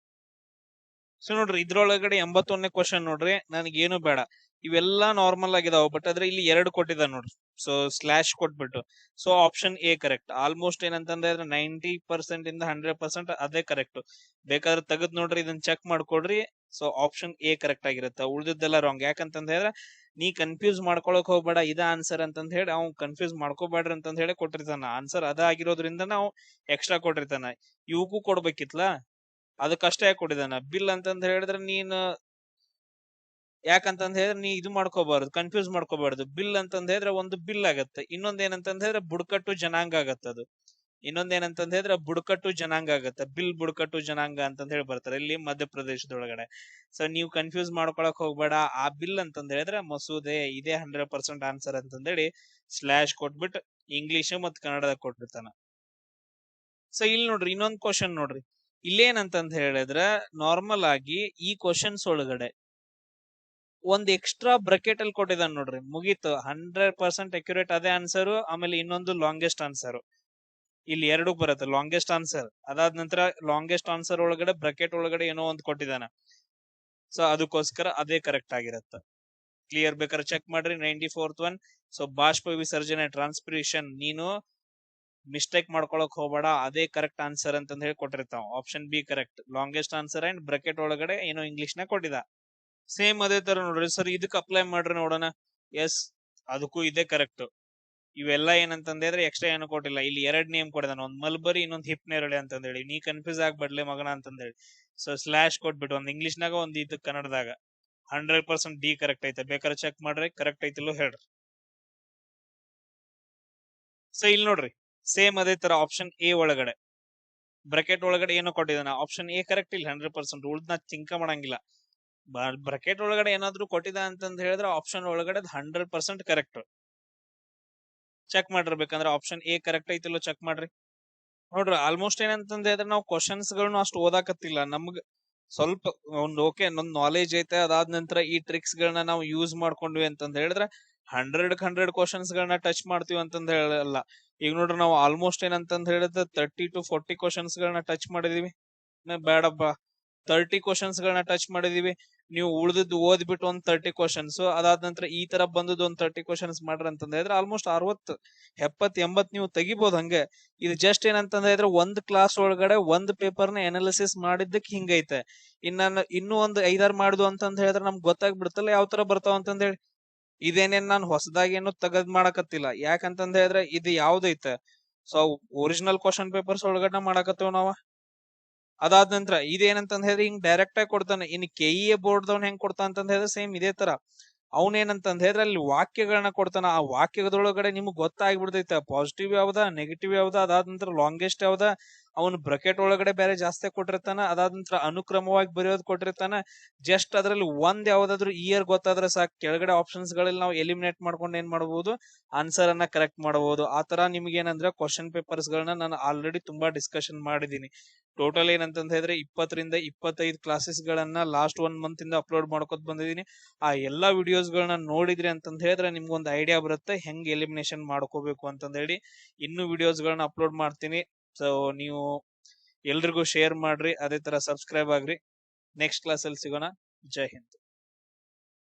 ಸೊ ನೋಡ್ರಿ ಇದ್ರೊಳಗಡೆ 81ನೇ ಕ್ವಶನ್ ನೋಡ್ರಿ, ನನಗೇನು ಬೇಡ, ಇವೆಲ್ಲಾ ನಾರ್ಮಲ್ ಆಗಿದಾವ. ಬಟ್ ಆದ್ರೆ ಇಲ್ಲಿ 2 ಕೊಟ್ಟಿದ್ದ ನೋಡ್ರಿ, ಸೊ ಸ್ಲಾಶ್ ಕೊಟ್ಬಿಟ್ಟು. So option A correct. Almost ಏನಂತಂದ್ರೆ 90% ಇಂದ 100% ಅದೇ ಕರೆಕ್ಟ್. ಬೇಕಾದ್ರೆ ತೆಗೆದ್ ನೋಡ್ರಿ, ಇದನ್ನ ಚೆಕ್ ಮಾಡ್ಕೊಡ್ರಿ. ಸೊ ಆಪ್ಷನ್ ಎ ಕರೆಕ್ಟ್ ಆಗಿರುತ್ತೆ, ಉಳಿದಿದ್ದೆಲ್ಲ ರಾಂಗ್. ಯಾಕಂತಂದ ಹೇಳಿದ್ರೆ ನೀ ಕನ್ಫ್ಯೂಸ್ ಮಾಡ್ಕೊಳಕ್ ಹೋಗ್ಬೇಡ, ಇದ ಆನ್ಸರ್ ಅಂತಂದ ಹೇಳಿ ಅವ್ನು ಕನ್ಫ್ಯೂಸ್ ಮಾಡ್ಕೋಬೇಡ್ರಿ ಅಂತಂದ ಹೇಳಿ ಕೊಟ್ಟಿರ್ತಾನ. ಆನ್ಸರ್ ಅದ ಆಗಿರೋದ್ರಿಂದ ನಾವು ಎಕ್ಸ್ಟ್ರಾ ಕೊಟ್ಟಿರ್ತಾನ. ಇವಕ್ಕೂ ಕೊಡ್ಬೇಕಿತ್ಲಾ, ಅದಕ್ಕಷ್ಟೇ ಯಾಕೆ ಕೊಟ್ಟಿದ್ದಾನ. ಬಿಲ್ ಅಂತಂದ ಹೇಳಿದ್ರೆ ನೀನ್ ಯಾಕಂತಂದ ಹೇಳಿದ್ರೆ ನೀ ಇದು ಮಾಡ್ಕೋಬಾರ್ದು, ಕನ್ಫ್ಯೂಸ್ ಮಾಡ್ಕೋಬಾರ್ದು. ಬಿಲ್ ಅಂತಂದ ಹೇಳಿದ್ರೆ ಒಂದು ಬಿಲ್ ಆಗತ್ತೆ, ಇನ್ನೊಂದ್ ಏನಂತಂದ ಹೇಳಿದ್ರೆ ಬುಡಕಟ್ಟು ಜನಾಂಗ ಆಗತ್ತ. ಅದು ಇನ್ನೊಂದ್ ಏನಂತಂದ ಹೇಳಿದ್ರೆ ಬುಡಕಟ್ಟು ಜನಾಂಗ ಆಗತ್ತೆ. ಬಿಲ್ ಬುಡಕಟ್ಟು ಜನಾಂಗ ಅಂತಂದ ಹೇಳಿ ಬರ್ತಾರೆ ಇಲ್ಲಿ ಮಧ್ಯಪ್ರದೇಶದೊಳಗಡೆ. ಸೊ ನೀವು ಕನ್ಫ್ಯೂಸ್ ಮಾಡ್ಕೊಳಕ್ ಹೋಗ್ಬೇಡ. ಆ ಬಿಲ್ ಅಂತಂದ ಹೇಳಿದ್ರೆ ಮಸೂದೆ, ಇದೇ 100% ಆನ್ಸರ್ ಅಂತಂದ ಹೇಳಿ ಸ್ಲಾಶ್ ಕೊಟ್ಬಿಟ್ಟು ಇಂಗ್ಲಿಷ್ ಮತ್ ಕನ್ನಡದಾಗ ಕೊಟ್ಬಿಡ್ತಾನ. ಸೊ ಇಲ್ಲಿ ನೋಡ್ರಿ ಇನ್ನೊಂದ್ ಕ್ವಶನ್ ನೋಡ್ರಿ, ಇಲ್ಲೇನಂತಂದ ಹೇಳಿದ್ರೆ ನಾರ್ಮಲ್ ಆಗಿ ಈ ಕ್ವಶನ್ಸ್ ಒಳಗಡೆ ಒಂದ್ ಎಕ್ಸ್ಟ್ರಾ ಬ್ರಕೆಟ್ ಅಲ್ಲಿ ಕೊಟ್ಟಿದ್ದಾನೆ ನೋಡ್ರಿ, ಮುಗೀತು. 100% ಅಕ್ಯುರೇಟ್ ಅದೇ ಆನ್ಸರ್. ಆಮೇಲೆ ಇನ್ನೊಂದು ಲಾಂಗೆಸ್ಟ್ ಆನ್ಸರ್, ಇಲ್ಲಿ 2 ಬರುತ್ತೆ. ಲಾಂಗೆಸ್ಟ್ ಆನ್ಸರ್ ಅದಾದ ನಂತರ ಲಾಂಗೆಸ್ಟ್ ಆನ್ಸರ್ ಒಳಗಡೆ ಬ್ರಕೆಟ್ ಒಳಗಡೆ ಏನೋ ಒಂದು ಕೊಟ್ಟಿದ್ದಾನೆ. ಸೊ ಅದಕ್ಕೋಸ್ಕರ ಅದೇ ಕರೆಕ್ಟ್ ಆಗಿರತ್ತ. ಕ್ಲಿಯರ್? ಬೇಕಾದ್ರೆ ಚೆಕ್ ಮಾಡ್ರಿ 94th ಒನ್. ಸೊ ಬಾಷ್ಪ ವಿಸರ್ಜನೆ, ಟ್ರಾನ್ಸ್ಪಿರೇಷನ್, ನೀನು ಮಿಸ್ಟೇಕ್ ಮಾಡ್ಕೊಳಕ್ ಹೋಗ್ಬೇಡ, ಅದೇ ಕರೆಕ್ಟ್ ಆನ್ಸರ್ ಅಂತಂದ ಹೇಳಿ ಕೊಟ್ಟಿರ್ತಾವ. Option B correct, longest answer and bracket ಒಳಗಡೆ ಏನೋ ಇಂಗ್ಲಿಷ್ ನ ಕೊಟ್ಟಿದ. ಸೇಮ್ ಅದೇ ತರ ನೋಡ್ರಿ. ಸರ್ ಇದಕ್ಕೆ ಅಪ್ಲೈ ಮಾಡ್ರಿ ನೋಡೋಣ. ಎಸ್, ಅದಕ್ಕೂ ಇದೇ ಕರೆಕ್ಟ್. ಇವೆಲ್ಲ ಏನಂತಂದ್ರೆ ಎಕ್ಸ್ಟ್ರಾ ಏನು ಕೊಟ್ಟಿಲ್ಲ. ಇಲ್ಲಿ 2 ನೇಮ್ ಕೊಡಿದಾನ, ಒಂದ್ ಮಲ್ಬರಿ, ಇನ್ನೊಂದ್ ಹಿಪ್ ನೇರಳೆ ಅಂತಂದ ಹೇಳಿ. ನೀ ಕನ್ಫ್ಯೂಸ್ ಆಗ್ಬಡ್ಲೆ ಮಗನ ಅಂತಂದ ಹೇಳಿ. ಸೊ ಸ್ಲಾಶ್ ಕೊಟ್ಬಿಟ್ಟು ಒಂದ್ ಇಂಗ್ಲಿಷ್ನಾಗ ಒಂದ್ ಇದು ಕನ್ನಡದಾಗ 100% ಡಿ ಕರೆಕ್ಟ್ ಐತೆ. ಬೇಕಾದ್ರೆ ಚೆಕ್ ಮಾಡ್ರಿ, ಕರೆಕ್ಟ್ ಐತಿಲ್ಲೋ ಹೇಳ್ರಿ. ಸೊ ಇಲ್ಲಿ ನೋಡ್ರಿ ಸೇಮ್ ಅದೇ ತರ ಆಪ್ಷನ್ ಎ ಒಳಗಡೆ ಬ್ರಕೆಟ್ ಒಳಗಡೆ ಏನೋ ಕೊಟ್ಟಿದ್ದಾನ. ಆಪ್ಷನ್ ಎ ಕರೆಕ್ಟ್ ಇಲ್ಲಿ 100%. ಉಳ್ದನ ಚಿಂಕ ಮಾಡಂಗಿಲ್ಲ. ಬ್ರಕೆಟ್ ಒಳಗಡೆ ಏನಾದ್ರು ಕೊಟ್ಟಿದ ಅಂತಂದ ಹೇಳಿದ್ರೆ ಆಪ್ಷನ್ ಒಳಗಡೆ 100% ಕರೆಕ್ಟ್. ಚೆಕ್ ಮಾಡಿರ್ಬೇಕಂದ್ರೆ ಆಪ್ಷನ್ ಎ ಕರೆಕ್ಟ್ ಐತಿಲ್ಲೋ ಚೆಕ್ ಮಾಡ್ರಿ. ನೋಡ್ರಿ ಆಲ್ಮೋಸ್ಟ್ ಏನಂತಂದ ಹೇಳಿದ್ರೆ ನಾವು ಕ್ವಶನ್ಸ್ ಗಳನ್ನ ಅಷ್ಟು ಓದಾಕತ್ತಿಲ್ಲ. ನಮ್ಗ್ ಸ್ವಲ್ಪ ಒಂದು ಓಕೆ, ನಮ್ ನಾಲೆಜ್ ಐತೆ. ಅದಾದ ನಂತರ ಈ ಟ್ರಿಕ್ಸ್ ಗಳನ್ನ ನಾವು ಯೂಸ್ ಮಾಡ್ಕೊಂಡ್ವಿ ಅಂತಂದ ಹೇಳಿದ್ರೆ 100 ಕ್ವಶನ್ಸ್ ಗಳನ್ನ ಟಚ್ ಮಾಡ್ತೀವಿ ಅಂತಂದ ಹೇಳಲ್ಲ. ಈಗ ನೋಡ್ರಿ ನಾವು ಆಲ್ಮೋಸ್ಟ್ ಏನಂತಂದ್ ಹೇಳಿದ್ರೆ 30 to 40 ಕ್ವಶನ್ಸ್ ಗಳನ್ನ ಟಚ್ ಮಾಡಿದೀವಿ. ಬೇಡಪ್ಪ 30 ಕ್ವಶನ್ಸ್ ಗಳನ್ನ ಟಚ್ ಮಾಡಿದೀವಿ, ನೀವು ಉಳಿದಿದ್ದು ಓದ್ಬಿಟ್ಟು ಒಂದ್ 30 ಕ್ವಶನ್ಸ್ ಅದಾದ ನಂತರ ಈ ತರ ಬಂದದ್ದು ಒಂದ್ 30 ಕ್ವಶನ್ಸ್ ಮಾಡ್ರಿ ಅಂತಂದ ಹೇಳಿದ್ರೆ ಆಲ್ಮೋಸ್ಟ್ 60 70 80 ನೀವು ತೆಗಿಬಹುದು ಹಂಗೆ. ಇದು ಜಸ್ಟ್ ಏನಂತಂದ ಹೇಳಿದ್ರೆ ಒಂದ್ ಕ್ಲಾಸ್ ಒಳಗಡೆ ಒಂದ್ ಪೇಪರ್ ನ ಅನಾಲಿಸಿಸ್ ಮಾಡಿದ್ದಕ್ಕೆ ಹಿಂಗೈತೆ. ಇನ್ನೂ ಒಂದ್ 5-6 ಮಾಡುದು ಅಂತಂದ ಹೇಳಿದ್ರೆ ನಮ್ಗೆ ಗೊತ್ತಾಗ್ಬಿಡುತ್ತಲ್ಲ ಯಾವ ತರ ಬರ್ತಾವ ಅಂತಂದ ಹೇಳಿ. ಇದೇನೇನ್ ನಾನು ಹೊಸದಾಗಿ ಏನು ತಗದ್ ಮಾಡಕತ್ತಿಲ್ಲ, ಯಾಕಂತಂದ ಹೇಳಿದ್ರೆ ಇದು ಯಾವ್ದೈತೆ ಸೊ ಒರಿಜಿನಲ್ ಕ್ವಶನ್ ಪೇಪರ್ಸ್ ಒಳಗಡೆ ಮಾಡಕತ್ತೇವ್ ನಾವ. ಅದಾದ ನಂತರ ಇದೇನಂತಂದ್ ಹೇಳಿದ್ರೆ ಹಿಂಗ್ ಡೈರೆಕ್ಟ್ ಆಗಿ ಕೊಡ್ತಾನೆ. ಇನ್ ಕೆಇಎ ಬೋರ್ಡ್ ದವ್ನ ಹೆಂಗ್ ಕೊಡ್ತಾನ ಅಂತಂದ್ ಹೇಳಿದ್ರೆ ಸೇಮ್ ಇದೇ ತರ ಅವನೇನಂತಂದ್ ಹೇಳಿದ್ರೆ ಅಲ್ಲಿ ವಾಕ್ಯಗಳನ್ನ ಕೊಡ್ತಾನ. ಆ ವಾಕ್ಯದೊಳಗಡೆ ನಿಮ್ಗೆ ಗೊತ್ತಾಗ್ಬಿಡ್ತೈತೆ ಪಾಸಿಟಿವ್ ಯಾವ್ದ ನೆಗೆಟಿವ್ ಯಾವ್ದ, ಅದಾದ ನಂತರ ಲಾಂಗೆಸ್ಟ್ ಯಾವ್ದ, ಅವನು ಬ್ರಕೆಟ್ ಒಳಗಡೆ ಬೇರೆ ಜಾಸ್ತಿ ಕೊಟ್ಟಿರ್ತಾನ, ಅದಾದ ನಂತರ ಅನುಕ್ರಮವಾಗಿ ಬರೆಯೋದು ಕೊಟ್ಟಿರ್ತಾನ. ಜಸ್ಟ್ ಅದ್ರಲ್ಲಿ ಒಂದ್ ಯಾವ್ದಾದ್ರು ಇಯರ್ ಗೊತ್ತಾದ್ರೆ ಸಾಕು, ಕೆಳಗಡೆ ಆಪ್ಷನ್ಸ್ ಗಳಲ್ಲಿ ನಾವು ಎಲಿಮಿನೇಟ್ ಮಾಡ್ಕೊಂಡು ಏನ್ ಮಾಡಬಹುದು, ಆನ್ಸರ್ ಅನ್ನ ಕರೆಕ್ಟ್ ಮಾಡಬಹುದು. ಆ ತರ ನಿಮ್ಗೆ ಏನಂದ್ರೆ ಕ್ವಶನ್ ಪೇಪರ್ಸ್ ಗಳನ್ನ ನಾನು ಆಲ್ರೆಡಿ ತುಂಬಾ ಡಿಸ್ಕಷನ್ ಮಾಡಿದೀನಿ. ಟೋಟಲ್ ಏನಂತಂದ್ ಹೇಳಿದ್ರೆ 20 ರಿಂದ 25 ಕ್ಲಾಸಸ್ ಗಳನ್ನ ಲಾಸ್ಟ್ 1 ಮಂತ್ ಇಂದ ಅಪ್ಲೋಡ್ ಮಾಡ್ಕೊತ ಬಂದಿದೀನಿ. ಆ ಎಲ್ಲಾ ವಿಡಿಯೋಸ್ ಗಳನ್ನ ನೋಡಿದ್ರಿ ಅಂತಂದ್ ಹೇಳಿದ್ರೆ ನಿಮ್ಗೊಂದು ಐಡಿಯಾ ಬರುತ್ತೆ ಹೆಂಗ್ ಎಲಿಮಿನೇಷನ್ ಮಾಡ್ಕೋಬೇಕು ಅಂತಂದ್ ಹೇಳಿ. ಇನ್ನು ವಿಡಿಯೋಸ್ ಗಳನ್ನ ಅಪ್ಲೋಡ್ ಮಾಡ್ತೀನಿ. ಸೊ ನೀವು ಎಲ್ರಿಗೂ ಶೇರ್ ಮಾಡ್ರಿ, ಅದೇ ತರ ಸಬ್ಸ್ಕ್ರೈಬ್ ಆಗ್ರಿ. ನೆಕ್ಸ್ಟ್ ಕ್ಲಾಸ್ ಅಲ್ಲಿ ಸಿಗೋಣ. ಜೈ ಹಿಂದ್.